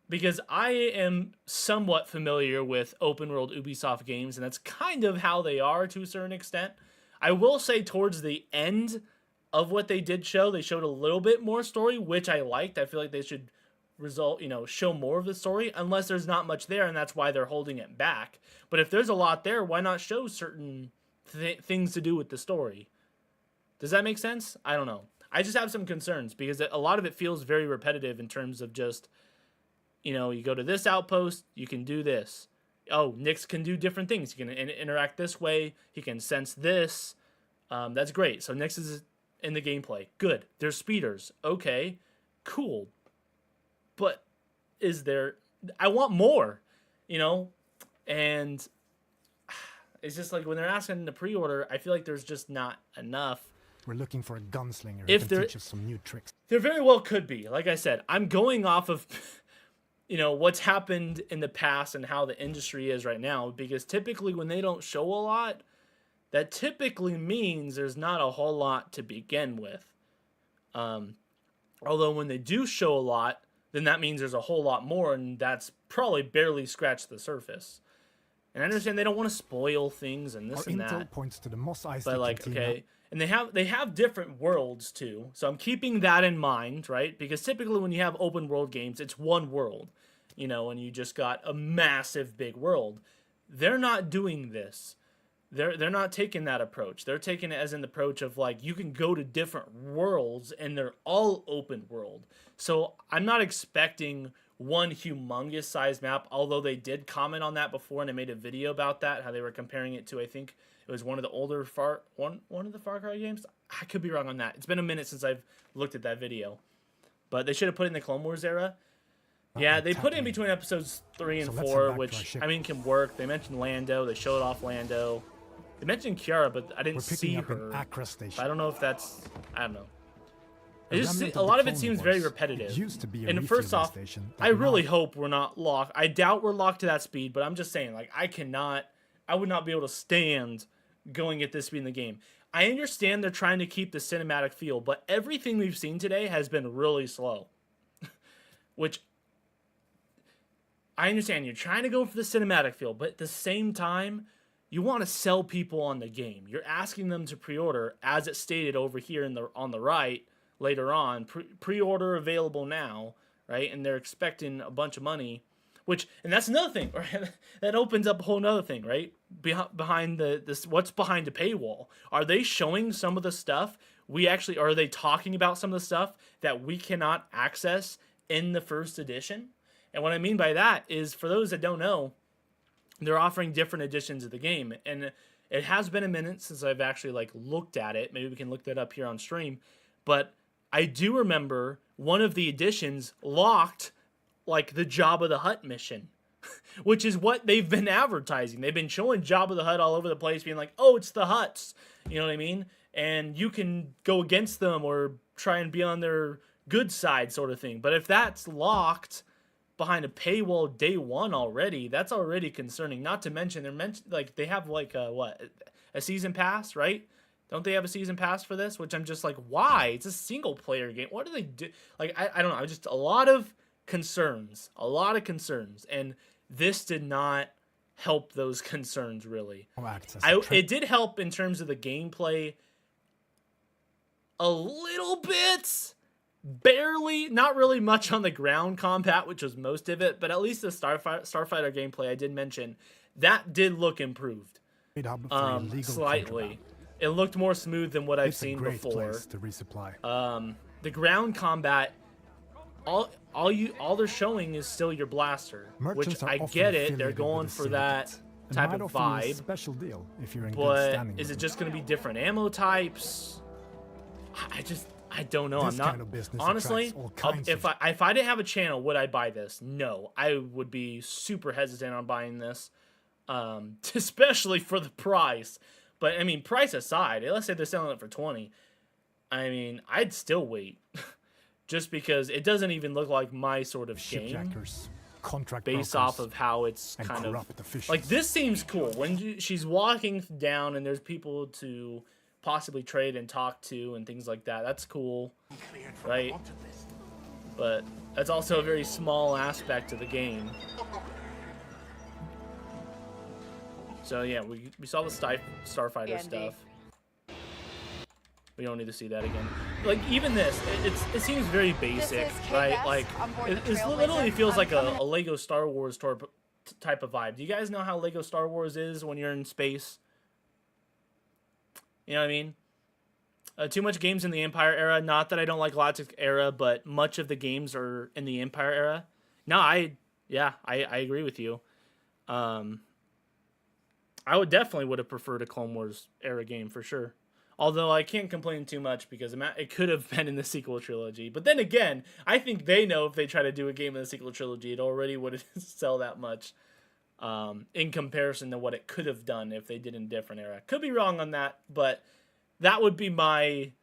because I am somewhat familiar with open world Ubisoft games, and that's kind of how they are to a certain extent. I will say towards the end of what they did show, they showed a little bit more story, which I liked. I feel like they should show more of the story, unless there's not much there, and that's why they're holding it back. But if there's a lot there, why not show certain things to do with the story? Does that make sense? I don't know. I just have some concerns, because a lot of it feels very repetitive in terms of just, you go to this outpost, you can do this. Oh, Nyx can do different things. He can interact this way. He can sense this. That's great. So Nyx is in the gameplay. Good. There's speeders. Okay, cool. But I want more, and it's just like when they're asking to pre-order, I feel like there's just not enough. We're looking for a gunslinger If who there- can teach us some new tricks. There very well could be. Like I said, I'm going off of, you know, what's happened in the past and how the industry is right now, because typically when they don't show a lot, that typically means there's not a whole lot to begin with. Although when they do show a lot, then that means there's a whole lot more, and that's probably barely scratched the surface. And I understand they don't want to spoil things and this Our and intel that. points to the Mos Eisley But like, cantina. okay, and they have different worlds too. So I'm keeping that in mind, right? Because typically when you have open world games, it's one world, you know, and you just got a massive big world. They're not doing this. They're not taking that approach. They're taking it as an approach of like you can go to different worlds and they're all open world. So I'm not expecting one humongous size map, although they did comment on that before and they made a video about that, how they were comparing it to, I think it was one of the older one of the Far Cry games. I could be wrong on that. It's been a minute since I've looked at that video. But they should have put it in the Clone Wars era. Yeah, they put it in between episodes 3 and 4, which, I mean, can work. They mentioned Lando. They showed off Lando. They mentioned Kiara, but I didn't see her. I don't know if that's... I don't know. It just, a lot of it seems very repetitive. And first off, I really hope we're not locked. I doubt we're locked to that speed, but I'm just saying, like, I would not be able to stand going at this speed in the game. I understand they're trying to keep the cinematic feel, but everything we've seen today has been really slow. Which, I understand you're trying to go for the cinematic feel, but at the same time, you want to sell people on the game. You're asking them to pre-order, as it stated over here on the right, later on, pre-order available now, right? And they're expecting a bunch of money, and that's another thing, right? That opens up a whole nother thing, right? Behind this, what's behind the paywall? Are they showing some of the stuff are they talking about some of the stuff that we cannot access in the first edition? And what I mean by that is, for those that don't know, they're offering different editions of the game, and it has been a minute since I've actually like looked at it. Maybe we can look that up here on stream, but I do remember one of the editions locked like the Jabba the Hutt mission, which is what they've been advertising. They've been showing Jabba the Hutt all over the place, being like, "Oh, it's the Hutts," you know what I mean? And you can go against them or try and be on their good side, sort of thing. But if that's locked behind a paywall day one already, that's already concerning. Not to mention they have like a season pass, right? Don't they have a season pass for this? Which I'm just like, why? It's a single player game. What do they do? Like, I don't know. Just a lot of concerns, and this did not help those concerns really. It did help in terms of the gameplay a little bit. Barely, not really much on the ground combat, which was most of it, but at least the Starfighter gameplay I did mention, that did look improved. Slightly. It looked more smooth than what I've seen before. To resupply. The ground combat, all they're showing is still your blaster, which I get it. They're going for that type of vibe. Special deal if you're in good but standing is with it just going to be different ammo types? I don't know. This I'm not kind of business honestly. attracts all kinds If I didn't have a channel, would I buy this? No, I would be super hesitant on buying this, especially for the price. But I mean, price aside, let's say they're selling it for 20. I mean, I'd still wait, just because it doesn't even look like my sort of game. Contract based off of how it's kind of like, this seems cool when she's walking down and there's people to possibly trade and talk to and things like that. That's cool, right? But that's also a very small aspect of the game. So yeah, we saw the Starfighter stuff. We don't need to see that again. Like, even this, it seems very basic, right? Like, it literally feels like a Lego Star Wars type of vibe. Do you guys know how Lego Star Wars is when you're in space? You know what I mean? Too much games in the Empire era. Not that I don't like Galactic era, but much of the games are in the Empire era. No, I agree with you. I would have preferred a Clone Wars era game for sure. Although I can't complain too much because it could have been in the sequel trilogy. But then again, I think they know if they try to do a game in the sequel trilogy, it already wouldn't sell that much in comparison to what it could have done if they did in a different era. Could be wrong on that, but that would be my,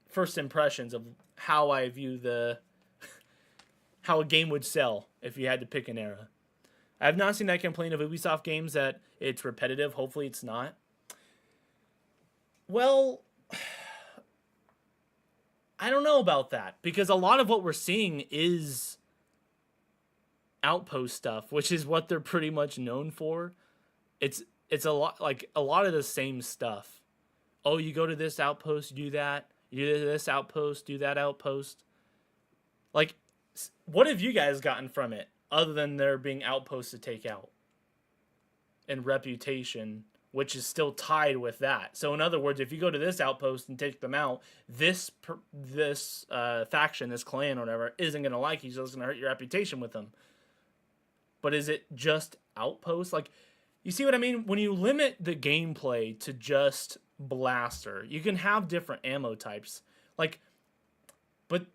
first impressions of how I view how a game would sell if you had to pick an era. I have not seen that complaint of Ubisoft games that it's repetitive. Hopefully it's not. Well, I don't know about that, because a lot of what we're seeing is Outpost stuff, which is what they're pretty much known for. It's a lot of the same stuff. Oh, you go to this outpost, you do that. You do this outpost, do that outpost. Like, what have you guys gotten from it other than there being outposts to take out? And reputation, which is still tied with that. So in other words, if you go to this outpost and take them out, this faction, this clan or whatever, isn't going to like you, so it's going to hurt your reputation with them. But is it just outposts? Like, you see what I mean? When you limit the gameplay to just blaster, you can have different ammo types. Like, but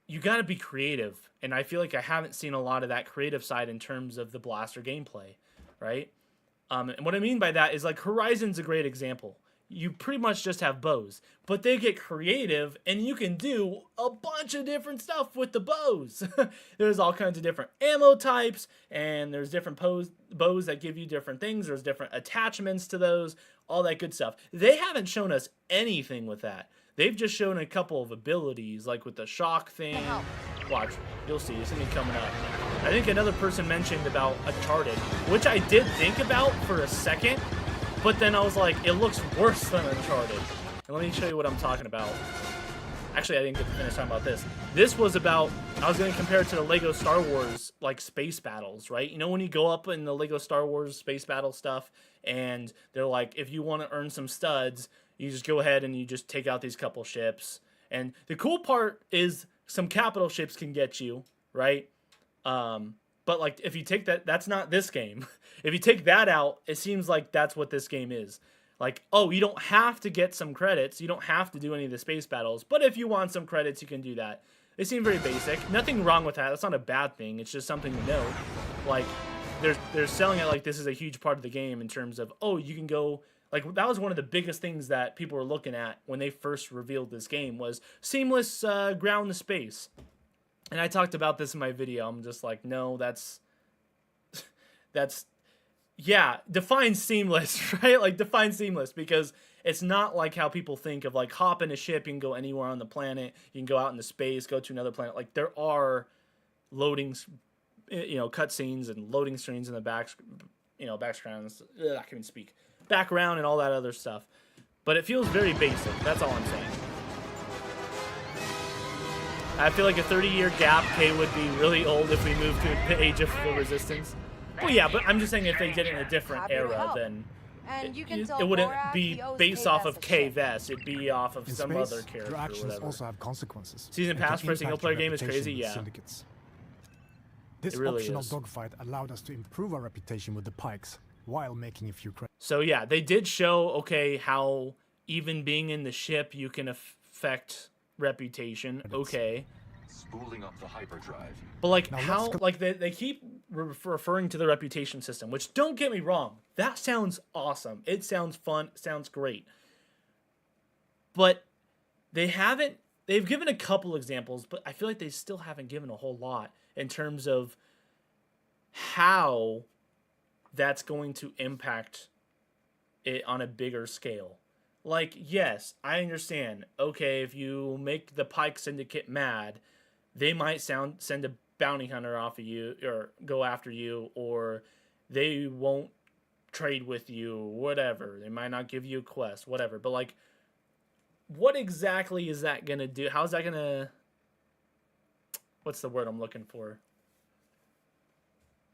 you got to be creative. And I feel like I haven't seen a lot of that creative side in terms of the blaster gameplay, right? And what I mean by that is, like, Horizon's a great example. You pretty much just have bows, but they get creative and you can do a bunch of different stuff with the bows. There's all kinds of different ammo types, and there's different bows that give you different things. There's different attachments to those, all that good stuff. They haven't shown us anything with that. They've just shown a couple of abilities, like with the shock thing. Watch, you'll see, it's gonna be coming up. I think another person mentioned about Uncharted, which I did think about for a second, but then I was like, it looks worse than Uncharted. And let me show you what I'm talking about. Actually, I didn't get to finish talking about this. This was about, I was going to compare it to the Lego Star Wars, like, space battles, right? You know when you go up in the Lego Star Wars space battle stuff, and they're like, if you want to earn some studs, you just go ahead and you just take out these couple ships. And the cool part is some capital ships can get you, right? But, like, if you take that, that's not this game. If you take that out, it seems like that's what this game is. Like, oh, you don't have to get some credits. You don't have to do any of the space battles. But if you want some credits, you can do that. They seem very basic. Nothing wrong with that. That's not a bad thing. It's just something to know. Like, they're selling it like this is a huge part of the game in terms of, oh, you can go... Like, that was one of the biggest things that people were looking at when they first revealed this game was seamless ground to space. And I talked about this in my video. I'm just like, no, that's... Yeah, define seamless, right? Like, define seamless, because it's not like how people think of, like, hop in a ship, you can go anywhere on the planet, you can go out into space, go to another planet. Like, there are loadings, cutscenes and loading screens in the backgrounds, I can't even speak, background and all that other stuff. But it feels very basic, that's all I'm saying. I feel like a 30-year gap, would be really old if we moved to the age of the Resistance. Well, yeah, but I'm just saying if they did it in a different era, then it wouldn't be based off of K-Vest. It'd be off of some other character your actions or whatever. also have consequences. Season pass for a single-player game is crazy, yeah. This really optional is. dogfight allowed us to improve our reputation with the Pikes while making a few credits. So yeah, they did show, okay, how even being in the ship, you can affect reputation. Okay. Spooling up the hyperdrive. But like how, like they keep referring to the reputation system, which don't get me wrong, that sounds awesome. It sounds fun, sounds great. But they've given a couple examples, but I feel like they still haven't given a whole lot in terms of how that's going to impact it on a bigger scale. Like, yes, I understand. Okay, if you make the Pike Syndicate mad, they might send a bounty hunter off of you or go after you, or they won't trade with you, whatever. They might not give you a quest, whatever. But, like, what exactly is that going to do? How's that going to... What's the word I'm looking for?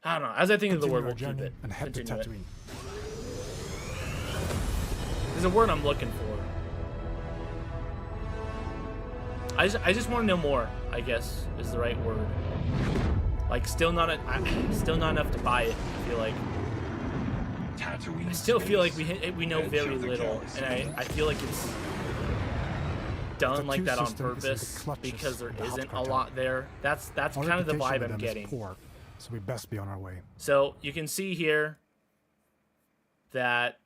I don't know. As I think of the word, we'll keep it. And head to Tatooine. There's a word I'm looking for. I just want to know more, I guess, is the right word. Like, still not enough to buy it, I feel like. I still feel like we know very little, and I feel like it's done like that on purpose because there isn't a lot there. That's kind of the vibe I'm getting. Poor, so we best be on our way. So you can see here that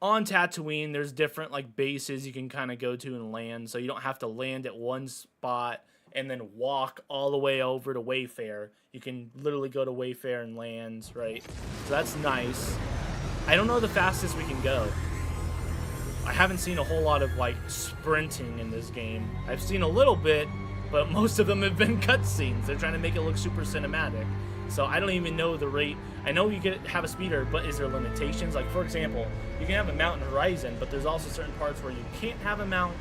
on Tatooine, there's different like bases you can kind of go to and land, so you don't have to land at one spot and then walk all the way over to Wayfair. You can literally go to Wayfair and land, right? So that's nice. I don't know the fastest we can go. I haven't seen a whole lot of like sprinting in this game. I've seen a little bit, but most of them have been cutscenes. They're trying to make it look super cinematic. So I don't even know the rate. I know you can have a speeder, but is there limitations? Like, for example, you can have a mount in Horizon, but there's also certain parts where you can't have a mount.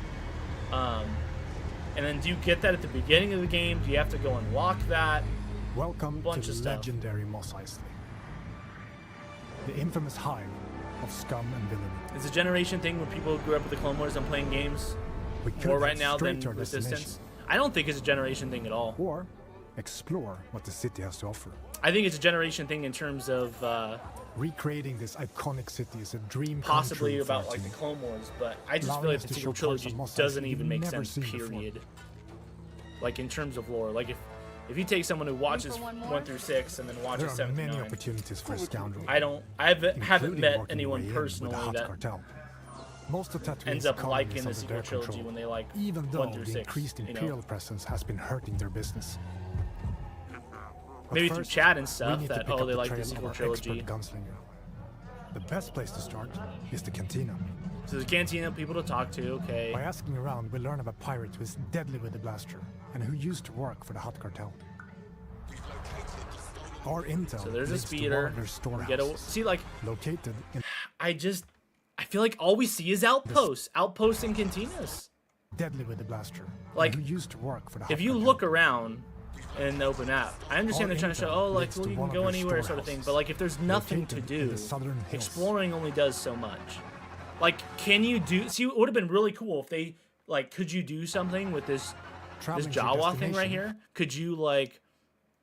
And then do you get that at the beginning of the game? Do you have to go and walk that? Welcome to the legendary Mos Eisley, the infamous hive of scum and villainy. It's a generation thing when people grew up with the Clone Wars and playing games more right now than Resistance. I don't think it's a generation thing at all. Or explore what the city has to offer. I think it's a generation thing in terms of recreating this iconic city is a dream possibly about like the Clone Wars, but I just feel like the sequel trilogy doesn't even make sense, period. Like in terms of lore, like if you take someone who watches 1 through 6 and then watches 7 there are to many 9, opportunities for a scoundrel. I haven't met anyone personally that most of Tatooine's ends up economy liking is the under sequel their trilogy control, when they like even though 1 through 6. the increased imperial presence has been hurting their business. Maybe first, through chat and stuff we need that to pick up they like trail the of sequel our trilogy. expert gunslinger. The best place to start is the cantina. So the cantina, people to talk to, okay. By asking around, we learn of a pirate who is deadly with the blaster and who used to work for the Hutt cartel. Our intel So there's a leads to one speeder. of their storehouses, We gotta see, like, located in I feel like all we see is outposts and cantinas. deadly with the blaster. Like, and who used to work for the Hutt if you cartel. look around in the open app, I understand they're trying to show, oh, like, leads well, to you one can of go their anywhere sort of thing, but like if there's nothing to located in do, the southern hills. exploring only does so much. Like, can you do, see, it would have been really cool if they, like, could you do something with this Traveling to your Jawa thing right destination. here? Could you, like,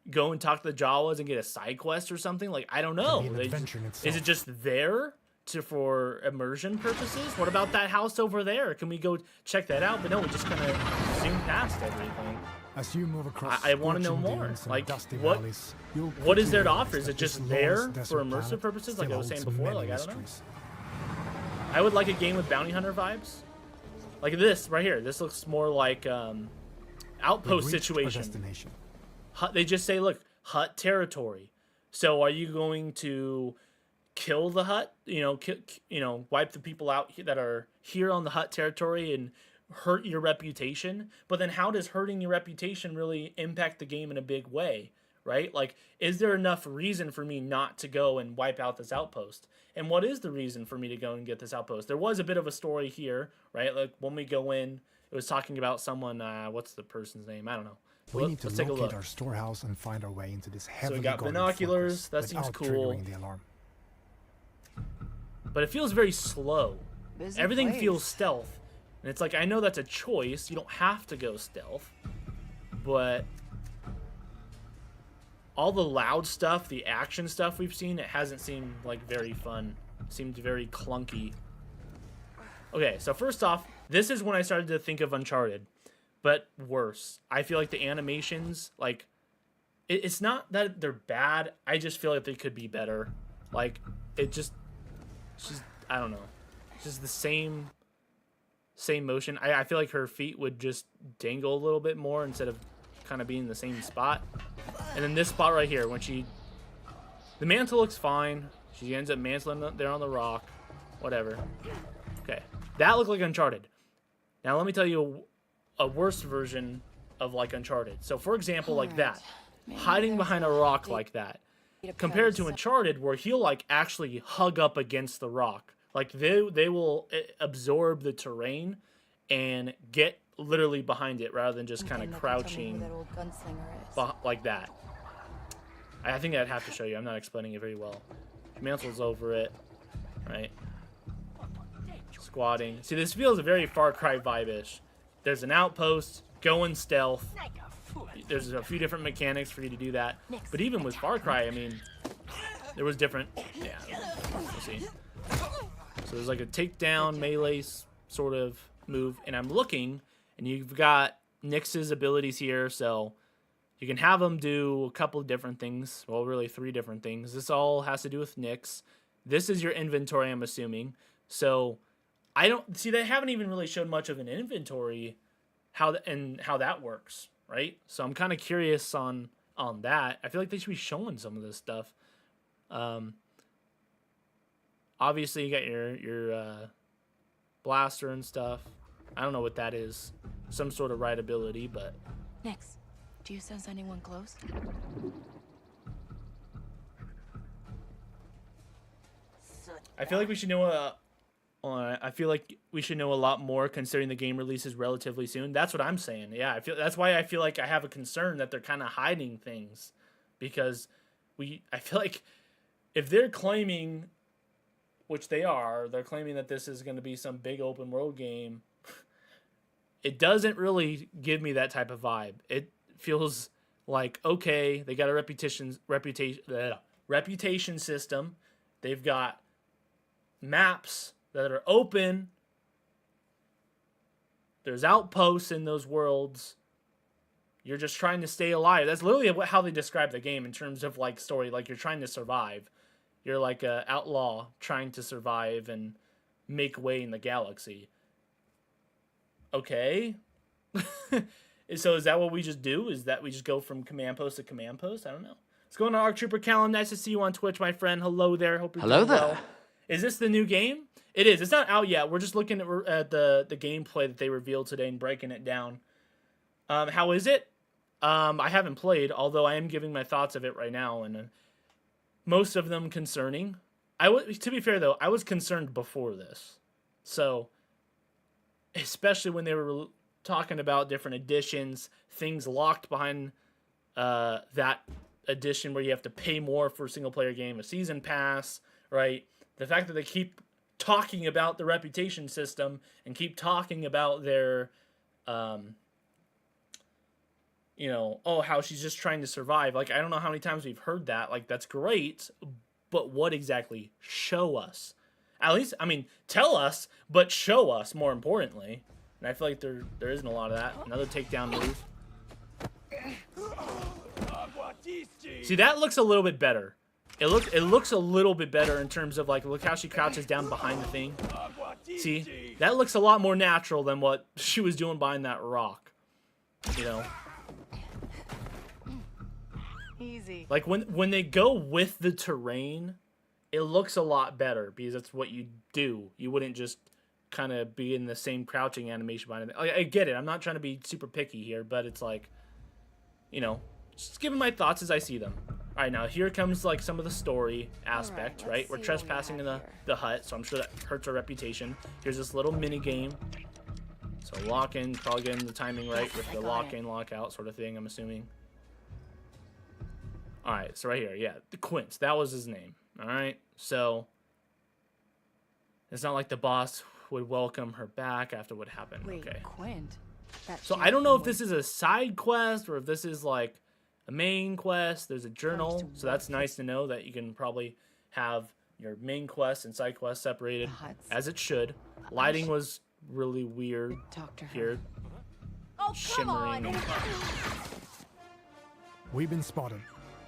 go and talk to the Jawas and get a side quest or something? Like, I don't know. be an They adventure in is itself. it just there for immersion purposes? What about that house over there? Can we go check that out? But no, we just kind of zoom past everything. As you move across I want to know scorching more. dunes and Like, dusty what valleys, you'll what is quickly there to realize offer? Is that it just this there lawless for desert immersive planet purposes, like I still was saying holds before? many Like, I don't know. mysteries. I would like a game with bounty hunter vibes, like this right here. This looks more like outpost We've reached our situation. destination. They just say, look, Hutt territory. So are you going to kill the Hutt? Wipe the people out that are here on the Hutt territory and hurt your reputation? But then how does hurting your reputation really impact the game in a big way, right? Like, is there enough reason for me not to go and wipe out this outpost? And what is the reason for me to go and get this outpost? There was a bit of a story here, right? Like, when we go in, it was talking about someone, what's the person's name? I don't know. We need to Let's take a locate look. our storehouse and find our way into this So heavily we got guarded binoculars. fortress That seems without cool. triggering the alarm. But it feels very slow. Busy Everything place. feels stealth. And it's like, I know that's a choice. You don't have to go stealth. But all the loud stuff, the action stuff we've seen, it hasn't seemed like very fun. It seemed very clunky. Okay, so first off, this is when I started to think of Uncharted, but worse. I feel like the animations, like, it's not that they're bad. I just feel like they could be better. Like, it's just, I don't know. It's just the same motion. I feel like her feet would just dangle a little bit more instead of kind of being in the same spot. And then this spot right here, when the mantle looks fine. She ends up mantling there on the rock. Whatever. Okay. That looked like Uncharted. Now let me tell you a worse version of like Uncharted. So for example, like that. Hiding behind a rock like that. Compared to Uncharted, where he'll like actually hug up against the rock. Like they will absorb the terrain and get literally behind it rather than just kind of crouching like that. I think I'd have to show you. I'm not explaining it very well. Mantle's over it, right? Squatting. See, this feels very Far Cry vibe-ish. There's an outpost, going stealth. There's a few different mechanics for you to do that. But even with Far Cry, I mean, there was different. Yeah, we'll see. So there's like a takedown melee sort of move, and I'm looking, and you've got Nyx's abilities here, so you can have him do a couple of different things. Well, really 3 different things. This all has to do with Nyx. This is your inventory, I'm assuming. So I don't see, they haven't even really showed much of an inventory, how that works, right? So I'm kind of curious on that. I feel like they should be showing some of this stuff. Obviously you got your blaster and stuff. I don't know what that is. Some sort of rideability, but Nix, do you sense anyone close? I feel like we should know I feel like we should know a lot more considering the game releases relatively soon. That's what I'm saying. Yeah, that's why I feel like I have a concern that they're kind of hiding things, because I feel like if they're claiming, which they're claiming that this is going to be some big open world game, it doesn't really give me that type of vibe. It feels like, okay, they got a reputation system. They've got maps that are open. There's outposts in those worlds. You're just trying to stay alive. That's literally how they describe the game in terms of like story. Like, you're trying to survive. You're like an outlaw trying to survive and make way in the galaxy. Okay. So is that what we just do? Is that we just go from command post to command post? I don't know. What's going on, Arc Trooper Callum? Nice to see you on Twitch, my friend. Hello there. Hope you're doing well. Is this the new game? It is. It's not out yet. We're just looking at the gameplay that they revealed today and breaking it down. How is it? I haven't played, although I am giving my thoughts of it right now, and most of them concerning. To be fair though, I was concerned before this. So, especially when they were talking about different editions, things locked behind that edition where you have to pay more for a single player game, a season pass, right? The fact that they keep talking about the reputation system and keep talking about their, how she's just trying to survive. Like, I don't know how many times we've heard that. Like, that's great, but what exactly? Show us. At least, tell us, but show us, more importantly. And I feel like there isn't a lot of that. Another takedown move. See, that looks a little bit better. It looks a little bit better in terms of, like, look how she crouches down behind the thing. See, that looks a lot more natural than what she was doing behind that rock. You know? Easy. Like, when they go with the terrain, it looks a lot better because that's what you do. You wouldn't just kind of be in the same crouching animation behind it. I get it. I'm not trying to be super picky here, but it's like, just giving my thoughts as I see them. All right, now here comes like some of the story aspect, right? We're trespassing in the hut, so I'm sure that hurts our reputation. Here's this little mini game. So lock in, probably getting the timing right with the lock in, lock out sort of thing, I'm assuming. All right, so right here, yeah, Quint, that was his name. All right, so it's not like the boss would welcome her back after what happened. Wait, okay. Quint. So I don't know if this is a side quest or if this is like a main quest. There's a journal, so that's nice to know that you can probably have your main quest and side quest separated as it should. Lighting was really weird here. Oh, shimmering. We've been spotted.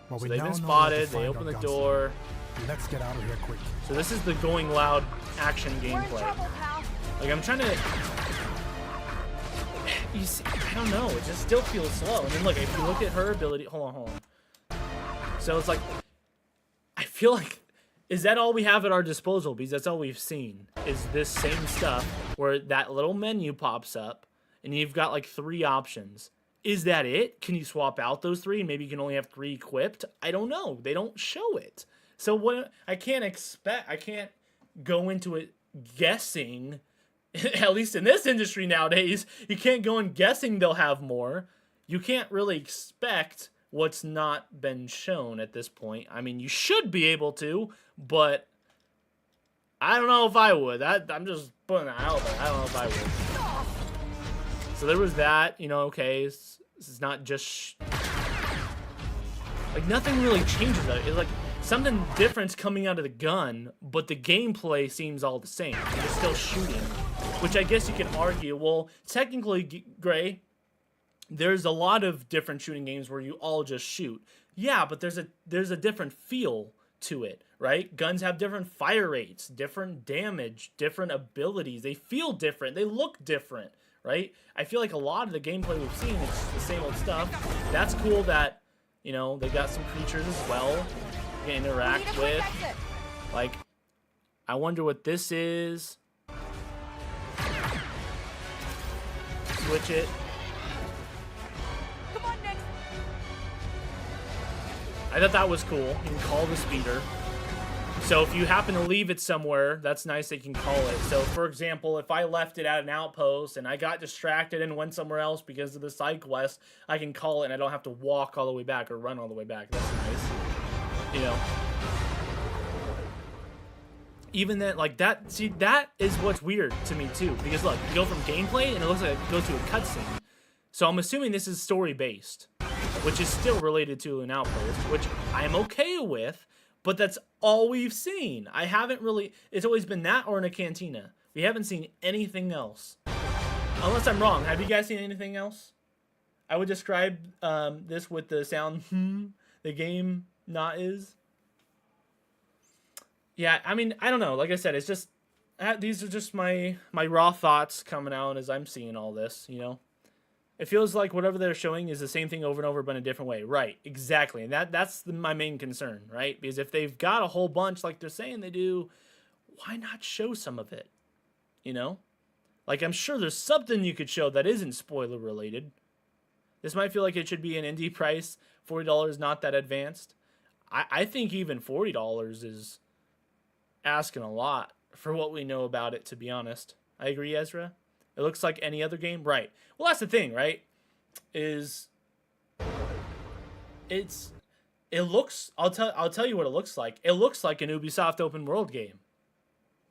Well, So we they've now been know where to spotted. They find open our the gunslinger. door. Let's get out of here quick. So this is the going loud action gameplay. Like, I'm trying to... You see, I don't know. It just still feels slow. And then look, if you look at her ability... Hold on. So it's like... I feel like... Is that all we have at our disposal? Because that's all we've seen. Is this same stuff where that little menu pops up and you've got like 3 options. Is that it? Can you swap out those 3 and maybe you can only have 3 equipped? I don't know. They don't show it. So what I can't go into it guessing, at least in this industry nowadays, you can't go in guessing they'll have more. You can't really expect what's not been shown at this point. I mean, you should be able to, but I don't know if I would. I'm just putting that out there. I don't know if I would. So there was that, okay, this is not just... Like, nothing really changes. It's like something different's coming out of the gun, but the gameplay seems all the same. You're still shooting, which I guess you can argue, well, technically, Gray, there's a lot of different shooting games where you all just shoot. Yeah, but there's a different feel to it, right? Guns have different fire rates, different damage, different abilities. They feel different. They look different, right? I feel like a lot of the gameplay we've seen is the same old stuff. That's cool that, you know, they got some creatures as well you can interact with. Like, I wonder what this is. Switch it. Come on, Nick. I thought that was cool. You can call the speeder. So if you happen to leave it somewhere, that's nice that you can call it. So for example, if I left it at an outpost and I got distracted and went somewhere else because of the side quest, I can call it and I don't have to walk all the way back or run all the way back. That's nice. You know. Even then, like that, see, that is what's weird to me too. Because look, you go from gameplay and it looks like it goes to a cutscene. So I'm assuming this is story-based, which is still related to an outpost, which I'm okay with. But that's all we've seen. I haven't really... It's always been that or in a cantina. We haven't seen anything else. Unless I'm wrong. Have you guys seen anything else? I would describe this with the sound the game not is. Yeah, I mean, I don't know. Like I said, it's just... these are just my raw thoughts coming out as I'm seeing all this, you know? It feels like whatever they're showing is the same thing over and over, but in a different way. Right, exactly. And that's my main concern, right? Because if they've got a whole bunch like they're saying they do, why not show some of it? You know? Like, I'm sure there's something you could show that isn't spoiler related. This might feel like it should be an indie price. $40 not that advanced. I think even $40 is asking a lot for what we know about it, to be honest. I agree, Ezra. It looks like any other game, right? Well, that's the thing, right? It looks. I'll tell you what it looks like. It looks like an Ubisoft open world game.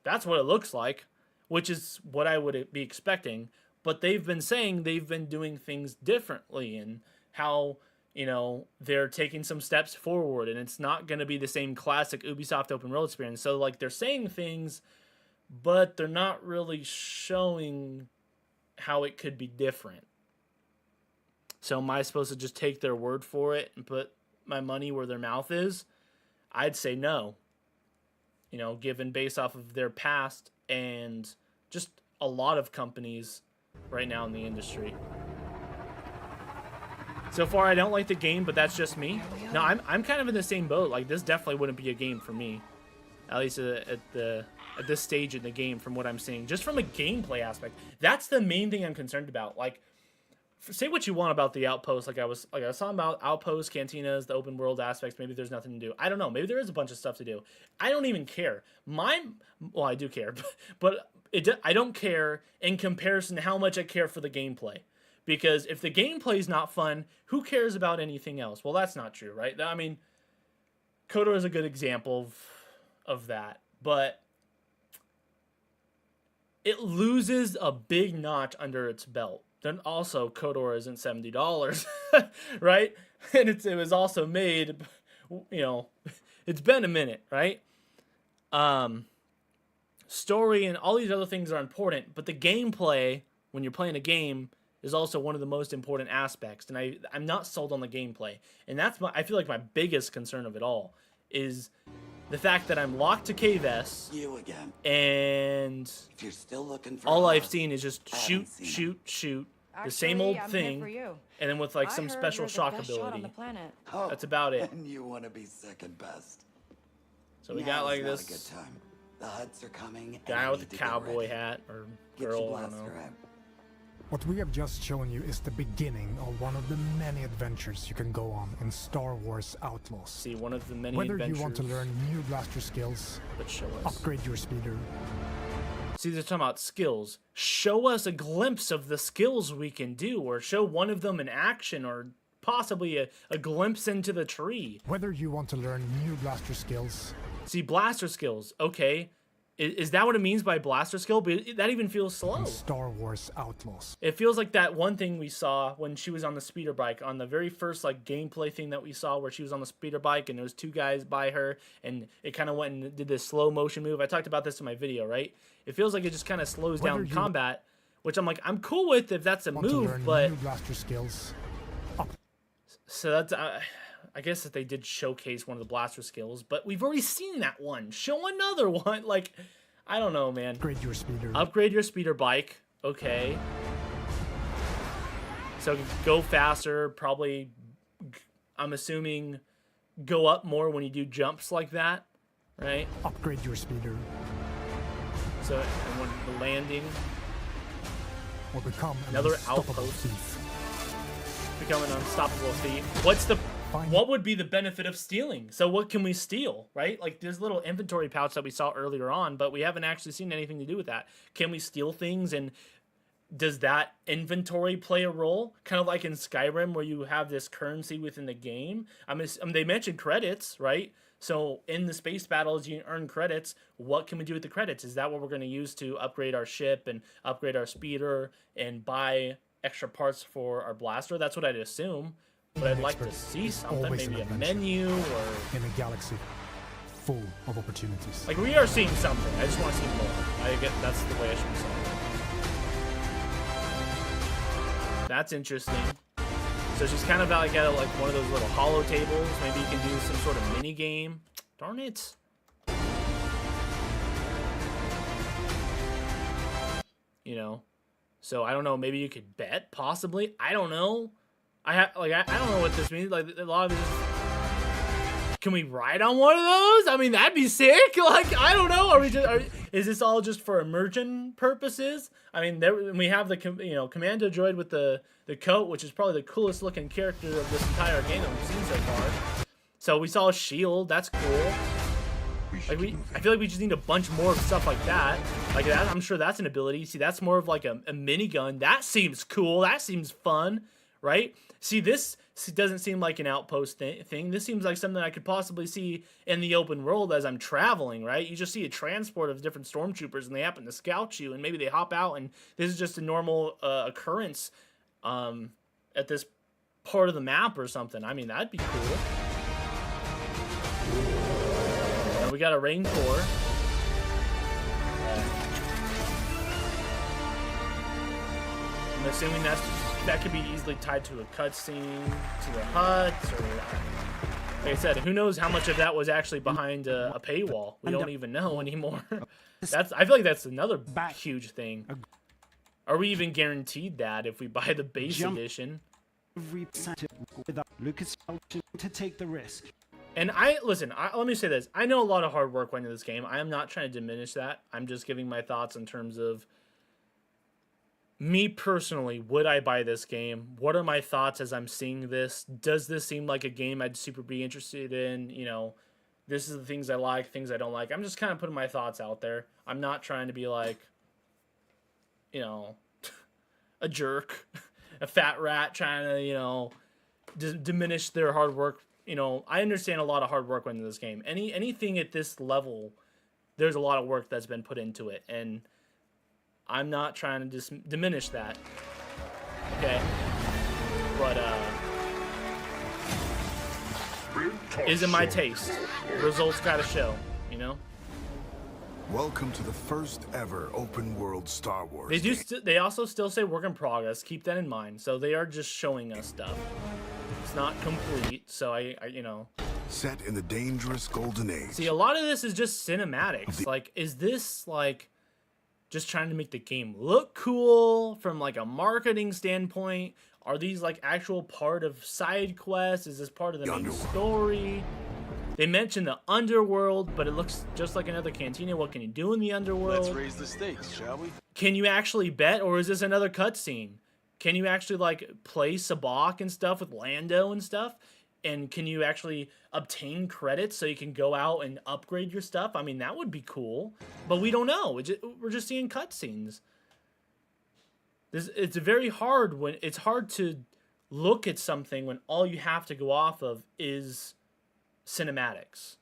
That's what it looks like, which is what I would be expecting. But they've been saying they've been doing things differently and how, you know, they're taking some steps forward, and it's not going to be the same classic Ubisoft open world experience. So like they're saying things, but they're not really showing how it could be different. So am I supposed to just take their word for it and put my money where their mouth is? I'd say no. You know, given based off of their past and just a lot of companies right now in the industry. So far, I don't like the game, but that's just me. No, I'm kind of in the same boat. Like, this definitely wouldn't be a game for me. At least at this stage in the game, from what I'm seeing, just from a gameplay aspect, that's the main thing I'm concerned about. Like, say what you want about the outpost. Like I was talking about outposts, cantinas, the open world aspects. Maybe there's nothing to do. I don't know. Maybe there is a bunch of stuff to do. I don't even care. Well, I do care, but I don't care in comparison to how much I care for the gameplay. Because if the gameplay is not fun, who cares about anything else? Well, that's not true, right? I mean, KOTOR is a good example of that, but it loses a big notch under its belt. Then also, KOTOR isn't $70, right? And it was also made, you know, it's been a minute, right? Story and all these other things are important, but the gameplay, when you're playing a game, is also one of the most important aspects. And I'm not sold on the gameplay. And that's I feel like my biggest concern of it all is the fact that I'm locked to Cave S. You again. And if you're still looking for all I've seen is just shoot. The same old thing. And then with like some special shock ability. Oh, that's about it. And you want to be second best. So we got like this. A good time. The Huts are coming. Guy with a cowboy hat or girl, I don't know. What we have just shown you is the beginning of one of the many adventures you can go on in Star Wars Outlaws. See, one of the many Whether adventures. You want to learn new blaster skills, upgrade your speeder. See, they're talking about skills. Show us a glimpse of the skills we can do, or show one of them in action, or possibly a glimpse into the tree. Whether you want to learn new blaster skills. See, blaster skills, okay. Is that what it means by blaster skill? But that even feels slow. Star Wars Outlaws. It feels like that one thing we saw when she was on the speeder bike, on the very first like gameplay thing that we saw where she was on the speeder bike and there was two guys by her and it kind of went and did this slow motion move. I talked about this in my video, right? It feels like it just kind of slows down combat, which I'm like, I'm cool with if that's a move, but new blaster skills. So that's I guess that they did showcase one of the blaster skills, but we've already seen that one. Show another one. Like, I don't know, man. Upgrade your speeder. Upgrade your speeder bike. Okay. So go faster. Probably, I'm assuming, go up more when you do jumps like that, right? Upgrade your speeder. So, and when the landing. Or become another outpost. Thief. Become an unstoppable thief. What would be the benefit of stealing? So what can we steal, right? Like there's little inventory pouch that we saw earlier on, but we haven't actually seen anything to do with that. Can we steal things, and does that inventory play a role? Kind of like in Skyrim where you have this currency within the game. They mentioned credits, right? So in the space battles, you earn credits. What can we do with the credits? Is that what we're going to use to upgrade our ship and upgrade our speeder and buy extra parts for our blaster? That's what I'd assume. But I'd like to see something, maybe a menu or... In a galaxy full of opportunities. Like, we are seeing something. I just want to see more. That's the way I should be saying it. That's interesting. So she's kind of like at like one of those little hollow tables. Maybe you can do some sort of mini game. Darn it. You know? So, I don't know. Maybe you could bet, possibly. I don't know. I don't know what this means. Like a lot of it is, can we ride on one of those? I mean, that'd be sick. Like, I don't know. Is this all just for immersion purposes? I mean, we have the commando droid with the coat, which is probably the coolest looking character of this entire game that we've seen so far. So we saw a shield. That's cool. Like I feel like we just need a bunch more of stuff like that. Like that, I'm sure that's an ability. See, that's more of like a minigun. That seems cool. That seems fun, right? See, this doesn't seem like an outpost thing. This seems like something I could possibly see in the open world as I'm traveling, right? You just see a transport of different stormtroopers, and they happen to scout you, and maybe they hop out, and this is just a normal occurrence at this part of the map or something. I mean, that'd be cool. We got a rain core. I'm assuming that could be easily tied to a cutscene, to the huts, or like I said, who knows how much of that was actually behind a paywall? We don't even know anymore. I feel like that's another huge thing. Are we even guaranteed that if we buy the base edition? Without Lucas to take the risk. And let me say this. I know a lot of hard work went into this game. I am not trying to diminish that. I'm just giving my thoughts in terms of me personally. Would I buy this game? What are my thoughts as I'm seeing this? Does this seem like a game I'd super be interested in? You know, this is the things I like, things I don't like. I'm just kind of putting my thoughts out there. I'm not trying to be like, you know, a jerk, a fat rat trying to, you know, diminish their hard work. You know, I understand a lot of hard work went into this game. Anything at this level, there's a lot of work that's been put into it, and I'm not trying to diminish that. Okay, but isn't my taste. Results gotta show, you know. Welcome to the first ever open world Star Wars. They also still say work in progress. Keep that in mind. So they are just showing us stuff. It's not complete, so I you know. Set in the dangerous golden age. See, a lot of this is just cinematics. Like, is this like just trying to make the game look cool from like a marketing standpoint? Are these like actual part of side quests? Is this part of the main story? They mentioned the underworld, but it looks just like another cantina. What can you do in the underworld? Let's raise the stakes, shall we? Can you actually bet, or is this another cutscene? Can you actually like play Sabacc and stuff with Lando and stuff? And can you actually obtain credits so you can go out and upgrade your stuff? I mean, that would be cool, but we don't know. We're just seeing cutscenes. It's very hard it's hard to look at something when all you have to go off of is cinematics.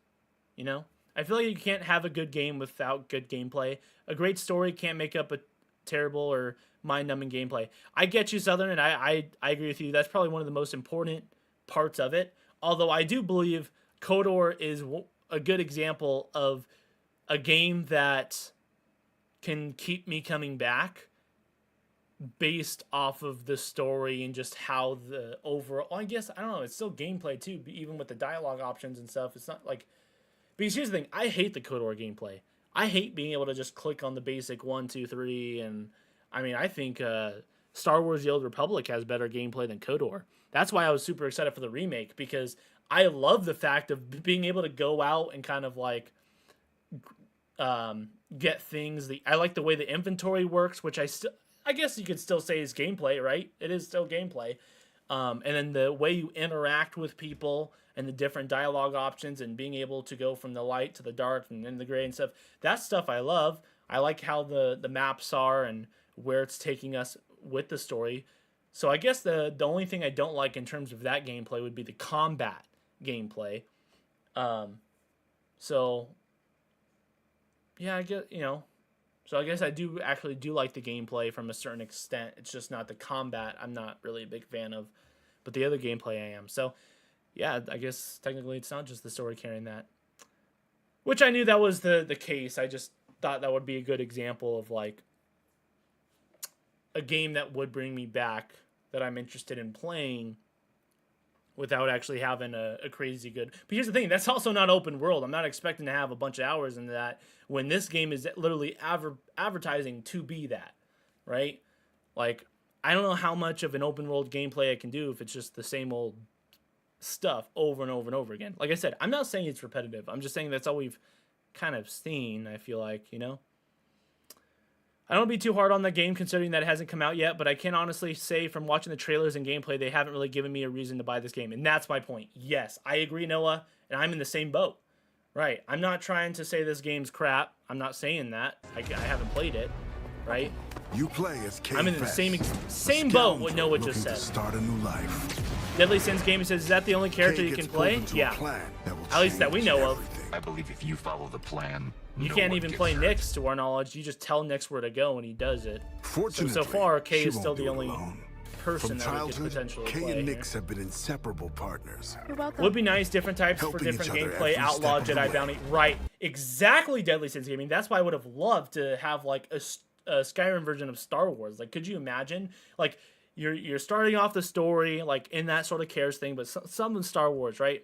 You know, I feel like you can't have a good game without good gameplay. A great story can't make up a terrible or mind-numbing gameplay. I get you, Southern, and I agree with you. That's probably one of the most important parts of it. Although I do believe KOTOR is a good example of a game that can keep me coming back based off of the story and just how the overall, I guess, I don't know, it's still gameplay too, even with the dialogue options and stuff. It's not like, because here's the thing, I hate the KOTOR gameplay. I hate being able to just click on the basic 1, 2, 3, and I mean, I think Star Wars The Old Republic has better gameplay than KOTOR. That's why I was super excited for the remake, because I love the fact of being able to go out and kind of like get things. I like the way the inventory works, which I guess you could still say is gameplay, right? It is still gameplay. And then the way you interact with people and the different dialogue options and being able to go from the light to the dark and then the gray and stuff. That stuff I love. I like how the maps are and where it's taking us with the story. So I guess the only thing I don't like in terms of that gameplay would be the combat gameplay. So yeah, I guess, so I guess I do like the gameplay from a certain extent. It's just not the combat I'm not really a big fan of, but the other gameplay I am. So yeah, I guess technically it's not just the story carrying that, which I knew that was the case. I just thought that would be a good example of like a game that would bring me back, that I'm interested in playing without actually having a crazy good. But here's the thing, that's also not open world. I'm not expecting to have a bunch of hours into that when this game is literally advertising to be that, right? Like, I don't know how much of an open world gameplay I can do if it's just the same old stuff over and over and over again. Like I said, I'm not saying it's repetitive. I'm just saying that's all we've kind of seen, I feel like, I don't want to be too hard on the game considering that it hasn't come out yet, but I can honestly say from watching the trailers and gameplay, they haven't really given me a reason to buy this game. And that's my point. Yes, I agree, Noah, and I'm in the same boat. Right. I'm not trying to say this game's crap. I'm not saying that. I haven't played it. Right? You play as K. I'm in the same boat what Noah just said. Start a new life. Deadly Sins Gaming says, is that the only character you can play? Yeah. At least that we know of. I believe if you follow the plan, you can't even play Nyx, to our knowledge. You just tell Nyx where to go and he does it. So far, Kay is still the only person that we could potentially Kay play. and Nyx have been inseparable partners. You're welcome. Would be nice, different types for different gameplay. Outlaw, Jedi, Bounty. Right. Exactly, Deadly Sins Gaming. That's why I would have loved to have like a Skyrim version of Star Wars. Like, could you imagine? Like, you're starting off the story like in that sort of cares thing, but some in Star Wars, right?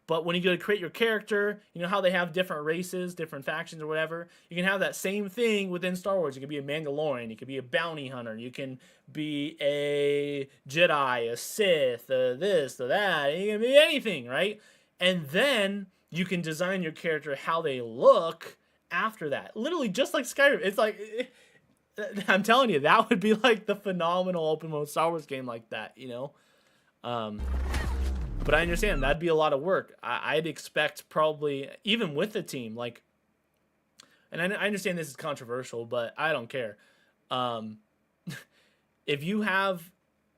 But when you go to create your character, you know how they have different races, different factions or whatever? You can have that same thing within Star Wars. You can be a Mandalorian, you can be a bounty hunter, you can be a Jedi, a Sith, this, or that. You can be anything, right? And then you can design your character how they look after that. Literally just like Skyrim. It's like, I'm telling you, that would be like the phenomenal open world Star Wars game like that, But I understand that'd be a lot of work. I'd expect probably, even with the team, like, and I understand this is controversial, but I don't care. If you have,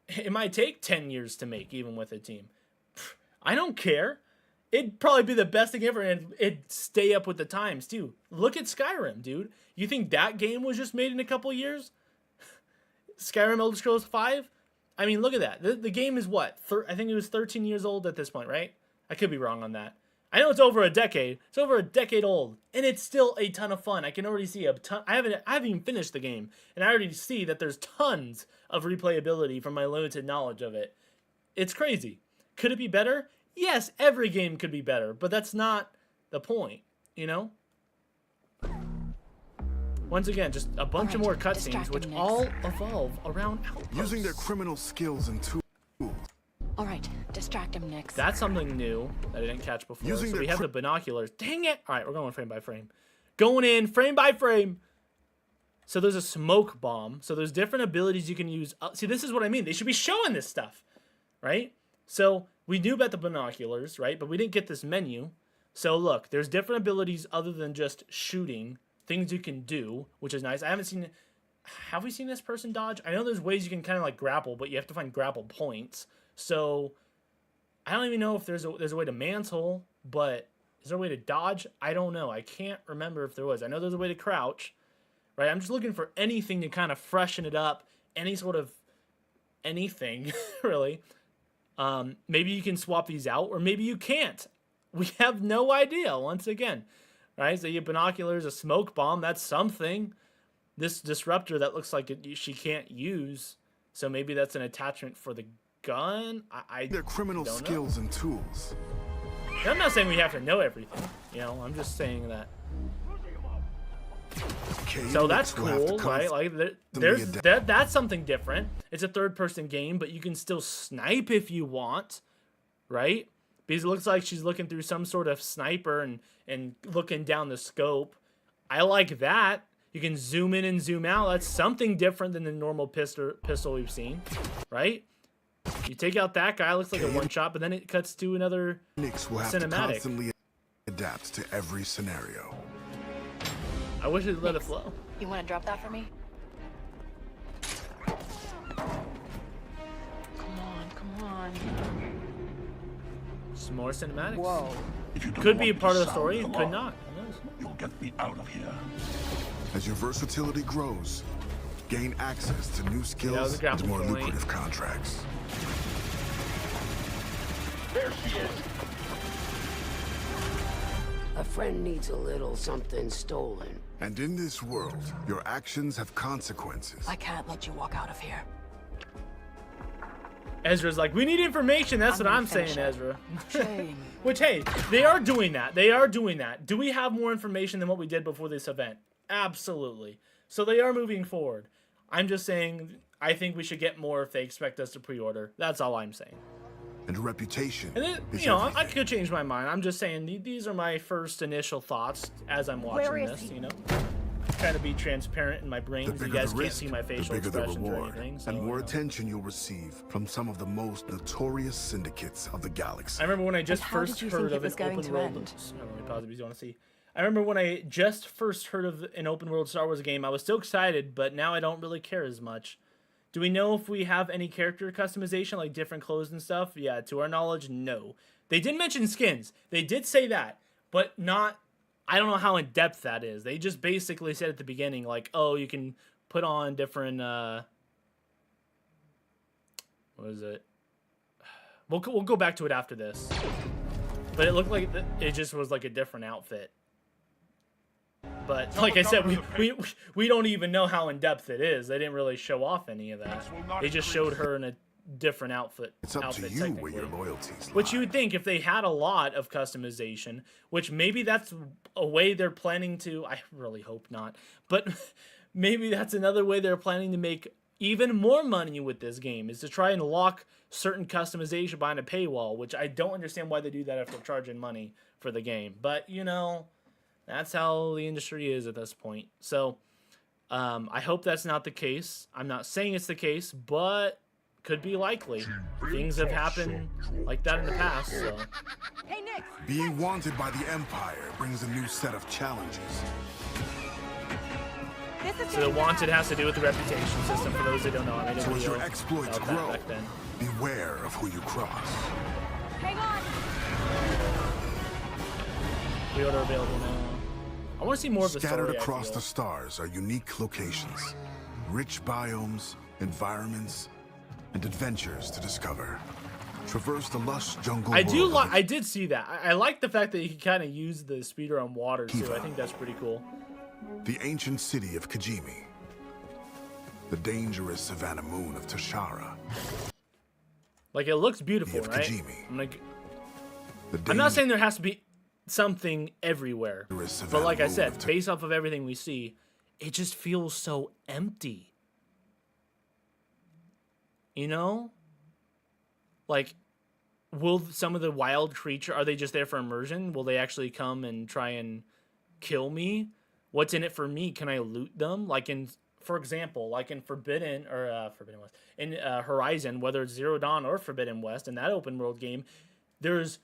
it might take 10 years to make, even with a team. I don't care. It'd probably be the best thing ever, and it'd stay up with the times, too. Look at Skyrim, dude. You think that game was just made in a couple years? Skyrim Elder Scrolls 5? I mean, look at that. The game is what? I think it was 13 years old at this point, right? I could be wrong on that. I know it's over a decade. It's over a decade old, and it's still a ton of fun. I can already see a ton. I haven't even finished the game, and I already see that there's tons of replayability from my limited knowledge of it. It's crazy. Could it be better? Yes, every game could be better, but that's not the point, Once again, just a bunch of more cutscenes, which all evolve around outposts. Using their criminal skills and tools. All right, distract him, Nyx. That's something new that I didn't catch before. Using so we have the binoculars. Dang it! All right, we're going frame by frame. Going in frame by frame. So there's a smoke bomb. So there's different abilities you can use. See, this is what I mean. They should be showing this stuff, right? So we knew about the binoculars, right? But we didn't get this menu. So look, there's different abilities other than just shooting. Things you can do, which is nice. I haven't seen... Have we seen this person dodge? I know there's ways you can kind of like grapple, but you have to find grapple points. So I don't even know if there's a way to mantle, but is there a way to dodge? I don't know. I can't remember if there was. I know there's a way to crouch, right? I'm just looking for anything to kind of freshen it up. Any sort of anything, really. Maybe you can swap these out, or maybe you can't. We have no idea, once again. Right? So you have binoculars, a smoke bomb, that's something. this disruptor that looks like she can't use. So maybe that's an attachment for the gun. Their criminal don't skills know. and tools. I'm not saying we have to know everything. You know, I'm just saying that. So that's cool, right? Like that's something different. It's a third-person game, but you can still snipe if you want, right? Because it looks like she's looking through some sort of sniper and looking down the scope. I like that. You can zoom in and zoom out. That's something different than the normal pistol we've seen, right? You take out that guy, looks like a one-shot, but then it cuts to another Nix will have to cinematic. constantly adapt to every scenario. I wish it'd let it flow. You want to drop that for me? Come on. Some more cinematics. Whoa. If you don't Could be a want part to of the story, it sound could alarm, not. Who knows? You'll get me out of here. As your versatility grows, gain access to new that was skills a grapple and more point. lucrative contracts. There she is. A friend needs a little something stolen. And in this world, your actions have consequences. I can't let you walk out of here. Ezra's like, we need information. That's I'm what gonna I'm saying, finish it. Ezra. Shame. Which, hey, they are doing that. They are doing that. Do we have more information than what we did before this event? Absolutely. So they are moving forward. I'm just saying, I think we should get more if they expect us to pre-order. That's all I'm saying. And reputation. And then, is you know, everything. I could change my mind. I'm just saying these are my first initial thoughts as I'm watching Where is this. he? You know, trying to be transparent in my brain. The So you bigger guys the can't risk, see my the facial bigger the expressions or reward, anything. So, and more you know. attention you'll receive from some of the most notorious syndicates of the galaxy. I remember when I just how first did you heard think it of was an going open to world. end? Let me pause it because you want to see. I remember when I just first heard of an open world Star Wars game. I was still excited, but now I don't really care as much. Do we know if we have any character customization, like different clothes and stuff? Yeah, to our knowledge, no. They did mention skins. They did say that, but not. I don't know how in depth that is. They just basically said at the beginning, like, oh, you can put on different. What is it? We'll go back to it after this. But it looked like it just was like a different outfit. But like I said, we don't even know how in depth it is. They didn't really show off any of that. They just showed her in a different outfit. It's up to you where your loyalties lie. Which you would think if they had a lot of customization, which maybe that's a way they're planning to. I really hope not, but maybe that's another way they're planning to make even more money with this game, is to try and lock certain customization behind a paywall, which I don't understand why they do that after charging money for the game. But, you know, that's how the industry is at this point. So, I hope that's not the case. I'm not saying it's the case, but could be likely. Things have happened like that in the past, so. Hey, Nick! Being wanted by the Empire brings a new set of challenges. So the wanted has to do with the reputation system, for those that don't know. I made a So as video your exploits about that grow, back then. beware of who you cross. Hang on! Pre-order available now. I want to see more of the story. Scattered across the stars are unique locations, rich biomes, environments, and adventures to discover. Traverse the lush jungle world. I did see that. I like the fact that you can kind of use the speeder on water too. I think that's pretty cool. The ancient city of Kijimi. The dangerous savannah moon of Tashara. Like, it looks beautiful, Of right? Kijimi. I'm not saying there has to be something everywhere, but like I said, based off of everything we see, it just feels so empty. You know? Like, will some of the wild creature, are they just there for immersion? Will they actually come and try and kill me? What's in it for me? Can I loot them? Like in, for example, like in Forbidden West, in Horizon, whether it's Zero Dawn or Forbidden West, in that open world game, there's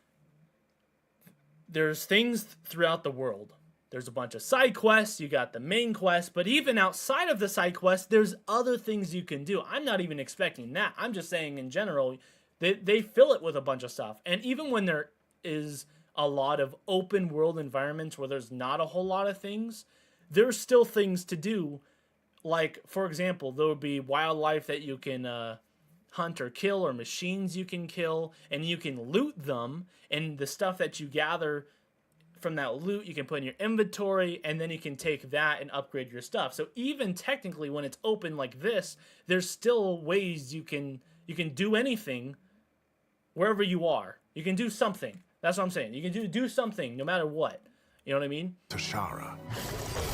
things throughout the world. There's a bunch of side quests, you got the main quest, but even outside of the side quest, there's other things you can do. I'm not even expecting that. I'm just saying in general, they fill it with a bunch of stuff. And even when there is a lot of open world environments where there's not a whole lot of things, there's still things to do. Like, for example, there would be wildlife that you can hunt or kill, or machines you can kill, and you can loot them, and the stuff that you gather from that loot you can put in your inventory, and then you can take that and upgrade your stuff. So even technically when it's open like this, there's still ways you can do anything wherever you are. You can do something. That's what I'm saying. You can do something no matter what. You know what I mean? Tashara.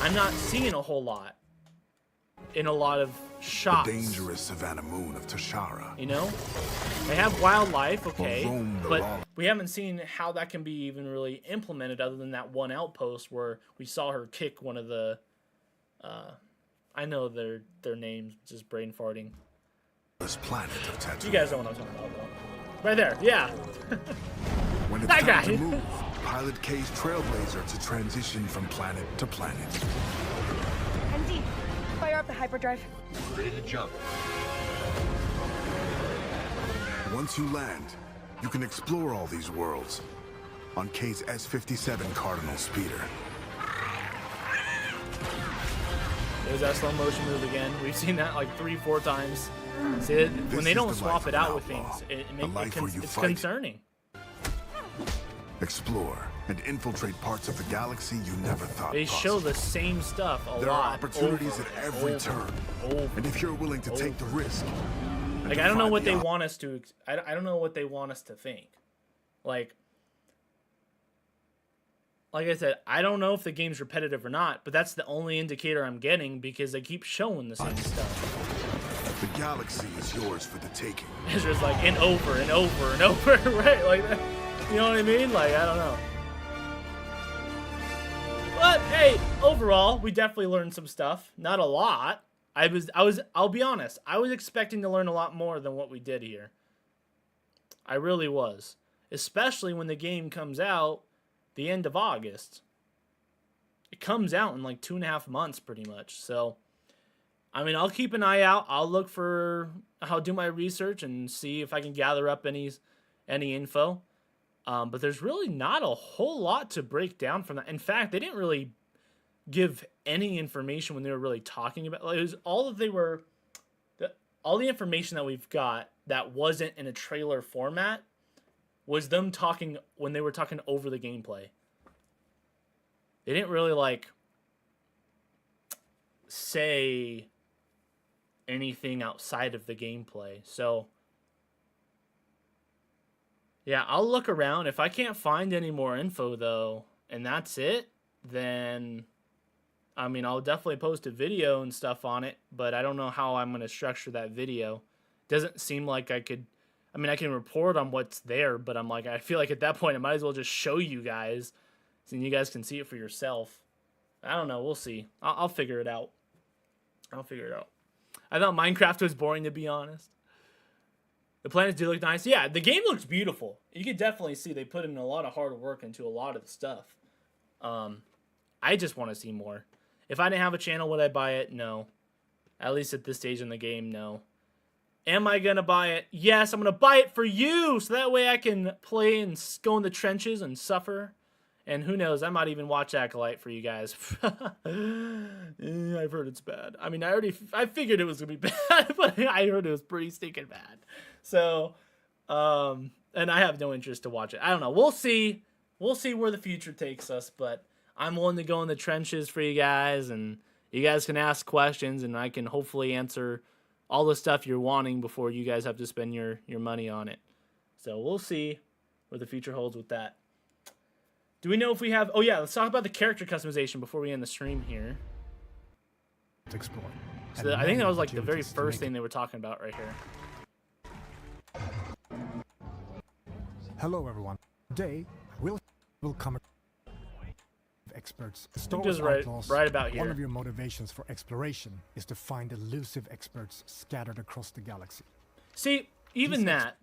I'm not seeing a whole lot in a lot of shops. The dangerous Savannah Moon of Tashara. You know? They have wildlife, okay, roam the but law. we haven't seen how that can be even really implemented other than that one outpost where we saw her kick one of the, I know their names, just brain farting. This planet of Tatooine. You guys know what I'm talking about, though. Right there, yeah. When it's That time guy. to move, Pilot K's Trailblazer to transition from planet to planet. MD, fire up the hyperdrive. Ready to jump. Once you land, you can explore all these worlds on K's S-57 Cardinal speeder. There's that slow motion move again. We've seen that like 3-4 times. See, when This they is don't the swap life it of out an with outlaw, things, a life where you it's fight. concerning. Explore and infiltrate parts of the galaxy you never thought They possible. show the same stuff a There are lot. opportunities over at every and turn. over And if you're willing to take the risk, Like, I don't know what they want us to. I don't know what they want us to think. Like I said, I don't know if the game's repetitive or not, but that's the only indicator I'm getting because they keep showing the same stuff. The galaxy is yours for the taking. It's just like, and over and over and over, right? Like that. You know what I mean? Like, I don't know. But hey, overall, we definitely learned some stuff. Not a lot. I'll be honest, I was expecting to learn a lot more than what we did here. I really was. Especially when the game comes out the end of August. It comes out in like 2.5 months pretty much. So, I mean, I'll keep an eye out. I'll do my research and see if I can gather up any info. But there's really not a whole lot to break down from that. In fact, they didn't really give any information when they were really talking about. Like, it was all the information that we've got that wasn't in a trailer format was them talking when they were talking over the gameplay. They didn't really like say anything outside of the gameplay. So yeah, I'll look around. If I can't find any more info though, and that's it, then I mean, I'll definitely post a video and stuff on it, but I don't know how I'm going to structure that video. Doesn't seem like I could. I mean, I can report on what's there, but I'm like, I feel like at that point, I might as well just show you guys, so you guys can see it for yourself. I don't know. We'll see. I'll figure it out. I thought Minecraft was boring, to be honest. The planets do look nice. Yeah, the game looks beautiful. You can definitely see they put in a lot of hard work into a lot of the stuff. I just want to see more. If I didn't have a channel, would I buy it? No. At least at this stage in the game, no. Am I going to buy it? Yes, I'm going to buy it for you, so that way I can play and go in the trenches and suffer. And who knows, I might even watch Acolyte for you guys. I've heard it's bad. I mean, I figured it was going to be bad, but I heard it was pretty stinking bad. So, and I have no interest to watch it. I don't know. We'll see. We'll see where the future takes us, but I'm willing to go in the trenches for you guys, and you guys can ask questions, and I can hopefully answer all the stuff you're wanting before you guys have to spend your money on it. So we'll see what the future holds with that. Do we know if we have... Oh, yeah, let's talk about the character customization before we end the stream here. Explore. So I think that was like the very first thing they were talking about right here. Hello, everyone. Today, we'll come experts. Star Just Wars Outlaws, right about here. One of your motivations for exploration is to find elusive experts scattered across the galaxy. See, even that.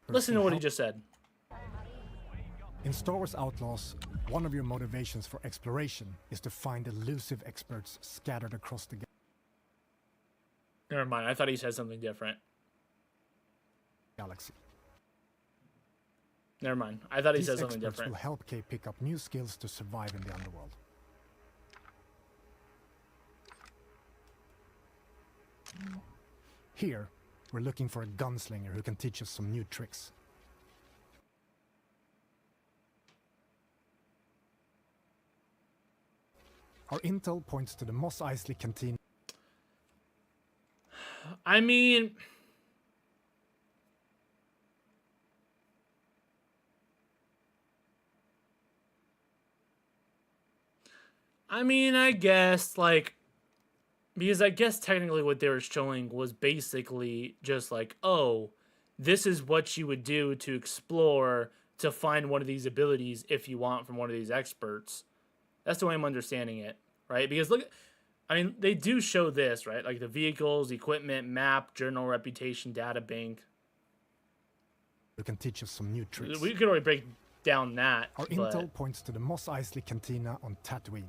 Listen to what he just said. In Star Wars Outlaws, one of your motivations for exploration is to find elusive experts scattered across the Never mind, I thought he said something different. galaxy. Never mind, I thought he These said something experts different. will help Kay pick up new skills to survive in the underworld. Here, we're looking for a gunslinger who can teach us some new tricks. Our intel points to the Mos Eisley canteen. I mean, I guess, like, because I guess technically what they were showing was basically just like, oh, this is what you would do to explore to find one of these abilities if you want from one of these experts. That's the way I'm understanding it, right? Because look, I mean, they do show this, right? Like the vehicles, equipment, map, journal, reputation, data bank. We can teach us some new tricks. We could already break down that. Our intel points to the Mos Eisley Cantina on Tatooine.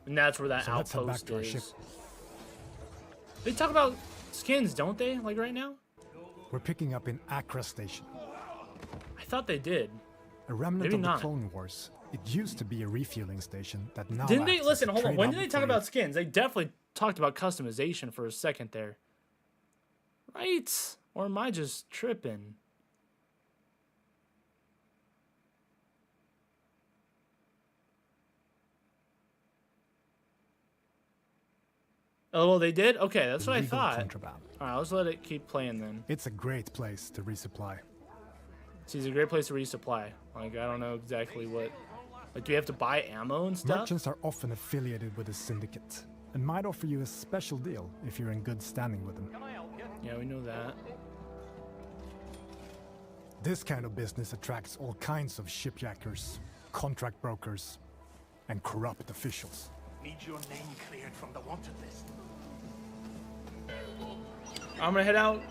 And that's where that so let's head back outpost to our ship. is. They talk about skins, don't they? Like right now? We're picking up in Accra Station. I thought they did. A remnant Maybe of the not. Clone Wars. It used to be a refueling station that now Didn't they acts listen? as a Hold on. trade When did they talk laboratory. about skins? They definitely talked about customization for a second there, right? Or am I just tripping? Oh, well, they did. Okay, that's what I Illegal thought. contraband. All right, let's let it keep playing then. It's a great place to resupply. See, it's a great place to resupply. Like, I don't know exactly what. Like, do you have to buy ammo and stuff? Merchants are often affiliated with a syndicate and might offer you a special deal if you're in good standing with them. Yeah, we know that. This kind of business attracts all kinds of shipjackers, contract brokers, and corrupt officials. Need your name cleared from the wanted list. I'm gonna head out.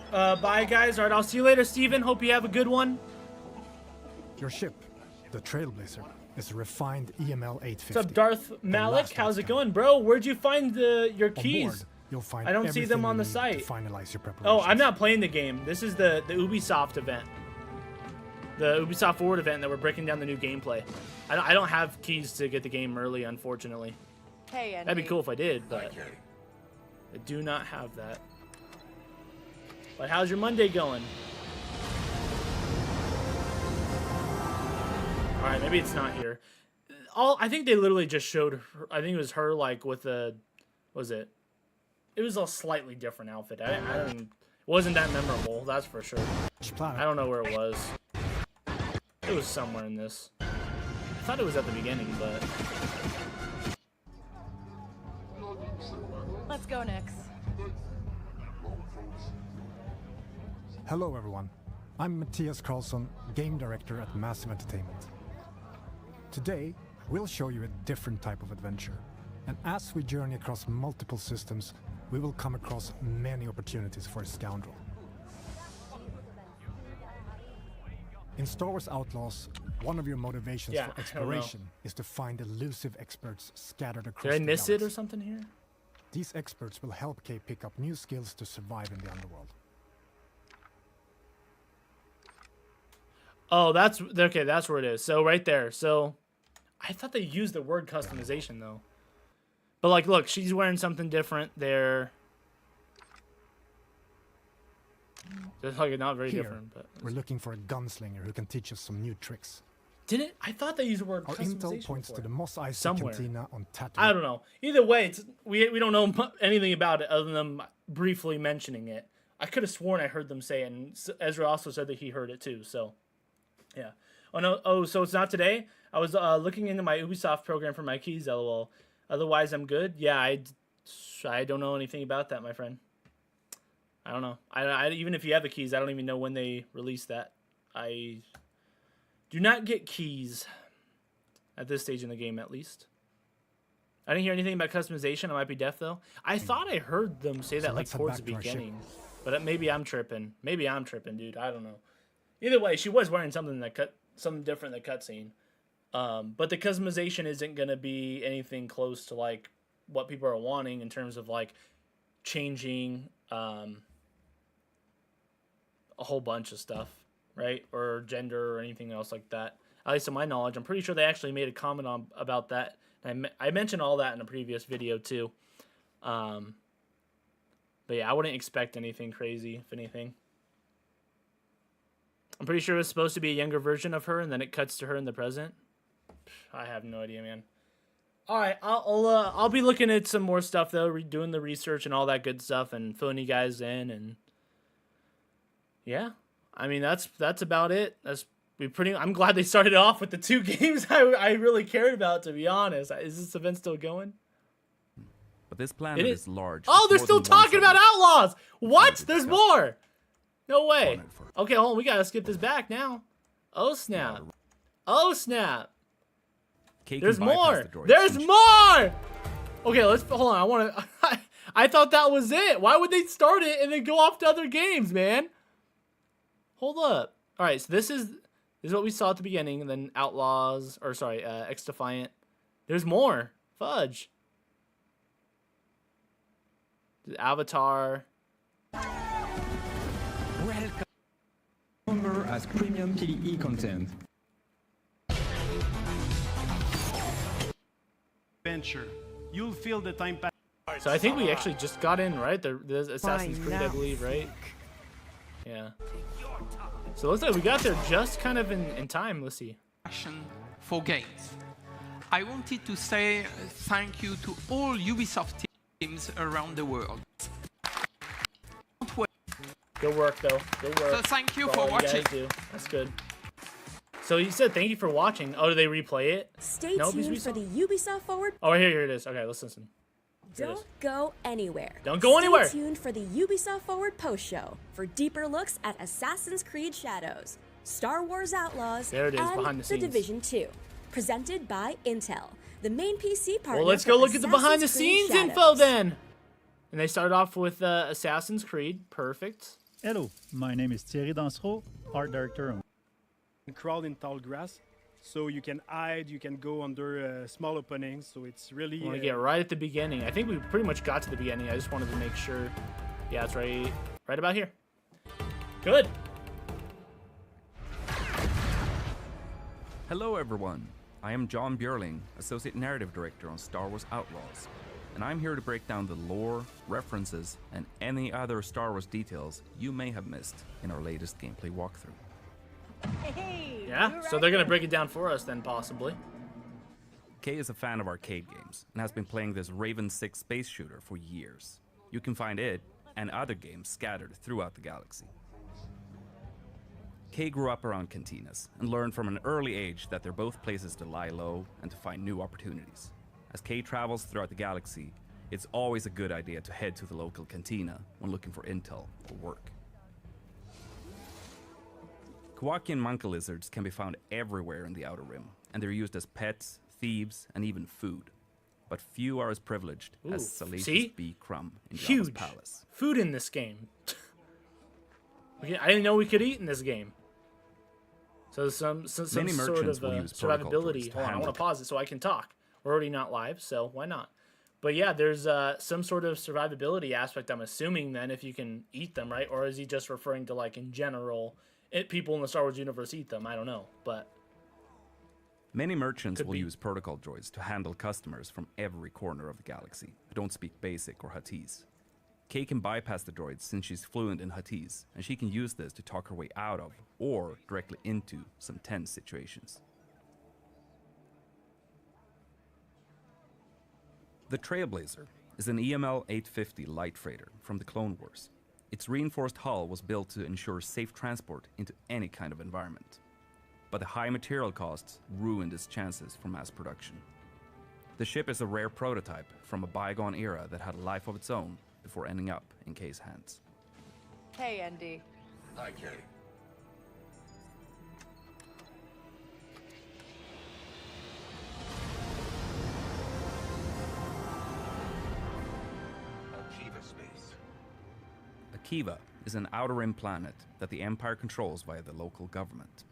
Bye, guys. All right, I'll see you later, Steven. Hope you have a good one. Your ship, the Trailblazer, is a refined EML 850. What's up, Darth Malik? How's it going, bro? Where'd you find your keys? On board, you'll find I don't see them everything on you the need site. to finalize your Oh, preparations. I'm not playing the game. This is the Ubisoft event. The Ubisoft Forward event that we're breaking down the new gameplay. I don't have keys to get the game early, unfortunately. Hey, Andy. That'd be cool if I did, but I do not have that. But how's your Monday going? All right, maybe it's not here. I think they literally just showed her. I think it was her like with a, what was it? It was a slightly different outfit. I didn't. It wasn't that memorable, that's for sure. I don't know where it was. It was somewhere in this. I thought it was at the beginning, but. Let's go, Nix. Hello, everyone. I'm Matthias Karlsson, game director at Massive Entertainment. Today, we'll show you a different type of adventure. And as we journey across multiple systems, we will come across many opportunities for a scoundrel. In Star Wars Outlaws, one of your motivations for exploration is to find elusive experts scattered across the Did I miss galaxy. it or something here? These experts will help Kay pick up new skills to survive in the underworld. Oh, that's okay. That's where it is. So right there. So I thought they used the word customization though. But like, look, she's wearing something different there. Just like not very Here, different, but we're looking for a gunslinger who can teach us some new tricks. didn't I thought they used the word Our customization intel points before. to the Mos Eisley Somewhere. Cantina on Tatooine. I don't know. Either way, it's, we don't know anything about it other than them briefly mentioning it. I could have sworn I heard them say it, and Ezra also said that he heard it too. So, yeah. Oh no. Oh, so it's not today. I was looking into my Ubisoft program for my keys. LOL. Otherwise, I'm good. Yeah, I don't know anything about that, my friend. I don't know. I even if you have the keys, I don't even know when they released that. I do not get keys at this stage in the game, at least. I didn't hear anything about customization. I might be deaf though. I thought I heard them say that like let's head towards the back to our ship. beginning, but maybe I'm tripping. Maybe I'm tripping, dude. I don't know. Either way, she was wearing something different in the cutscene. But the customization isn't gonna be anything close to like what people are wanting in terms of like changing a whole bunch of stuff, right? Or gender or anything else like that. At least to my knowledge, I'm pretty sure they actually made a comment about that. I mentioned all that in a previous video too. But yeah, I wouldn't expect anything crazy, if anything. I'm pretty sure it was supposed to be a younger version of her, and then it cuts to her in the present. I have no idea, man. All right, I'll be looking at some more stuff though, doing the research and all that good stuff, and filling you guys in, and yeah, I mean that's about it. I'm glad they started off with the 2 games I really cared about, to be honest. Is this event still going? But this planet is large. Oh, they're still talking about Outlaws. What? There's more. No way. Okay, hold on. We gotta skip this back now. Oh snap. Oh snap. There's more. There's more. Okay, hold on. I thought that was it. Why would they start it and then go off to other games, man? Hold up. All right, so this is what we saw at the beginning, and then Outlaws, or sorry, X-Defiant. There's more. Fudge. Avatar. Welcome as premium PvE content. Adventure. You'll feel the time pass. So I think we actually just got in, right? The Assassin's Creed, I believe, right? Yeah. So it looks like we got there just kind of in time. Let's see. For games. I wanted to say thank you to all Ubisoft teams around the world. Good work, though. Good work. So thank you for watching. That's good. So you said thank you for watching. Oh, do they replay it? Stay tuned for the Ubisoft Forward. Oh, here it is. Okay, let's listen. Don't go anywhere. Don't go anywhere. Stay tuned for the Ubisoft Forward post show for deeper looks at Assassin's Creed Shadows, Star Wars Outlaws, there it is, and behind the scenes. Division 2. Presented by Intel, the main PC partner. Well, let's go look at the behind the scenes info then. And they started off with Assassin's Creed. Perfect. Hello, my name is Thierry Dansereau, art director. Crawl in tall grass, so you can hide, you can go under small openings, so it's really... I want to get right at the beginning. I think we pretty much got to the beginning. I just wanted to make sure. Yeah, it's right about here. Good. Hello everyone, I am John Björling, Associate Narrative Director on Star Wars Outlaws, and I'm here to break down the lore, references, and any other Star Wars details you may have missed in our latest gameplay walkthrough. Hey, yeah, so they're going to break it down for us then, possibly. Kay is a fan of arcade games and has been playing this Raven 6 space shooter for years. You can find it and other games scattered throughout the galaxy. Kay grew up around cantinas and learned from an early age that they're both places to lie low and to find new opportunities. As Kay travels throughout the galaxy, it's always a good idea to head to the local cantina when looking for intel or work. Kowakian monkey lizards can be found everywhere in the Outer Rim, and they're used as pets, thieves, and even food. But few are as privileged as Salacious B. Crumb in Jabba's palace. Food in this game. I didn't know we could eat in this game. So some sort of survivability. Hold on, I want to pause it so I can talk. We're already not live, so why not? But yeah, there's some sort of survivability aspect, I'm assuming, then, if you can eat them, right? Or is he just referring to, like, in general... people in the Star Wars universe eat them. I don't know, but many merchants will use protocol droids to handle customers from every corner of the galaxy who don't speak Basic or Huttese. Kay can bypass the droids since she's fluent in Huttese, and she can use this to talk her way out of or directly into some tense situations. The Trailblazer is an EML 850 light freighter from the Clone Wars. Its reinforced hull was built to ensure safe transport into any kind of environment. But the high material costs ruined its chances for mass production. The ship is a rare prototype from a bygone era that had a life of its own before ending up in Kay's hands. Hey, Andy. Hi, Kay. Akiva is an Outer Rim planet that the Empire controls via the local government.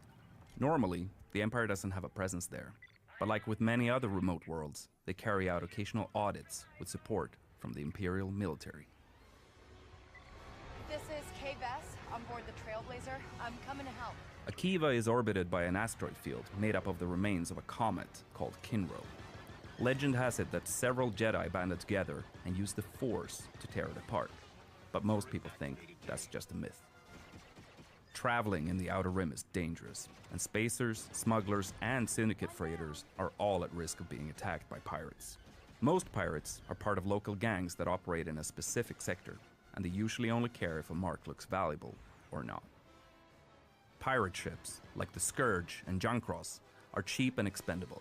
Normally, the Empire doesn't have a presence there, but like with many other remote worlds, they carry out occasional audits with support from the Imperial military. This is Kay Bess on board the Trailblazer. I'm coming to help. Akiva is orbited by an asteroid field made up of the remains of a comet called Kinro. Legend has it that several Jedi banded together and used the Force to tear it apart. But most people think that's just a myth. Traveling in the Outer Rim is dangerous, and spacers, smugglers, and syndicate freighters are all at risk of being attacked by pirates. Most pirates are part of local gangs that operate in a specific sector, and they usually only care if a mark looks valuable or not. Pirate ships, like the Scourge and Junkross, are cheap and expendable.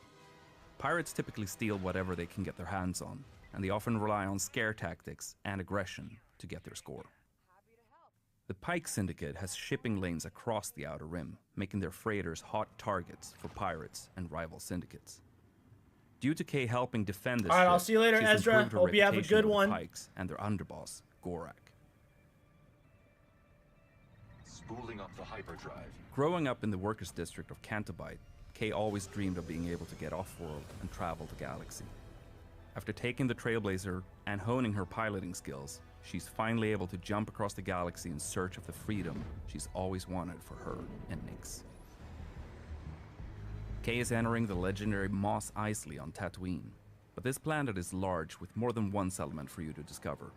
Pirates typically steal whatever they can get their hands on, and they often rely on scare tactics and aggression to get their score. The Pike Syndicate has shipping lanes across the Outer Rim, making their freighters hot targets for pirates and rival syndicates. Due to Kay helping defend this All right, ship, I'll see you later, she's Ezra. improved her Hope you have a reputation good with the one. Pikes and their underboss, Gorak. Spooling up the hyperdrive. Growing up in the workers' district of Cantobite, Kay always dreamed of being able to get off-world and travel the galaxy. After taking the Trailblazer and honing her piloting skills, she's finally able to jump across the galaxy in search of the freedom she's always wanted for her and Nyx. Kay is entering the legendary Mos Eisley on Tatooine, but this planet is large with more than one settlement for you to discover.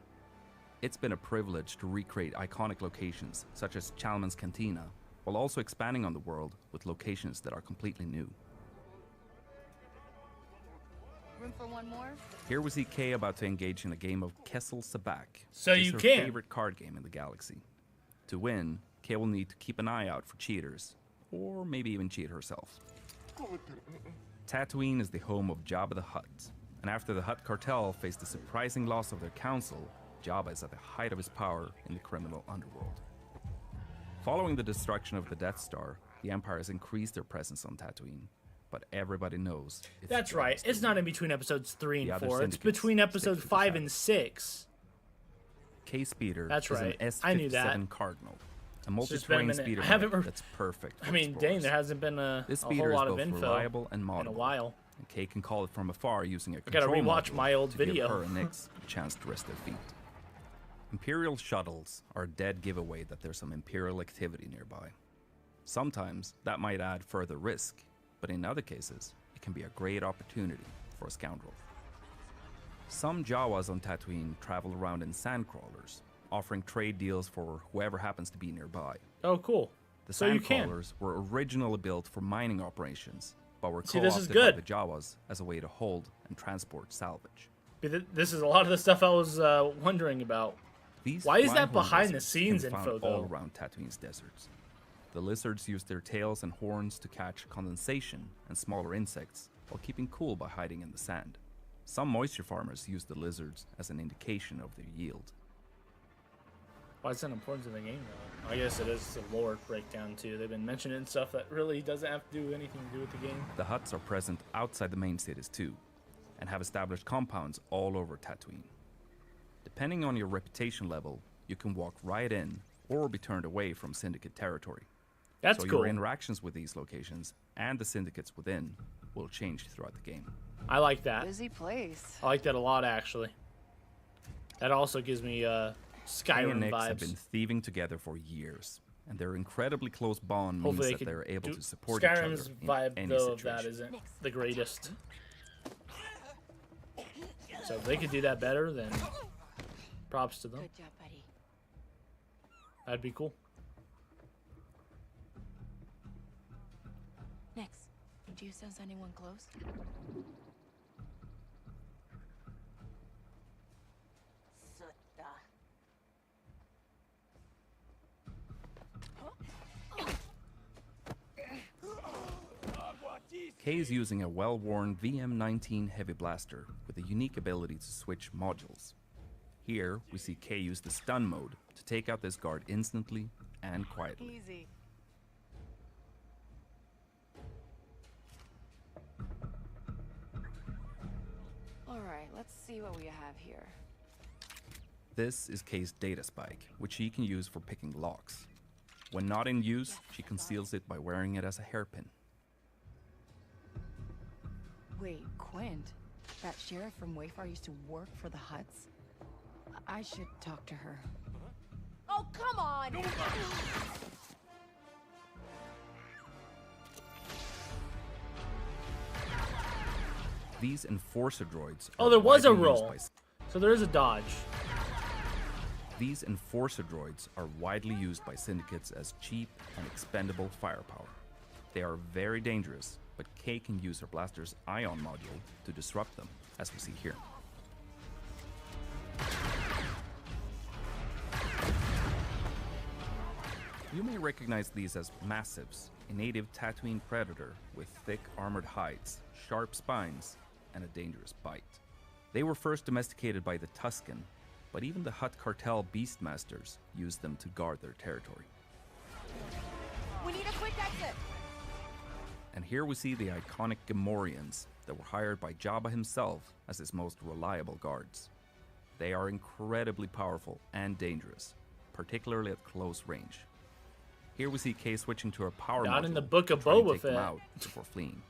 It's been a privilege to recreate iconic locations such as Chalmun's Cantina, while also expanding on the world with locations that are completely new. Room for one more? Here we see Kay about to engage in a game of Kessel Sabak. So which is you her can. favorite card game in the galaxy. To win, Kay will need to keep an eye out for cheaters, or maybe even cheat herself. Tatooine is the home of Jabba the Hutt, and after the Hutt cartel faced the surprising loss of their council, Jabba is at the height of his power in the criminal underworld. Following the destruction of the Death Star, the Empire has increased their presence on Tatooine, but everybody knows it's That's right. It's not in between episodes 3 The and other 4. It's syndicates between stick episodes to the 5 and 6. K-Speeder That's is right. an I knew that. S57 Cardinal, a It's just been a multi-terrain minute. speeder I haven't bike that's perfect for I mean, explorers. dang, there hasn't been a This whole speeder lot is of both info reliable and in a moddable, while. and Kay can call it from afar using a I gotta control rewatch module my old to video. give her and Nyx a chance to rest their feet. Imperial shuttles are a dead giveaway that there's some Imperial activity nearby. Sometimes that might add further risk, but in other cases, it can be a great opportunity for a scoundrel. Some Jawas on Tatooine travel around in sandcrawlers, offering trade deals for whoever happens to be nearby. Oh, cool. The So you can. sandcrawlers were originally built for mining operations, but were See, this is co-opted by good. the Jawas as a way to hold and transport salvage. This is a lot of the stuff I was wondering about. These Why is flying that horn behind the lizards scenes can be info, found all though? around Tatooine's deserts. The lizards use their tails and horns to catch condensation and smaller insects, while keeping cool by hiding in the sand. Some moisture farmers use the lizards as an indication of their yield. Why is that important to the game, though? I guess it is the lore breakdown, too. They've been mentioning stuff that really doesn't have to do anything to do with the game. The Hutts are present outside the main cities too, and have established compounds all over Tatooine. Depending on your reputation level, you can walk right in or be turned away from Syndicate territory. That's so cool. your interactions with these locations and the syndicates within will change throughout the game. I like that. Busy place. I like that a lot, actually. That also gives me Kay and Skyrim Nyx have vibes. been thieving together for years, and their incredibly close bond means Hopefully that they they're could able do to support Skyrim's each other in vibe, any though, of situation. that isn't the greatest. So if they could do that better, then props to them. Good job, buddy. That'd be cool. Next, do you sense anyone close? Kay is using a well-worn VM-19 heavy blaster with a unique ability to switch modules. Here, we see Kay use the stun mode to take out this guard instantly and quietly. Easy. All right, let's see what we have here. This is Kay's data spike, which she can use for picking locks. When not in use, she conceals it by wearing it as a hairpin. Wait, Quint? That sheriff from Wayfar used to work for the Hutts? I should talk to her. Oh, come on! These enforcer droids Oh, are there was a widely used roll. by So there is a dodge. These enforcer droids are widely used by syndicates as cheap and expendable firepower. They are very dangerous, but Kay can use her blaster's ion module to disrupt them, as we see here. You may recognize these as massives, a native Tatooine predator with thick armored hides, sharp spines, and a dangerous bite. They were first domesticated by the Tusken, but even the Hutt cartel beastmasters used them to guard their territory. We need a quick exit. And here we see the iconic Gamorreans that were hired by Jabba himself as his most reliable guards. They are incredibly powerful and dangerous, particularly at close range. Here we see Kay switching to her power module Not in the Book of to try and Boba take them Fett. out before fleeing.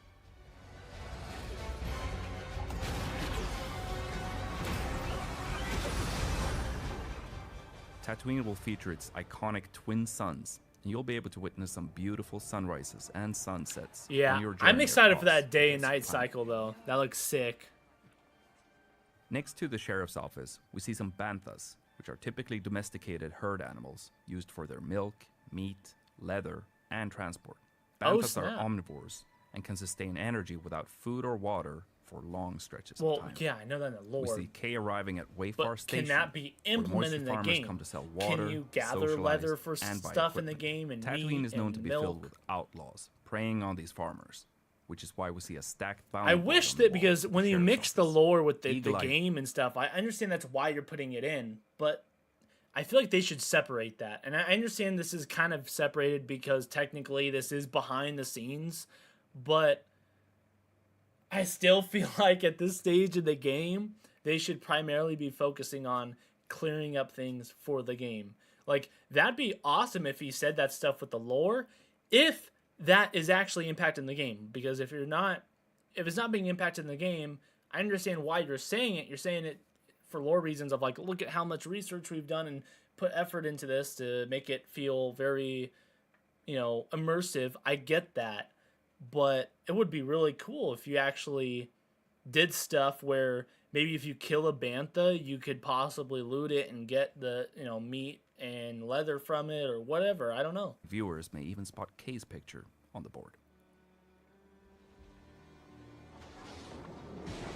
Tatooine will feature its iconic twin suns, and you'll be able to witness some beautiful sunrises and sunsets. Yeah, on your journey I'm excited for across that day and this night planet. cycle though. That looks sick. Next to the sheriff's office, we see some banthas, which are typically domesticated herd animals used for their milk, meat, leather, and transport. Oh, Banthas are snap. omnivores and can sustain energy without food or water for long stretches Well, of time. yeah, I know that in the lore. We see Kay arriving at Wayfar But Station. can that be where implemented in moisture the farmers game? come to sell water, Can you gather socialize, leather for and buy stuff in the equipment. game and Tatooine meat is known and to be milk? filled with outlaws preying on these farmers, which is why we see a stacked bounty I board wish on the that wall because of when you sheriff's mix the office. lore with the Eagle-eyed. game and stuff, I understand that's why you're putting it in, but I feel like they should separate that. And I understand this is kind of separated because technically this is behind the scenes, but I still feel like at this stage of the game, they should primarily be focusing on clearing up things for the game. Like, that'd be awesome if he said that stuff with the lore, if that is actually impacting the game. Because if it's not being impacted in the game, I understand why you're saying it. You're saying it for lore reasons of like, look at how much research we've done and put effort into this to make it feel very, immersive. I get that. But it would be really cool if you actually did stuff where maybe if you kill a bantha, you could possibly loot it and get the, meat and leather from it or whatever. I don't know. Viewers may even spot Kay's picture on the board.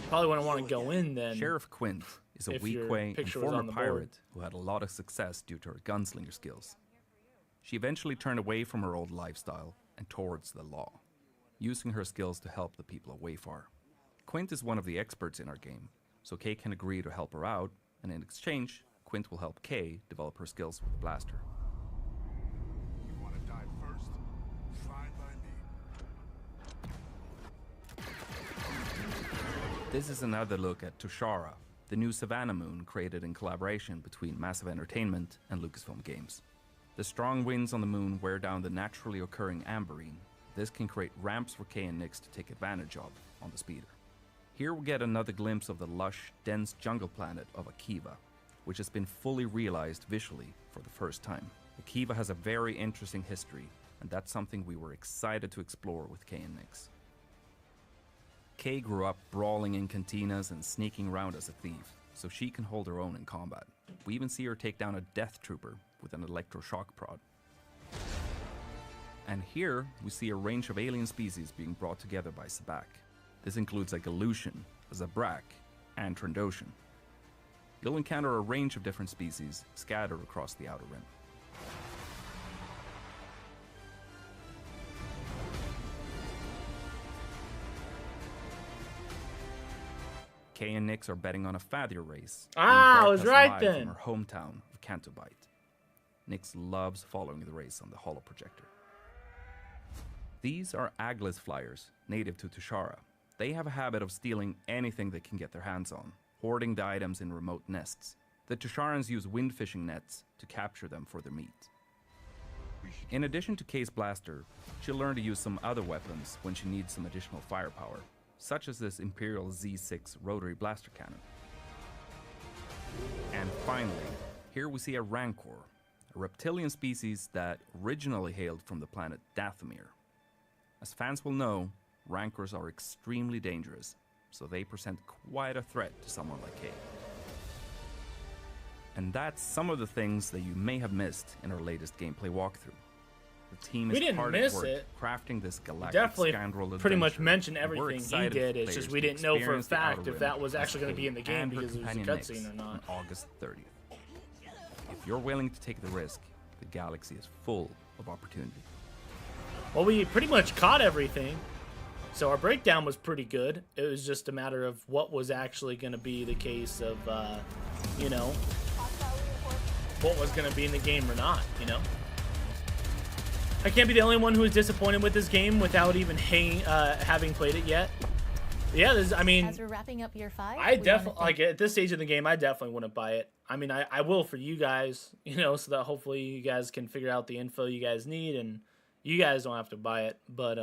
Probably wouldn't want to go in then. Sheriff Quint is a if your weak-way and picture was on former the board. pirate who had a lot of success due to her gunslinger skills. She eventually turned away from her old lifestyle and towards the law, using her skills to help the people of Wayfar. Quint is one of the experts in our game, so Kay can agree to help her out, and in exchange, Quint will help Kay develop her skills with the blaster. You want to die first? Fine by me. This is another look at Tushara, the new Savannah moon created in collaboration between Massive Entertainment and Lucasfilm Games. The strong winds on the moon wear down the naturally occurring amberine. This can create ramps for Kay and Nix to take advantage of on the speeder. Here we get another glimpse of the lush, dense jungle planet of Akiva, which has been fully realized visually for the first time. Akiva has a very interesting history, and that's something we were excited to explore with Kay and Nix. Kay grew up brawling in cantinas and sneaking around as a thief, so she can hold her own in combat. We even see her take down a death trooper with an electroshock prod. And here, we see a range of alien species being brought together by Sabak. This includes a Galushan, a Zabrak, and Trandoshan. You'll encounter a range of different species scattered across the Outer Rim. Kay and Nix are betting on a Fathier race. Ah, I was right live then. From her hometown of Cantobite. Nix loves following the race on the holoprojector. These are Aglis flyers, native to Tushara. They have a habit of stealing anything they can get their hands on, hoarding the items in remote nests. The Tusharans use wind fishing nets to capture them for their meat. In addition to Kay's blaster, she'll learn to use some other weapons when she needs some additional firepower, such as this Imperial Z6 rotary blaster cannon. And finally, here we see a Rancor, a reptilian species that originally hailed from the planet Dathomir. As fans will know, Rancors are extremely dangerous, so they present quite a threat to someone like Kay. And that's some of the things that you may have missed in our latest gameplay walkthrough. The team We is didn't hard miss at work it. crafting this galactic Definitely scoundrel pretty much adventure, mentioned and we're everything he excited did. for It's just players we to didn't know for a experience the fact Outer if that Rim was actually going to be in the game and her because it was a companion Nyx cutscene or not. on August 30th. If you're willing to take the risk, the galaxy is full of opportunity. Well, we pretty much caught everything. So our breakdown was pretty good. It was just a matter of what was actually going to be the case of, you know, what was going to be in the game or not, you know? I can't be the only one who is disappointed with this game without even having played it yet. Yeah, I mean, as we're wrapping up year 5, I definitely, like, at this stage of the game, I definitely wouldn't buy it. I mean, I will for you guys, you know, so that hopefully you guys can figure out the info you guys need and you guys don't have to buy it. But,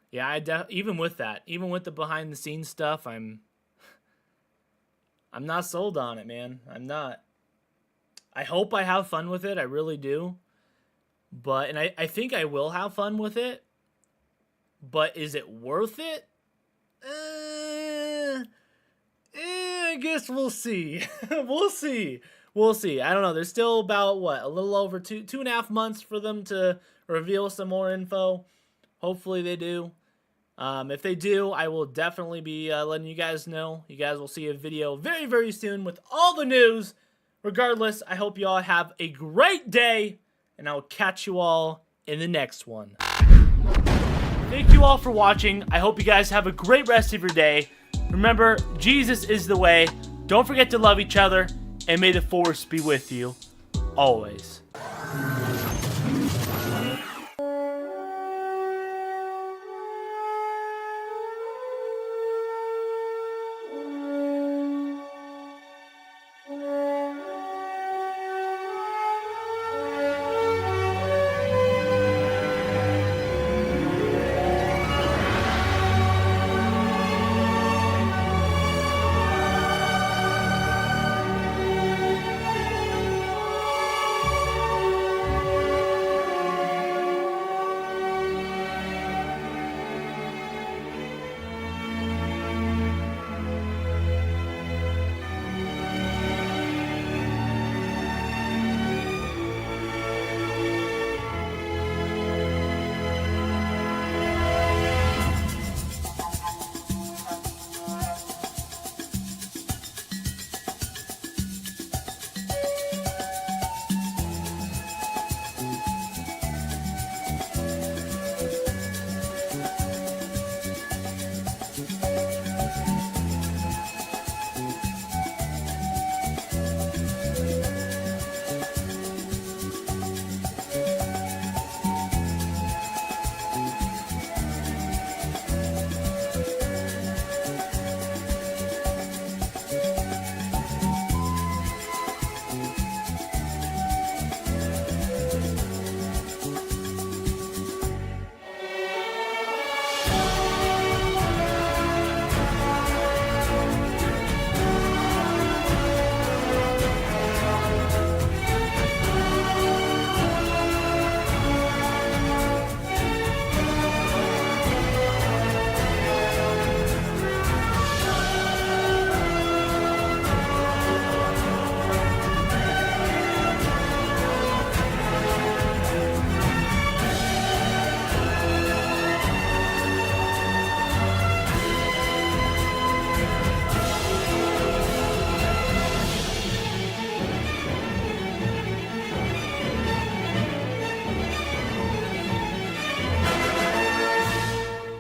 yeah, even with that, even with the behind the scenes stuff, I'm not sold on it, man. I'm not. I hope I have fun with it. I really do. But, and I think I will have fun with it. But is it worth it? I guess we'll see. We'll see. We'll see. I don't know. There's still about, what, a little over two and a half months for them to reveal some more info. Hopefully they do. If they do, I will definitely be letting you guys know. You guys will see a video very, very soon with all the news. Regardless, I hope you all have a great day, and I will catch you all in the next one. Thank you all for watching. I hope you guys have a great rest of your day. Remember, Jesus is the way. Don't forget to love each other, and may the Force be with you always.